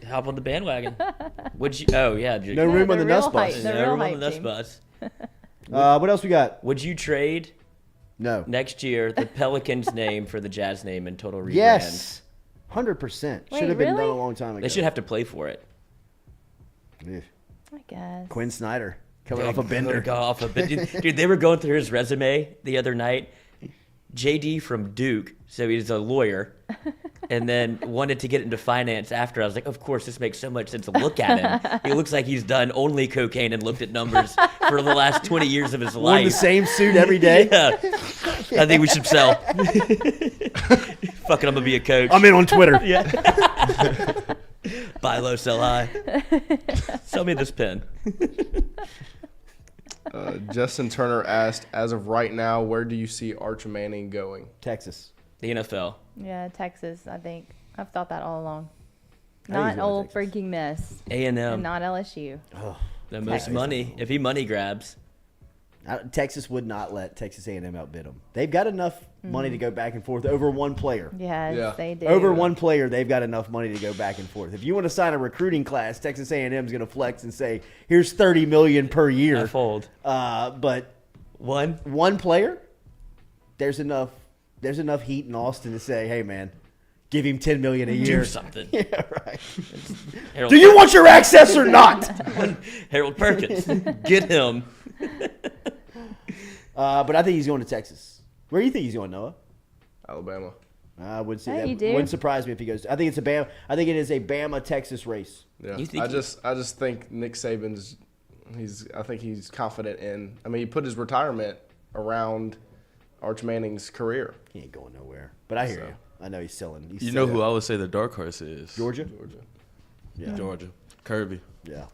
Hop on the bandwagon. Would you? Oh yeah. No room on the Nuss bus. No room on the Nuss bus. What else we got? Would you trade? No. Next year, the Pelicans name for the Jazz name and total rebrand. Yes. 100%. Should have been done a long time ago. They should have to play for it. Yeah. I guess. Quinn Snyder coming off a bender. Dude, they were going through his resume the other night. JD from Duke, so he's a lawyer, and then wanted to get into finance after. I was like, of course, this makes so much sense to look at him. He looks like he's done only cocaine and looked at numbers for the last 20 years of his life. Worn the same suit every day? Yeah. I think we should sell. Fucking, I'm going to be a coach. I'm in on Twitter. Yeah. Buy low, sell high. Sell me this pen. Justin Turner asked, as of right now, where do you see Arch Manning going? Texas. The NFL. Yeah, Texas, I think. I've thought that all along. Not old freaking Miss. A&M. And not LSU. Oh, the most money. If he money grabs. Texas would not let Texas A&M outbid them. They've got enough money to go back and forth over one player. Yes, they do. Over one player, they've got enough money to go back and forth. If you want to sign a recruiting class, Texas A&M is going to flex and say, "Here's $30 million per year." I fold. But one player, there's enough heat in Austin to say, "Hey, man, give him $10 million a year. Do something." Yeah, right. Do you want your access or not? Harold Perkins, get him. But I think he's going to Texas. Where do you think he's going, Noah? Alabama. I would say Hey, that wouldn't surprise me if he goes. I think it's a Bama. I think it is a Bama-Texas race. Yeah. I just think Nick Saban's. I think he's confident in. I mean, he put his retirement around Arch Manning's career. He ain't going nowhere. But I hear you. I know he's selling. You know who I would say the dark horse is? Georgia. Yeah. Georgia. Kirby. Yeah.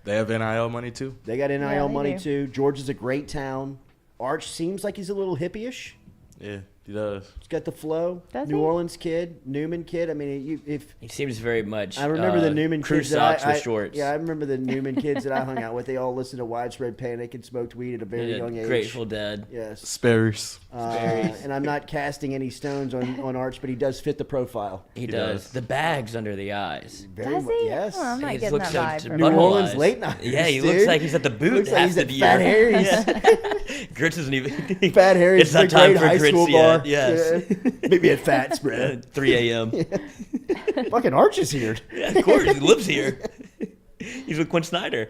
They have NIL money too. They got NIL money too. Georgia's a great town. Arch seems like he's a little hippie-ish. Yeah, he does. He's got the flow. New Orleans kid, Newman kid. I mean, he seems very much. I remember the Newman crew kids socks with shorts. Yeah, I remember the Newman kids that I hung out with. They all listened to Widespread Panic and smoked weed at a very young age. Grateful Dead. Yes. Sperry's. And I'm not casting any stones on Arch, but he does fit the profile. He does. The bags under the eyes. Does he? Yes. Oh, I'm not He getting looks that so vibe. New Orleans late night. Yeah, he looks like he's at the boot Looks like half he's of at the Fat year. Harry's. Grits isn't even. Fat Harry's. It's not time for high Grits school yet. bar. Yes. Yeah. Maybe at Fats, bro. 3 a.m. Fucking Arch is here. Yeah, of course. He lives here. He's with Quinn Snyder.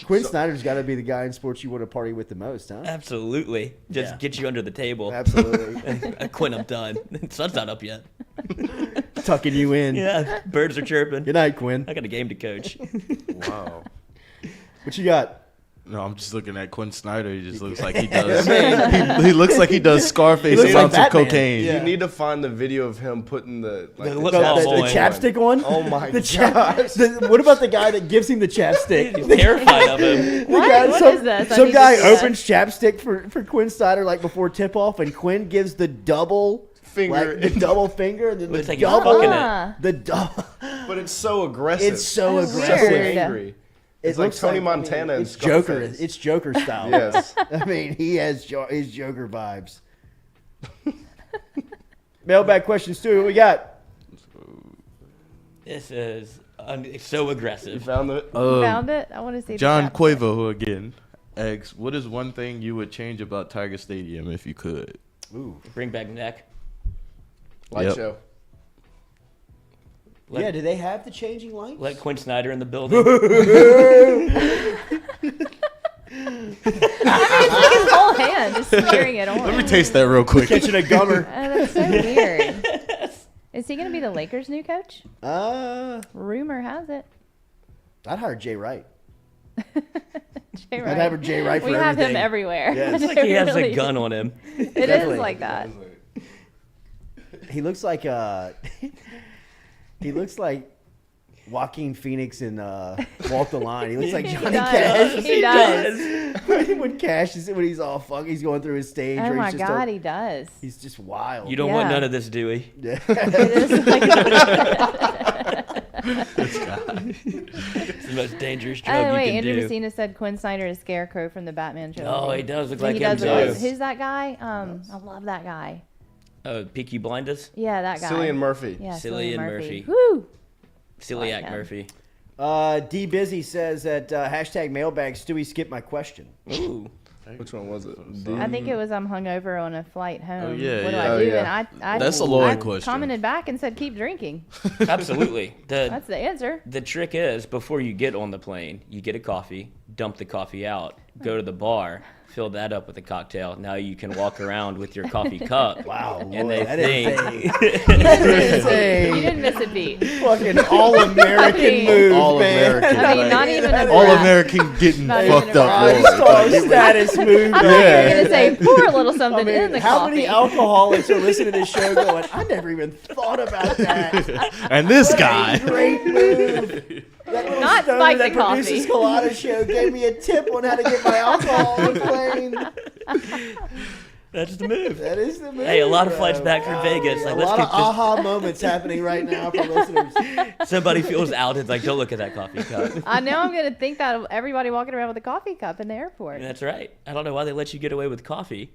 Quinn Snyder's got to be the guy in sports you want to party with the most, huh? Absolutely. Just get you under the table. Absolutely. Quinn, I'm done. Sun's not up yet. Tucking you in. Yeah, birds are chirping. Good night, Quinn. I got a game to coach. Wow. What you got? No, I'm just looking at Quinn Snyder. He just looks like he does. he looks like he does Scarface amounts of cocaine. You need to find the video of him putting the chapstick on. Oh my god! What about the guy that gives him the chapstick? He's terrified of him. What is this? Some guy opens chapstick for Quinn Snyder like before tip off, and Quinn gives the double finger. Like the double finger and then Looks the like he's double. fucking it. The double. But it's so aggressive. It's so That's aggressive. so weird. angry. It It's like looks Tony like, Montana and it's Joker. Scarface. It's Joker style. Yes. I mean, he has his Joker vibes. Mailbag questions, Stu. What we got? This is so aggressive. You found it? Found it? I want to see the John graphic. Cuevo again asks, what is one thing you would change about Tiger Stadium if you could? Ooh. Bring back neck. Light Yep. show. Yeah, do they have the changing lights? Let Quinn Snyder in the building. His whole hand just smearing it on. Let me taste that real quick. Catching a gummer. That's so weird. Is he going to be the Lakers' new coach? I'd Rumor has it. hire Jay Wright. Jay I'd have Jay Wright for we have everything. him everywhere. Yeah, It's like he has a gun on him. It Definitely. is like that. He looks like he looks like Joaquin Phoenix in Walk the Line. He looks like He Johnny does. Cash. He does. when Cash is when he's all fucking, he's going through his stage. Oh or he's my just God, he does. He's just wild. You don't want none of this, Dewey. Yeah. It is like It's the most dangerous drug Oh you wait, can Andrew do. Messina said Quinn Snyder is Scarecrow from the Batman show. Oh, he does look So like he him does too. look- Who's that guy? I love that guy. Peaky Blinders? Yeah, that guy. Cillian Murphy. Yeah, Cillian Murphy. Woo! Celiac Like him. Murphy. D Busy says that hashtag mailbag Stewie skipped my question. Ooh. Which one was it? I think it was I'm hungover on a flight home. Oh, yeah, what do yeah. I do? Oh, yeah. And I That's a Lloyd I question. commented back and said keep drinking. Absolutely. That's the answer. The trick is, before you get on the plane, you get a coffee, dump the coffee out, go to the bar, fill that up with a cocktail. Now you can walk around with your coffee cup. Wow, And Lloyd, they that think... is a You didn't miss a beat. fucking all-American move, All man. American. I mean, not even a All breath. American getting Not even fucked a up. breath. Lloyd. Star status move. I thought you were gonna say pour a little something in the how coffee. many alcoholics are listening to this show going, I never even thought about that. And this What a guy. great move. That little Not stoner spike that the coffee. produces Culotta show gave me a tip on how to get my alcohol on the plane. That's the move. That is the move. Hey, a lot of bro. flights back from Vegas. Like, a let's lot get of this. aha moments happening right now for listeners. Somebody feels outed. Like, don't look at that coffee cup. I know I'm gonna think that of everybody walking around with a coffee cup in the airport. That's right. I don't know why they let you get away with coffee,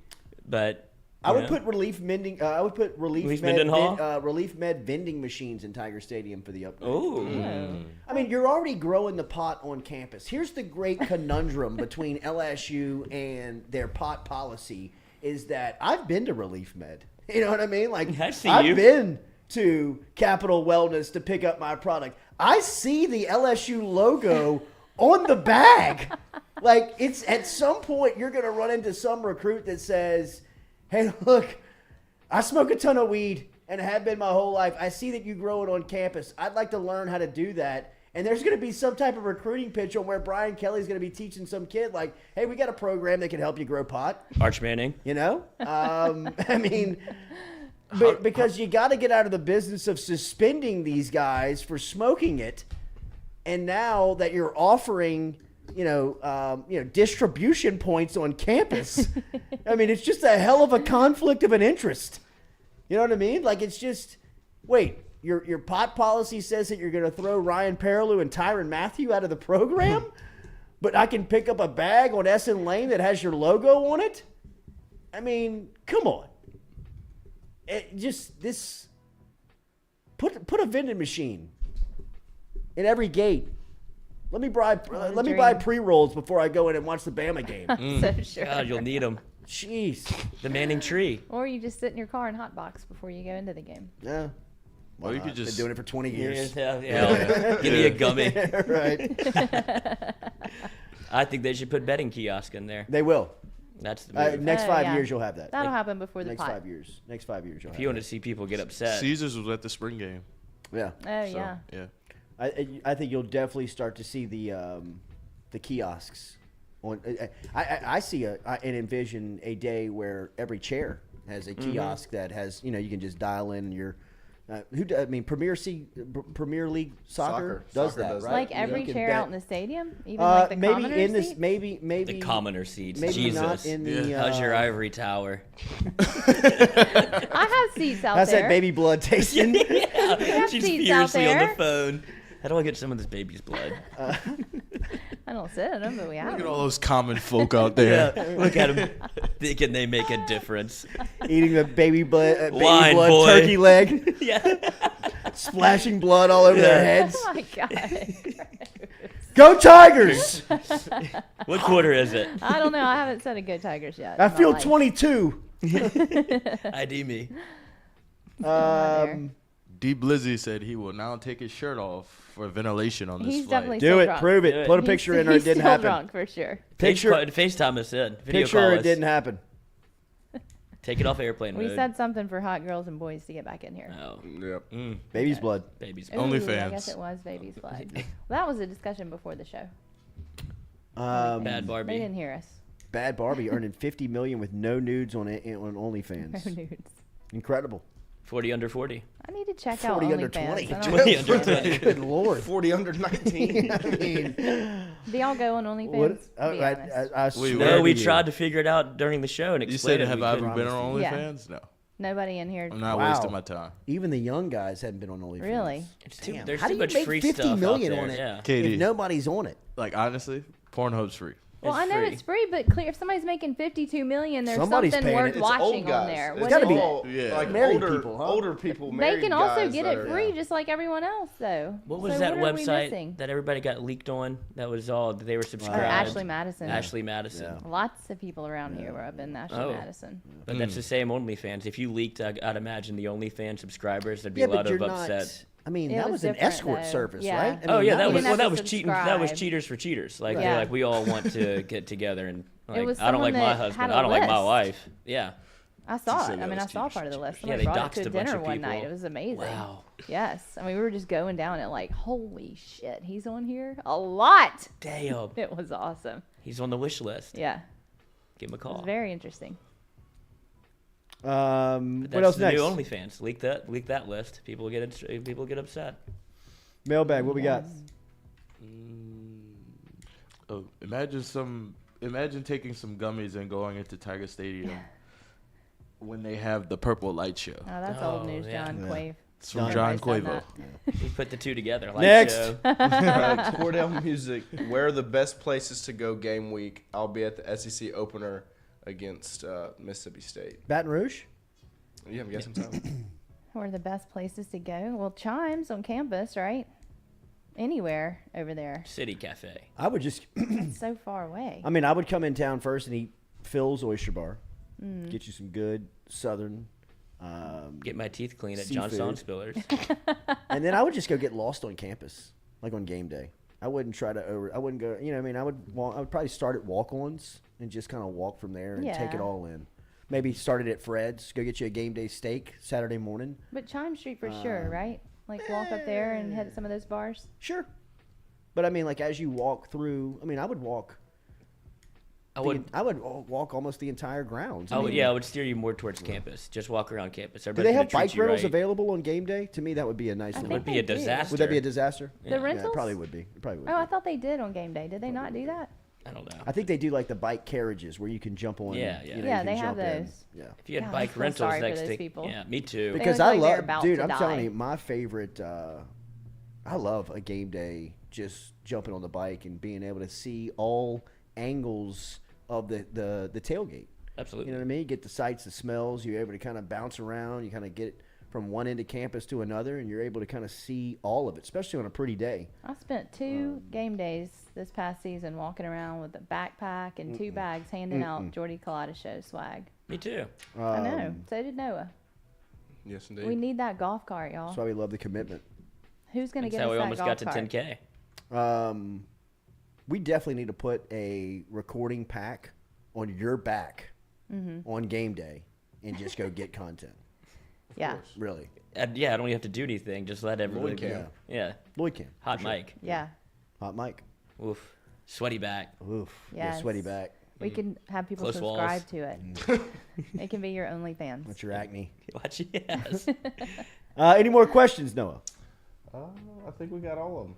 but I would know. put relief mending. I would put relief Relief med, Mendenhall? relief med vending machines in Tiger Stadium for the upgrade. Ooh. I mean, you're already growing the pot on campus. Here's the great conundrum between LSU and their pot policy is that I've been to Relief Med. You know what I mean? Like, I see I've you. been to Capital Wellness to pick up my product. I see the LSU logo on the bag. Like, it's at some point you're going to run into some recruit that says, hey, look, I smoke a ton of weed and have been my whole life. I see that you grow it on campus. I'd like to learn how to do that. And there's going to be some type of recruiting pitch on where Brian Kelly's going to be teaching some kid like, hey, we got a program that can help you grow pot. Arch Manning. You know? I mean, because you got to get out of the business of suspending these guys for smoking it. And now that you're offering, distribution points on campus, I mean, it's just a hell of a conflict of an interest. You know what I mean? Like, it's just, wait, your pot policy says that you're going to throw Ryan Perilou and Tyrann Mathieu out of the program, but I can pick up a bag on Essen Lane that has your logo on it? I mean, come on. Put a vending machine in every gate. Let me buy pre-rolls before I go in and watch the Bama game. So sure. God, you'll need them. Jeez. The Manning tree. Or you just sit in your car and hotbox before you go into the game. Yeah. Well, you could just been doing it for 20 years. Yeah. Give me a gummy. Right. I think they should put betting kiosk in there. They will. That's the move. Next Oh, 5 yeah. years, you'll have that. That'll happen before the Next pot. 5 years. Next 5 years, you'll If have you want that. to see people get upset. Caesars was at the spring game. Yeah. Oh, So, yeah. yeah. I think you'll definitely start to see the kiosks. I see and envision a day where every chair has a kiosk that has, you can just dial in your Premier League soccer does Soccer that, does right? Like every You can chair bet- out in the stadium, even like the maybe commoner in this, seats? maybe The commoner seats. maybe Jesus. not in the. How's your ivory tower? I have seats out How's there. that baby blood tasting? We have She's seats out furiously on there. the phone. How do I get some of this baby's blood? I don't sit in them, but we have Look at them. all those common folk out there. Yeah, look at them thinking they make a difference. Eating the baby blood, Wine, blood boy. turkey leg, Yeah. splashing blood all over their heads. Oh my god. Go Tigers! What quarter is it? I don't know. I haven't said a go Tigers yet. I in my feel life. 22. ID me. D Blizzy said he will now take his shirt off for ventilation on this He's flight. definitely Do still it. drunk. Prove it. Do it. Put a picture in or it He's didn't still happen. drunk for sure. Picture, FaceTime us in. Video picture call it us. didn't happen. Take it off airplane We mode. said something for hot girls and boys to get back in here. Oh. Yep. Baby's blood. Baby's Ooh, blood. I OnlyFans. guess it was baby's blood. Well, that was a discussion before the show. Bad They Barbie. didn't hear us. Bad Barbie earning $50 million with no nudes on it on OnlyFans. No nudes. Incredible. 40 under 40. I need to check out 40 under OnlyFans. 20. I don't- 20 under 20. Good lord. 40 under 19. I mean, Do y'all go on OnlyFans? what? Be honest. I Wait, swear No, to we you. tried to figure it out during the show and You explain said, it. have We I couldn't. ever been on Yeah. OnlyFans? No. Nobody in here. I'm not Wow. wasting my time. Even the young guys hadn't been on OnlyFans. Really? It's too, Damn, there's how too do you much make free 50 stuff million out there. on it? Yeah. KD, If nobody's on it. like honestly, Pornhub's free. Well, It's I know free. it's free, but clear, if somebody's making $52 million, there's Somebody's something paying worth it. It's old watching guys. on there. It's What gotta is be- it? all, Yeah. like Married older people, huh? older people. They Married can also guys get that it are- free, just like everyone else, though. What was So that what are we website missing? that everybody got leaked on? That was all they were Oh, subscribed. Ashley Madison. Ashley Madison. Yeah. Lots of people around here were up in Ashley Oh. Madison. But that's the same OnlyFans. If you leaked, I'd imagine the OnlyFans subscribers, there'd be Yeah, a lot but you're of not. upset. I mean, It that was was an different, escort though. service, Yeah. right? I Oh mean, yeah, You that didn't was have to cheating. That was subscribe. cheaters for cheaters. Like Right. they're Yeah. like we all want to get together and like was I don't like someone my that husband. had a I don't like my list. wife. Yeah. I saw said it. I that mean, was I saw part of the list. Yeah, Somebody they brought it doxed to a bunch dinner of one night. people. It was amazing. Wow. Yes. I mean, we were just going down it like, holy shit, he's on here? A lot. Damn. It was awesome. He's on the wish list. Yeah. Give him a It call. was very interesting. But what else the next? new OnlyFans. Leak that list. People get upset. Mailbag, what we got? Oh, imagine taking some gummies and going into Tiger Stadium when they have the purple light show. Oh, that's Oh, old news, yeah. John Yeah. Quave. It's from John Everybody's done Quavo. We put the two together. Like Next. show. All right, Cordell Music. Where are the best places to go game week? I'll be at the SEC opener against Mississippi State. Baton Rouge? You haven't got some time. What are the best places to go? Well, Chimes on campus, right? Anywhere over there. City Cafe. I would just, It's so far away. I mean, I would come in town first and eat Phil's Oyster Bar. Mm. Get you some good Southern. Get my teeth clean at Seafood. John Spillers. And then I would just go get lost on campus, like on game day. I wouldn't try to I wouldn't go, you know what I mean? I would probably start at walk-ons and just kind of walk from there and take it Yeah. all in. Maybe start it at Fred's, go get you a game day steak Saturday morning. But Chime Street for sure, right? Like walk up there and hit some of those bars. Sure. But I mean, like as you walk through, I mean, I would walk. I would walk almost the entire grounds. I would steer you more towards campus. Just walk around campus. Do Everybody's they gonna have treat bike you rentals right. available on game day? To me, that would be a nice. I little- think Would be a they do. disaster. Would that be a disaster? The Yeah, rentals? it probably would be. It probably would. Oh, I be. thought they did on game day. Did they not do that? I don't know. I think they do like the bike carriages where you can jump on. Yeah, yeah. you know, you Yeah, can they have jump in. those. Yeah. If you had God, I bike feel rentals sorry for next those to people. yeah, me too. Because look I like they're love, about dude. to I'm telling die. you, my favorite. I love a game day. Just jumping on the bike and being able to see all angles of the tailgate. Absolutely. You know what I mean? You get the sights, the smells. You're able to kind of bounce around. You kind of get from one end of campus to another, and you're able to kind of see all of it, especially on a pretty day. I spent 2 game days this past season walking around with a backpack and 2 bags handing out Jordy Culotta show swag. Me too. I know. So did Noah. Yes, indeed. We need that golf cart, y'all. That's why we love the commitment. Who's going to That's get how us we that almost golf got to cart? 10K. We definitely need to put a recording pack on your back on game day and just go get content. Yeah. Really. Yeah, I don't even have to do anything. Just let everybody. Cam. Yeah. Lloyd can. Hot mic. Yeah. Hot mic. Oof. Sweaty back. Oof. Yes. Yeah, sweaty back. We can have people Close subscribe walls. to it. It can be your OnlyFans. That's your acne. Watch yes. Any more questions, Noah? I think we got all of them.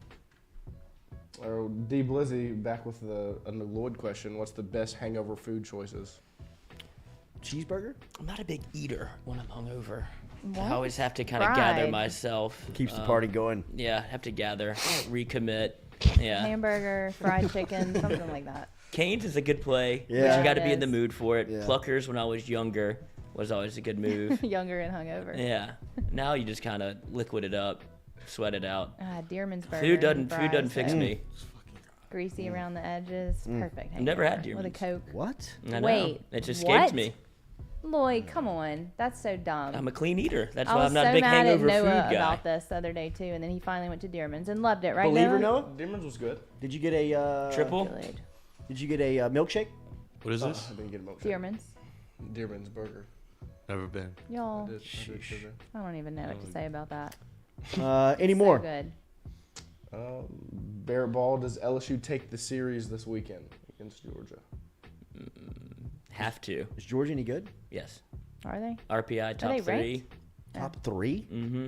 Or D. Blizzy back with a Lloyd question. What's the best hangover food choices? Cheeseburger? I'm not a big eater when I'm hungover. What? I always have to kind of gather myself. Keeps the party going. Yeah, have to gather, recommit. Yeah. Hamburger, fried chicken, something like that. Cane's is a good play, but Yeah. you got to It be in the is. mood for it. Yeah. Pluckers, when I was younger, was always a good move. Younger and hungover. Yeah. Now you just kind of liquid it up, sweat it out. Deerman's burger. Food and doesn't fries, fix so me. Greasy around the edges. Perfect. I've never had hangover with a Deerman's. Coke. What? I know. Wait, It just what? escaped me. Lloyd, come on. That's so dumb. I'm a clean eater. That's I why was I'm not so a big mad at hangover Noah food guy. about this the other day too, and then he finally went to Deerman's and loved it. Right, Believer, Noah? Noah? Deerman's was good. Did you get a Triple? Good. Did you get a milkshake? What is this? I didn't get a milkshake. Deerman's. Deerman's burger. Never been. Y'all, I did today. I don't even know what to say about that. Any So more? good. Barrett Ball, does LSU take the series this weekend against Georgia? Have to. Is Georgia any good? Yes. Are they? RPI they top 3. ranked? Top 3? Mm-hmm.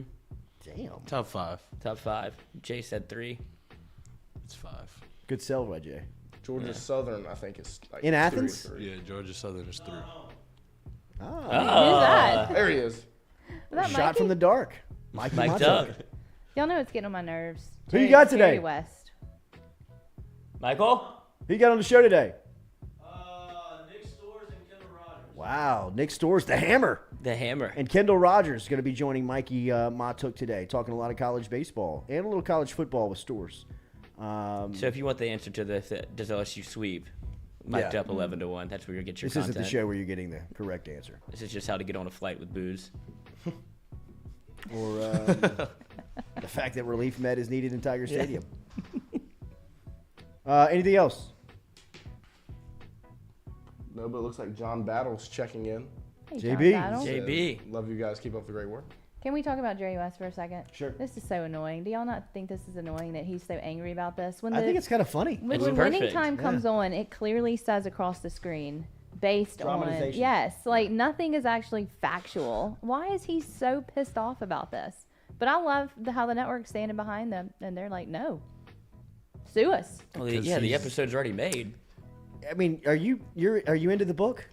Damn. Top 5. Top 5. Jay said 3. It's 5. Good sell by Jay. Georgia Southern, I think, is like In 2 or Athens? 3. Yeah, Georgia Southern is 3. Oh. Who's that? There he is. Is that Shot Mikey? from the dark. Mikey Mic'd Macho. up. Y'all know it's getting on my nerves. Who you got today? Jerry West. Michael? Who you got on the show today? Wow, Nick Storrs, the Hammer. The Hammer. And Kendall Rogers is going to be joining Mikey Matuk today, talking a lot of college baseball and a little college football with Storrs. So if you want the answer to this, does LSU sweep? Mic'd Yeah. up 11-1. That's where you get your This content. isn't the show where you're getting the correct answer. This is just how to get on a flight with booze. Or the fact that relief med is needed in Tiger Stadium. Anything else? No, but it looks like John Battle's checking in. Hey, JB. John Battle. JB. Love you guys. Keep up the great work. Can we talk about Jerry West for a second? Sure. This is so annoying. Do y'all not think this is annoying that he's so angry about this? When I think it's kind of funny. when It's winning perfect. time comes on, it clearly says across the screen based on Dramatization. like nothing is actually factual. Why is he so pissed off about this? But I love how the network's standing behind them and they're like, no, sue us. Well, Because the he's- episode's already made. I mean, are you into the book?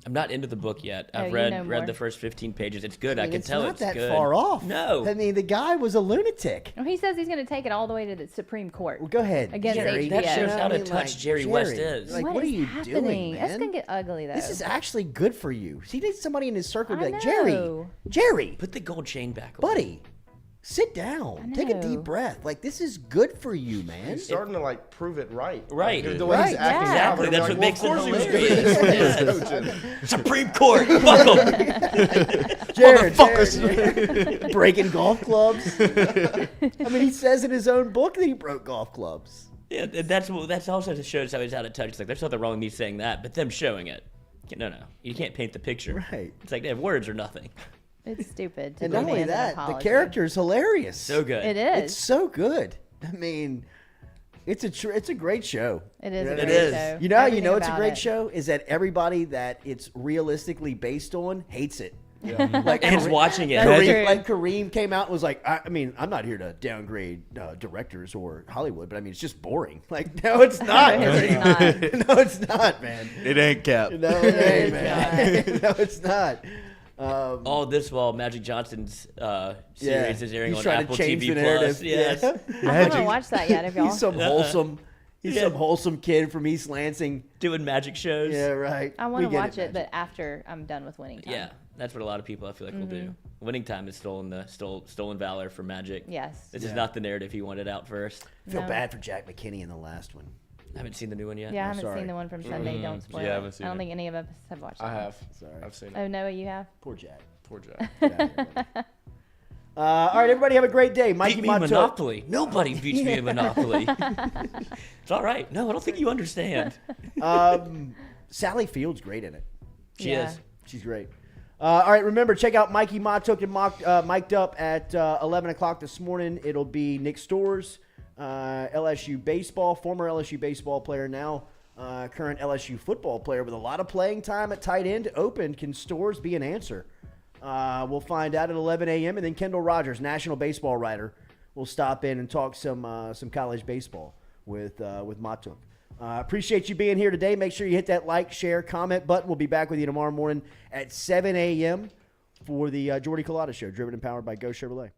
I'm not into the book yet. Oh, I've you read know read more. the first 15 pages. It's good. I mean, can it's tell not it's that good. far off. No. I mean, the guy was a lunatic. Well, he says he's going to take it all the way to the Supreme Court. Well, go ahead, Against Jerry. HBO. That shows how to I mean, touch like, Jerry West is. Like, what are is you happening? doing, man? That's going to get ugly, though. This is actually good for you. He needs somebody in his circle to be I like, Jerry, know. Jerry, Put the gold chain back on. buddy, sit down. Take a know. deep breath. Like, this is good for you, man. He's starting to like prove it right. Right. Like, the way Right. he's acting Yeah. out, Exactly. they're That's like, what makes well, it of course he was hilarious. good. Yes. Supreme Court. Buckle. Jared, breaking golf clubs. I mean, he says in his own book that he broke golf clubs. Yeah, that's also shows how he's out of touch. It's like there's nothing wrong with me saying that, but them showing it. No, you can't paint the picture. Right. It's like words are nothing. It's stupid. To And not only demand an that, the apology. character is hilarious. So good. It is. It's so good. I mean, it's a great show. It is. A It great is. Show. You know how you Everything know it's a about great it. show is that everybody that it's realistically based on hates it. Yeah. Like And is watching it. That's true. Kareem came out and was like, I mean, I'm not here to downgrade directors or Hollywood, but I mean, it's just boring. Like, no, it's not. No, it's Kareem. No, it's not, man. It ain't Cap. No, it ain't, man. No, it's not. All this while Magic Johnson's series is airing he's on trying Apple to change TV the Plus. narrative. Yes. Yeah. I haven't watched that yet. If y'all. He's some wholesome. He's Yeah. some wholesome kid from East Lansing. Doing magic shows. Yeah, right. I want We to get watch it, Magic. but after I'm done with winning time. Yeah, that's what a lot of people I feel like will do. Winning time is stolen valor for Magic. Yes. This Yeah. is not the narrative he wanted out first. I feel No. bad for Jack McKinney in the last one. I haven't seen the new one yet. Yeah, I I'm haven't sorry. seen the one from Sunday. Don't spoil Yeah, I it. haven't seen I don't it. think any of us have watched it. I have. Sorry. I've seen it. Oh, Noah, you have? Poor Jack. Poor Jack. Get out of here, buddy. All right, everybody have a great day. Mikey Beat me in Macho. Monopoly. Nobody beats me in Monopoly. It's all right. No, I don't think you understand. Sally Field's great in it. She Yeah. is. She's great. All right, remember, check out Mikey Matuk and Mic'd Up at 11 o'clock this morning. It'll be Nick Storrs, LSU baseball, former LSU baseball player, now current LSU football player with a lot of playing time at tight end. Open, can Storrs be an answer? We'll find out at 11 a.m. And then Kendall Rogers, national baseball writer, will stop in and talk some college baseball with Matuk. Appreciate you being here today. Make sure you hit that like, share, comment button. We'll be back with you tomorrow morning at 7 a.m. for the Jordy Culotta Show, driven and powered by Go Chevrolet.